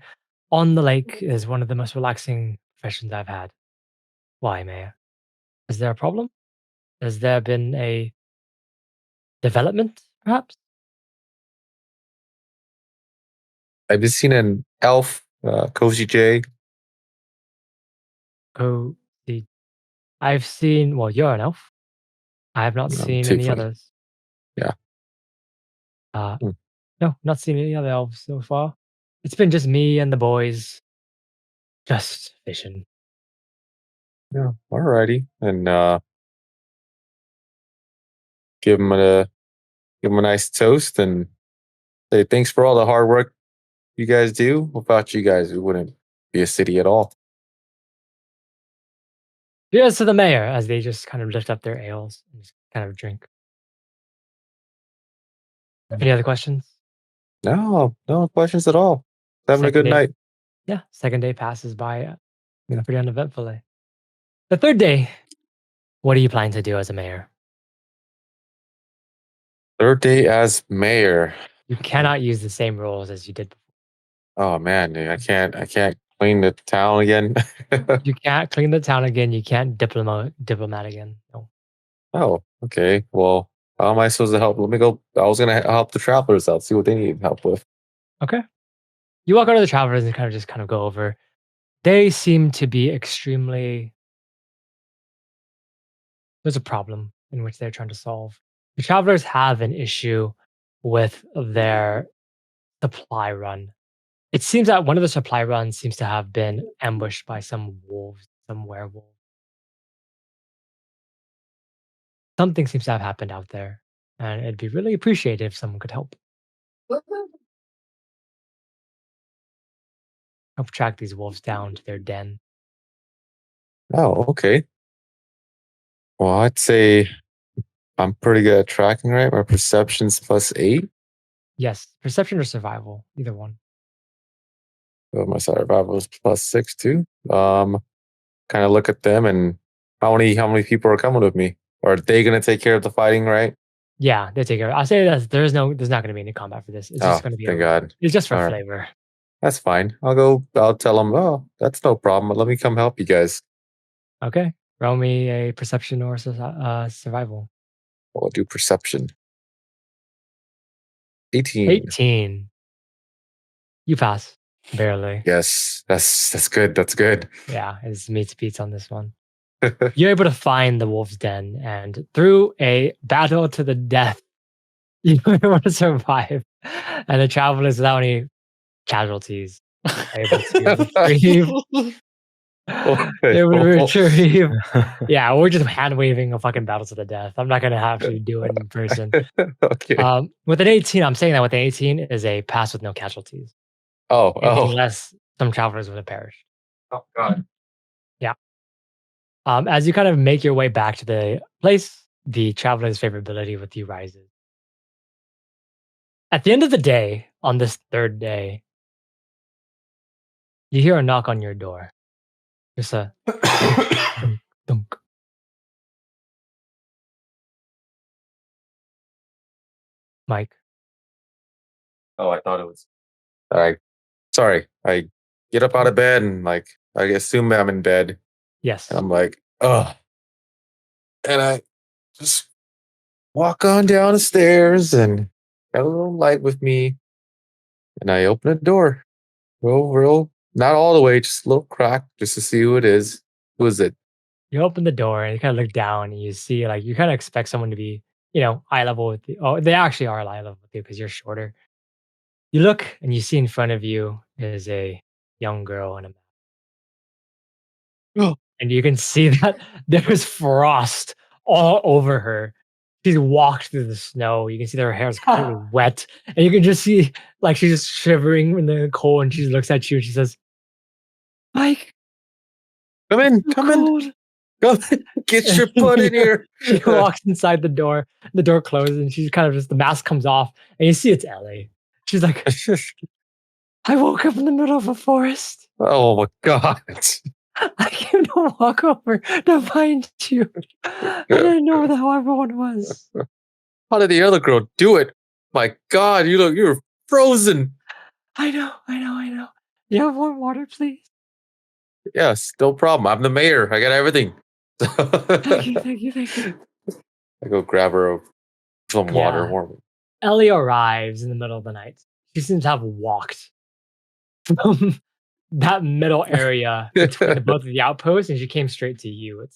[SPEAKER 3] on the lake is one of the most relaxing professions I've had. Why, Mayor? Is there a problem? Has there been a development, perhaps?
[SPEAKER 4] I've just seen an elf, Cozy J.
[SPEAKER 3] Oh, I've seen. Well, you're an elf. I have not seen
[SPEAKER 4] too
[SPEAKER 3] any
[SPEAKER 4] funny.
[SPEAKER 3] others.
[SPEAKER 4] Yeah.
[SPEAKER 3] No, not seen any other elves so far. It's been just me and the boys, just fishing.
[SPEAKER 4] Yeah. Alrighty. And give him a nice toast and say thanks for all the hard work you guys do. Without you guys, we wouldn't be a city at all.
[SPEAKER 3] Cheers to the mayor as they just kind of lift up their ales and just kind of drink. Any other questions?
[SPEAKER 4] No questions at all. Having a
[SPEAKER 3] Second
[SPEAKER 4] good
[SPEAKER 3] day.
[SPEAKER 4] night.
[SPEAKER 3] Yeah, second day passes by
[SPEAKER 4] Yeah.
[SPEAKER 3] pretty uneventfully. The third day, what are you planning to do as a mayor?
[SPEAKER 4] Third day as mayor.
[SPEAKER 3] You cannot use the same rules as you did before.
[SPEAKER 4] Oh man, dude, I can't clean the town again.
[SPEAKER 3] You can't clean the town again. You can't diplomat again. No.
[SPEAKER 4] Oh, okay. Well, how am I supposed to help? Let me go. I was gonna help the travelers out, see what they need help with.
[SPEAKER 3] Okay. You walk out of the travelers and kind of go over. They seem to be extremely. There's a problem in which they're trying to solve. The travelers have an issue with their supply run. It seems that one of the supply runs seems to have been ambushed by some wolves, some werewolves. Something seems to have happened out there, and it'd be really appreciated if someone could help track these wolves down to their den.
[SPEAKER 4] Oh, okay. Well, I'd say I'm pretty good at tracking, right? My perception's +8.
[SPEAKER 3] Yes, perception or survival, either one.
[SPEAKER 4] Oh, my survival is +6 too. Kind of look at them and how many people are coming with me? Or are they gonna take care of the fighting, right?
[SPEAKER 3] Yeah, they take care. I'll say that there's not going to be any combat for this. It's just going to be
[SPEAKER 4] thank God.
[SPEAKER 3] It's just for
[SPEAKER 4] All right.
[SPEAKER 3] flavor.
[SPEAKER 4] That's fine. I'll tell them, oh, that's no problem. Let me come help you guys.
[SPEAKER 3] Okay, roll me a perception or survival.
[SPEAKER 4] I'll do perception. 18.
[SPEAKER 3] 18. You pass barely.
[SPEAKER 4] Yes, that's good. That's good.
[SPEAKER 3] Yeah, it's meets beats on this one. You're able to find the wolf's den, and through a battle to the death, you're able to survive. And the travelers, without any casualties, are able to retrieve.
[SPEAKER 4] Okay.
[SPEAKER 3] Able to retrieve. Yeah, we're just hand waving a fucking battle to the death. I'm not gonna have to do it in person.
[SPEAKER 4] Okay.
[SPEAKER 3] With an 18, I'm saying that with an 18 is a pass with no casualties. Anything less, some travelers would have perished.
[SPEAKER 4] Oh God.
[SPEAKER 3] Yeah. As you kind of make your way back to the place, the traveler's favorability with you rises. At the end of the day, on this third day, you hear a knock on your door. Just a dunk, dunk. Mike.
[SPEAKER 4] Oh, I thought it was. Sorry. I get up out of bed and like I assume I'm in bed.
[SPEAKER 3] Yes.
[SPEAKER 4] And I'm like, oh. And I just walk on down the stairs and got a little light with me. And I open a door. Real, not all the way, just a little crack, just to see who it is. Who is it?
[SPEAKER 3] You open the door and you kind of look down and you see, like, you kind of expect someone to be, eye level with you. Oh, they actually are eye level with you because you're shorter. You look and you see in front of you is a young girl in a mask. And you can see that there's frost all over her. She's walked through the snow. You can see that her hair is completely wet. And you can just see, like, she's just shivering in the cold. And she looks at you and she says, Mike,
[SPEAKER 4] come in. Go get your butt in here.
[SPEAKER 3] She walks inside the door. The door closes and she's kind of just, the mask comes off. And you see it's Ellie. She's like, I woke up in the middle of a forest.
[SPEAKER 4] Oh my God.
[SPEAKER 3] I came to walk over to find you. I didn't know where the hell everyone was.
[SPEAKER 4] How did the other girl do it? My God, you're frozen.
[SPEAKER 3] I know. You have warm water, please?
[SPEAKER 4] Yes, no problem. I'm the mayor. I got everything.
[SPEAKER 3] Thank you.
[SPEAKER 4] I go grab her some water. Warm.
[SPEAKER 3] Ellie arrives in the middle of the night. She seems to have walked from that middle area between both of the outposts, and she came straight to you.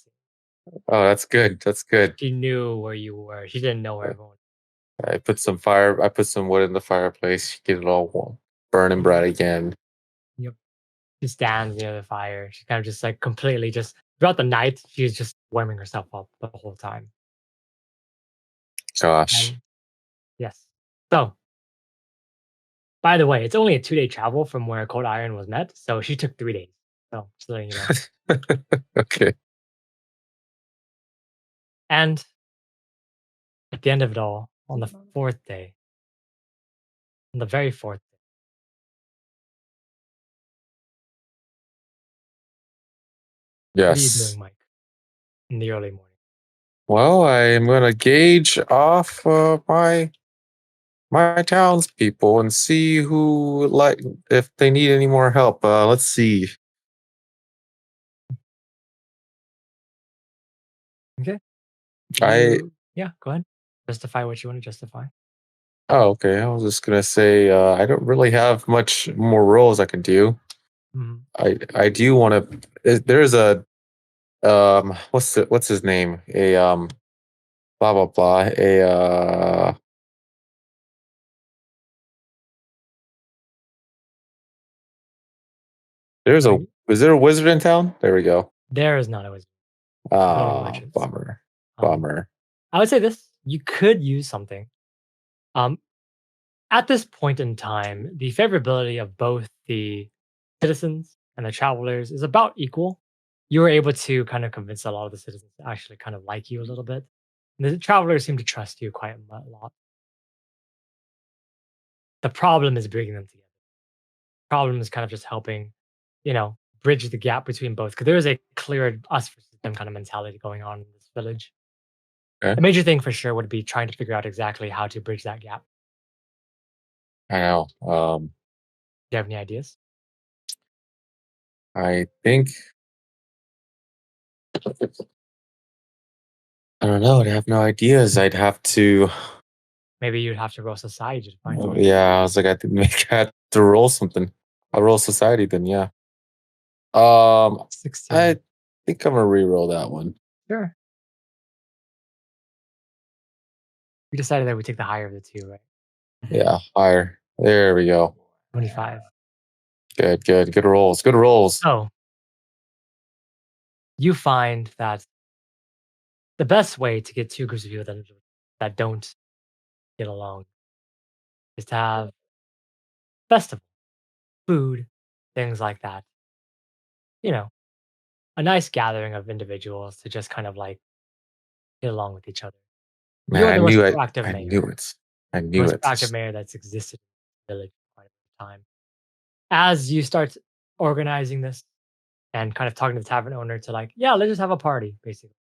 [SPEAKER 4] Oh, that's good. That's good.
[SPEAKER 3] She knew where you were. She didn't know where everyone.
[SPEAKER 4] I put some wood in the fireplace, get it all warm, burning bright again.
[SPEAKER 3] Yep. She stands near the fire. She kind of just like completely just throughout the night. She was just warming herself up the whole time.
[SPEAKER 4] Gosh.
[SPEAKER 3] And yes. So, by the way, it's only a 2-day travel from where Cold Iron was met. So she took 3 days. So just letting you know.
[SPEAKER 4] Okay.
[SPEAKER 3] And at the end of it all, on the fourth day, on the very fourth day, what are you
[SPEAKER 4] Yes.
[SPEAKER 3] doing, Mike, in the early morning?
[SPEAKER 4] Well, I'm gonna gauge off my townspeople and see who like if they need any more help. Let's see.
[SPEAKER 3] Okay.
[SPEAKER 4] I
[SPEAKER 3] Yeah, go ahead. Justify what you want to justify.
[SPEAKER 4] Oh, okay. I was just gonna say I don't really have much more roles I can do.
[SPEAKER 3] Mhm.
[SPEAKER 4] I do want to. There's a what's his name? A blah blah blah. A there's a
[SPEAKER 3] Sorry,
[SPEAKER 4] is there a wizard in town? There we go.
[SPEAKER 3] there is not a wizard. No
[SPEAKER 4] Ah,
[SPEAKER 3] wizards.
[SPEAKER 4] bummer,
[SPEAKER 3] Um,
[SPEAKER 4] bummer.
[SPEAKER 3] I would say this: you could use something. Um, at this point in time, the favorability of both the citizens and the travelers is about equal. You were able to kind of convince a lot of the citizens to actually kind of like you a little bit. And the travelers seem to trust you quite a lot. The problem is bringing them together. Problem is kind of just helping, bridge the gap between both. Because there is a clear us versus them kind of mentality going on in this village.
[SPEAKER 4] Okay,
[SPEAKER 3] The major thing for sure would be trying to figure out exactly how to bridge that gap.
[SPEAKER 4] I know.
[SPEAKER 3] Do you have any ideas?
[SPEAKER 4] I think I don't know. I'd have no ideas. I'd have to.
[SPEAKER 3] Maybe you'd have to roll society to find one.
[SPEAKER 4] Yeah, I was like, I had to roll something. I'll roll society then. Yeah. I
[SPEAKER 3] 16.
[SPEAKER 4] think I'm gonna re-roll that one.
[SPEAKER 3] Sure. We decided that we take the higher of the two, right?
[SPEAKER 4] Yeah, higher. There we go.
[SPEAKER 3] 25.
[SPEAKER 4] Good rolls. Good rolls.
[SPEAKER 3] So you find that the best way to get two groups of people that don't get along is to have festival, food, things like that. You know, a nice gathering of individuals to just kind of like get along with each other.
[SPEAKER 4] Man,
[SPEAKER 3] You're
[SPEAKER 4] I
[SPEAKER 3] the most
[SPEAKER 4] knew it.
[SPEAKER 3] proactive
[SPEAKER 4] I
[SPEAKER 3] mayor,
[SPEAKER 4] knew it. I
[SPEAKER 3] the
[SPEAKER 4] knew
[SPEAKER 3] most
[SPEAKER 4] it.
[SPEAKER 3] proactive mayor that's existed in the village for quite a time. As you start organizing this and kind of talking to the tavern owner to like, yeah, let's just have a party, basically.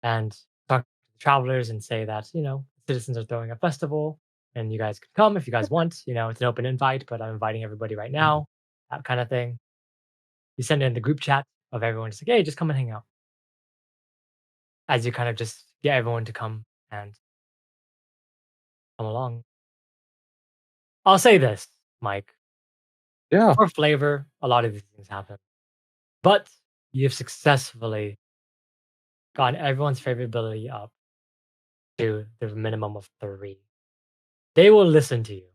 [SPEAKER 3] And talk to the travelers and say that, citizens are throwing a festival and you guys could come if you guys want. It's an open invite, but I'm inviting everybody right now, that kind of thing. You send in the group chat of everyone, just like, hey, just come and hang out. As you kind of just get everyone to come and come along. I'll say this, Mike.
[SPEAKER 4] Yeah.
[SPEAKER 3] For flavor, a lot of these things happen. But you've successfully gotten everyone's favorability up to the minimum of 3. They will listen to you.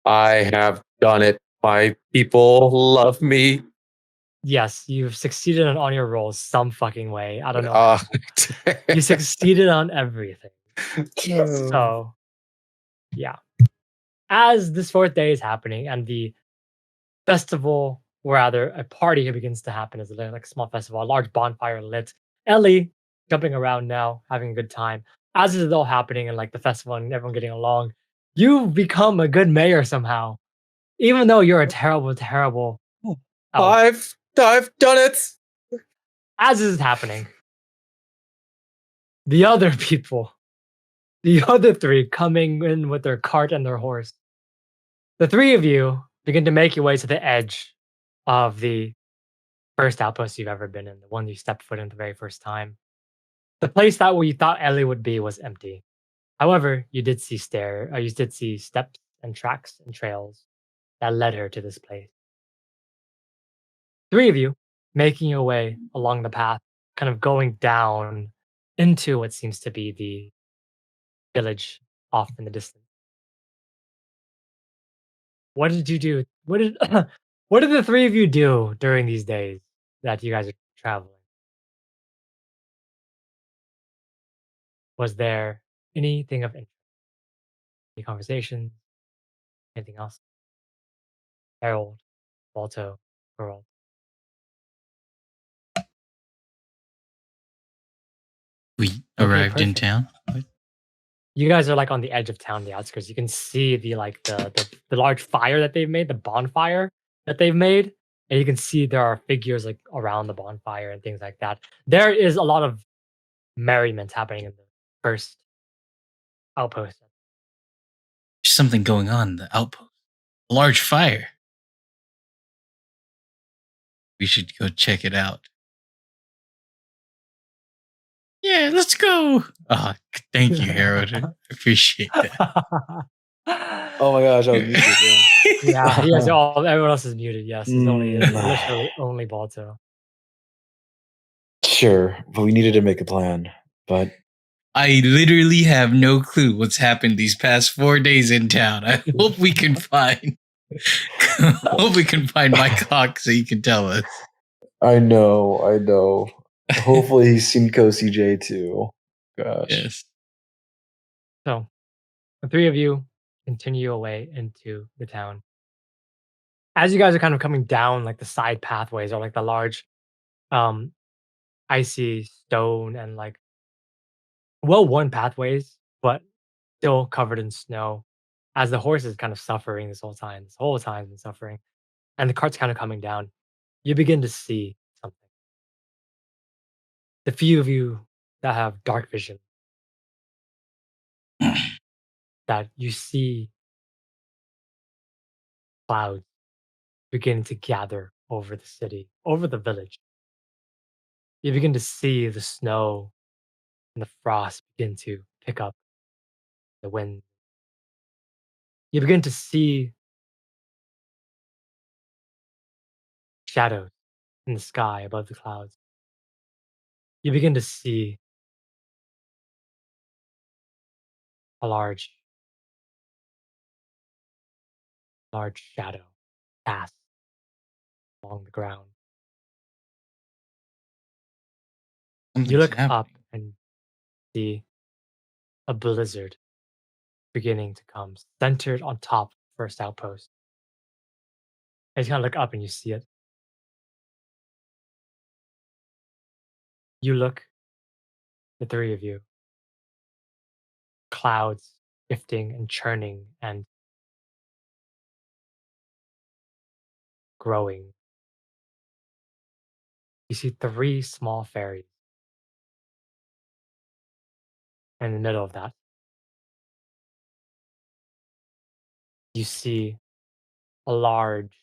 [SPEAKER 4] I have done it. My people love me.
[SPEAKER 3] Yes, you've succeeded on all your roles some fucking way. I don't know
[SPEAKER 4] Uh,
[SPEAKER 3] how. You succeeded on everything. So, yeah. As this 4th day is happening and the festival, or rather a party begins to happen, as like a small festival, a large bonfire lit. Ellie jumping around now, having a good time. As this is all happening and like the festival and everyone getting along, you become a good mayor somehow. Even though you're a terrible, terrible elf.
[SPEAKER 4] I've done it.
[SPEAKER 3] As this is happening, the other people, the other 3 coming in with their cart and their horse, the 3 of you begin to make your way to the edge of the first outpost you've ever been in, the one you stepped foot in the very first time. The place that where you thought Ellie would be was empty. However, you did see steps and tracks and trails that led her to this place. 3 of you making your way along the path kind of going down into what seems to be the village off in the distance. What did you do? What did what did the three of you do during these days that you guys are traveling? Was there anything of interest? Any conversations? Anything else? Herald, Baltoe, Geralt.
[SPEAKER 1] We
[SPEAKER 3] Okay,
[SPEAKER 1] arrived in
[SPEAKER 3] perfect.
[SPEAKER 1] town. What?
[SPEAKER 3] You guys are like on the edge of town, the outskirts. You can see the large fire that they've made, the bonfire that they've made, and you can see there are figures like around the bonfire and things like that. There is a lot of merriment happening in the first outpost.
[SPEAKER 1] There's something going on in the outpost. A large fire. We should go check it out. Yeah, let's go. Oh, thank you, Harold. I appreciate that.
[SPEAKER 2] Oh my gosh, I was muted.
[SPEAKER 3] Yeah, he has everyone else is muted. Yes, it's only
[SPEAKER 2] Mm.
[SPEAKER 3] literally only Balto.
[SPEAKER 2] Sure, but we needed to make a plan. But
[SPEAKER 1] I literally have no clue what's happened these past 4 days in town. I hope we can find Mike Hawk so you can tell us.
[SPEAKER 2] I know. Hopefully he's seen Co CJ too. Gosh.
[SPEAKER 1] Yes.
[SPEAKER 3] So the three of you continue away into the town. As you guys are kind of coming down like the side pathways or like the large icy stone and like well-worn pathways, but still covered in snow, as the horse is kind of suffering this whole time. This whole time been suffering, and the cart's kind of coming down. You begin to see something. The few of you that have dark vision, that you see clouds beginning to gather over the city, over the village. You begin to see the snow and the frost begin to pick up the wind. You begin to see shadows in the sky above the clouds. You begin to see a large shadow pass along the ground.
[SPEAKER 1] Something's
[SPEAKER 3] You look
[SPEAKER 1] happening.
[SPEAKER 3] up and see a blizzard beginning to come, centered on top of the first outpost. And you kind of look up and you see it. You look, the three of you, clouds shifting and churning and growing. You see three small fairies. And in the middle of that, you see a large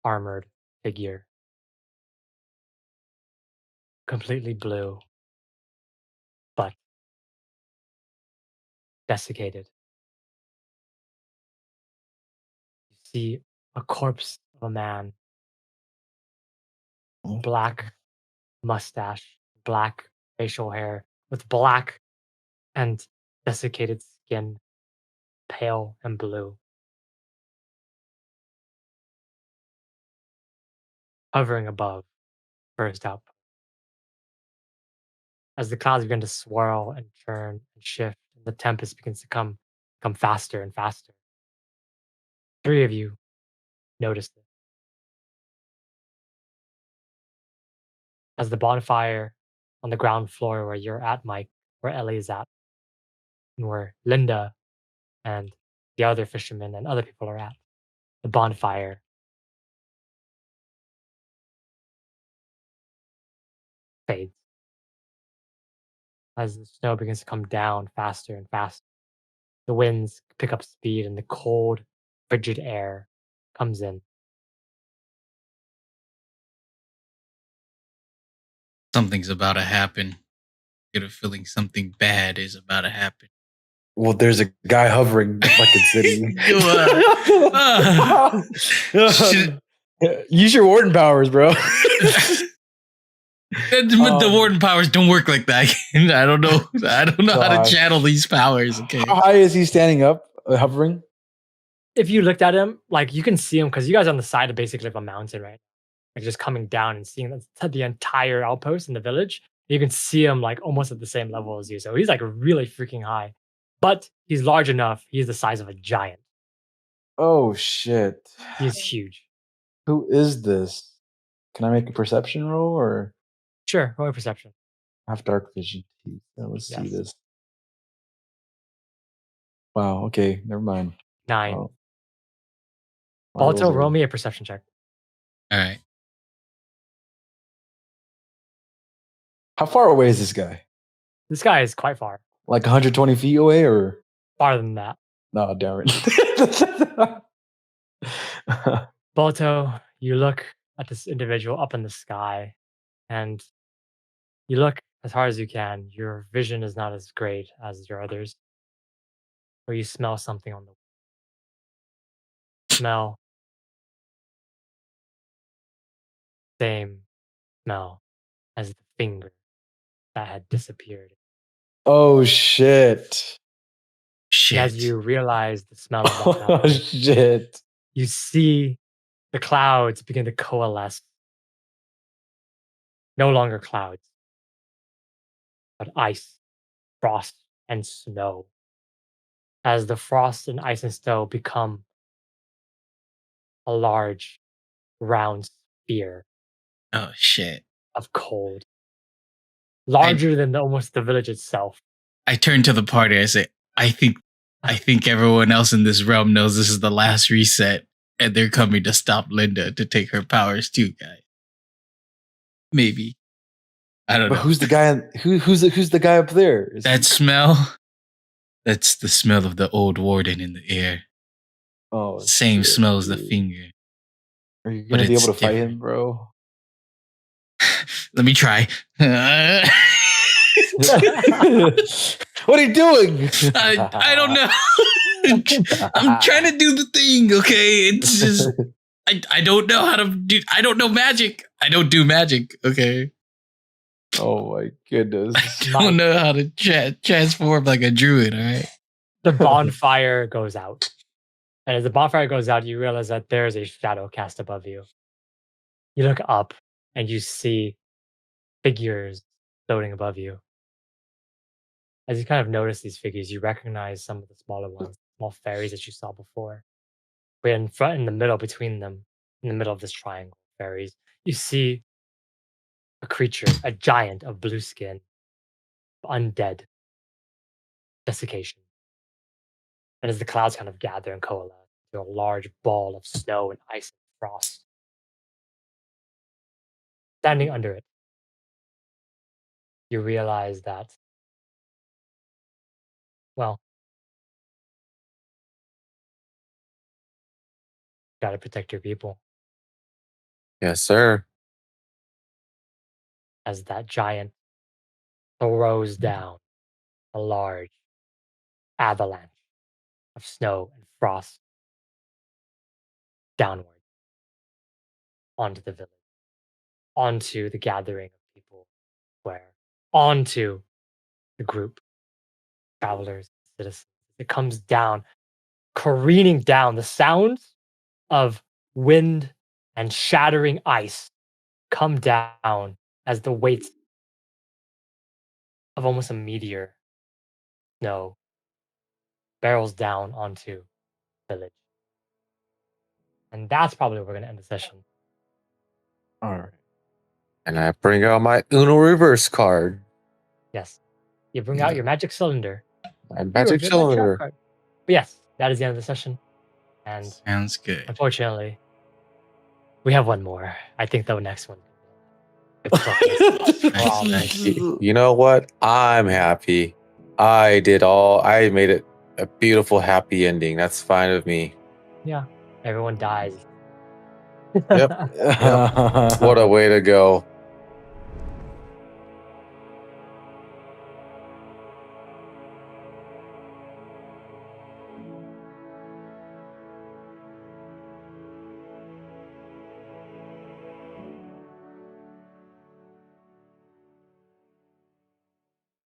[SPEAKER 3] armored figure, completely blue, but desiccated. You see a corpse of a man, black mustache, black facial hair, with black and desiccated skin, pale and blue. Hovering above first outpost. As the clouds begin to swirl and churn and shift, and the tempest begins to come faster and faster. Three of you notice this. As the bonfire on the ground floor where you're at, Mike, where Ellie is at, and where Linda and the other fishermen and other people are at, the bonfire fades. As the snow begins to come down faster and faster, the winds pick up speed and the cold, frigid air comes in.
[SPEAKER 1] Something's about to happen. I get a feeling something bad is about to happen.
[SPEAKER 2] Well, there's a guy hovering the fucking city.
[SPEAKER 1] Should-
[SPEAKER 2] Use your warden powers, bro.
[SPEAKER 1] The warden powers don't work like that. I don't know. I don't know how to channel these powers. Okay.
[SPEAKER 2] How high is he standing up, hovering?
[SPEAKER 3] If you looked at him, like you can see him because you guys are on the side of basically of a mountain, right? Like just coming down and seeing the entire outpost in the village. You can see him like almost at the same level as you. So he's like really freaking high, but he's large enough. He's the size of a giant.
[SPEAKER 2] Oh shit!
[SPEAKER 3] He's huge.
[SPEAKER 2] Who is this? Can I make a perception roll or?
[SPEAKER 3] Sure, roll a perception.
[SPEAKER 2] I have dark vision. Let's see
[SPEAKER 3] Yes.
[SPEAKER 2] this. Wow. Okay. Never mind.
[SPEAKER 3] 9.
[SPEAKER 2] Oh.
[SPEAKER 3] Baltoe, roll me a perception check.
[SPEAKER 1] All right.
[SPEAKER 2] How far away is this guy?
[SPEAKER 3] This guy is quite far.
[SPEAKER 2] Like 120 feet away, or?
[SPEAKER 3] Farther than that.
[SPEAKER 2] No, damn it.
[SPEAKER 3] Baltoe, you look at this individual up in the sky, and you look as hard as you can. Your vision is not as great as your others. Or you smell something on the smell. Same smell as the finger that had disappeared.
[SPEAKER 2] Oh shit!
[SPEAKER 1] Shit.
[SPEAKER 3] And as you realize the smell of that,
[SPEAKER 2] Oh shit!
[SPEAKER 3] you see the clouds begin to coalesce. No longer clouds, but ice, frost, and snow. As the frost and ice and snow become a large, round sphere
[SPEAKER 1] Oh shit.
[SPEAKER 3] of cold, larger than almost the village itself.
[SPEAKER 1] I turn to the party. I say, I think everyone else in this realm knows this is the last reset, and they're coming to stop Linda to take her powers too, guys. Maybe. I don't know.
[SPEAKER 2] Who's the guy? Who's the guy up there?
[SPEAKER 1] That smell? That's the smell of the old warden in the air.
[SPEAKER 2] Oh,
[SPEAKER 1] same
[SPEAKER 2] shit,
[SPEAKER 1] smell as the
[SPEAKER 2] dude.
[SPEAKER 1] finger.
[SPEAKER 2] Are you gonna be able to fight him, bro?
[SPEAKER 1] Let me try.
[SPEAKER 2] What are you doing?
[SPEAKER 1] I don't know. I'm trying to do the thing, okay? It's just I don't know how to do. I don't know magic. I don't do magic, okay?
[SPEAKER 2] Oh my goodness!
[SPEAKER 1] I don't know how to transform like a druid. All right.
[SPEAKER 3] The bonfire goes out, and as the bonfire goes out, you realize that there is a shadow cast above you. You look up, and you see figures floating above you. As you kind of notice these figures, you recognize some of the smaller ones, small fairies that you saw before. But in front, in the middle, between them, in the middle of this triangle of fairies, you see a creature, a giant of blue skin, undead, desiccation. And as the clouds kind of gather and coalesce to a large ball of snow and ice and frost, standing under it, you realize that, well, you gotta protect your people.
[SPEAKER 4] Yes, sir.
[SPEAKER 3] As that giant throws down a large avalanche of snow and frost downward onto the village, onto the gathering of people, where onto the group, travelers, citizens. It comes down, careening down. The sounds of wind and shattering ice come down as the weight of almost a meteor snow barrels down onto the village. And that's probably where we're going to end the session.
[SPEAKER 2] All right.
[SPEAKER 4] And I bring out my Uno reverse card.
[SPEAKER 3] Yes. You bring out your magic cylinder.
[SPEAKER 4] My magic cylinder.
[SPEAKER 3] But yes, that is the end of the session. And
[SPEAKER 1] Sounds good.
[SPEAKER 3] unfortunately, we have one more. I think the next one.
[SPEAKER 4] You know what? I'm happy. I made it a beautiful, happy ending. That's fine with me.
[SPEAKER 3] Yeah. Everyone dies.
[SPEAKER 4] Yep. What a way to go.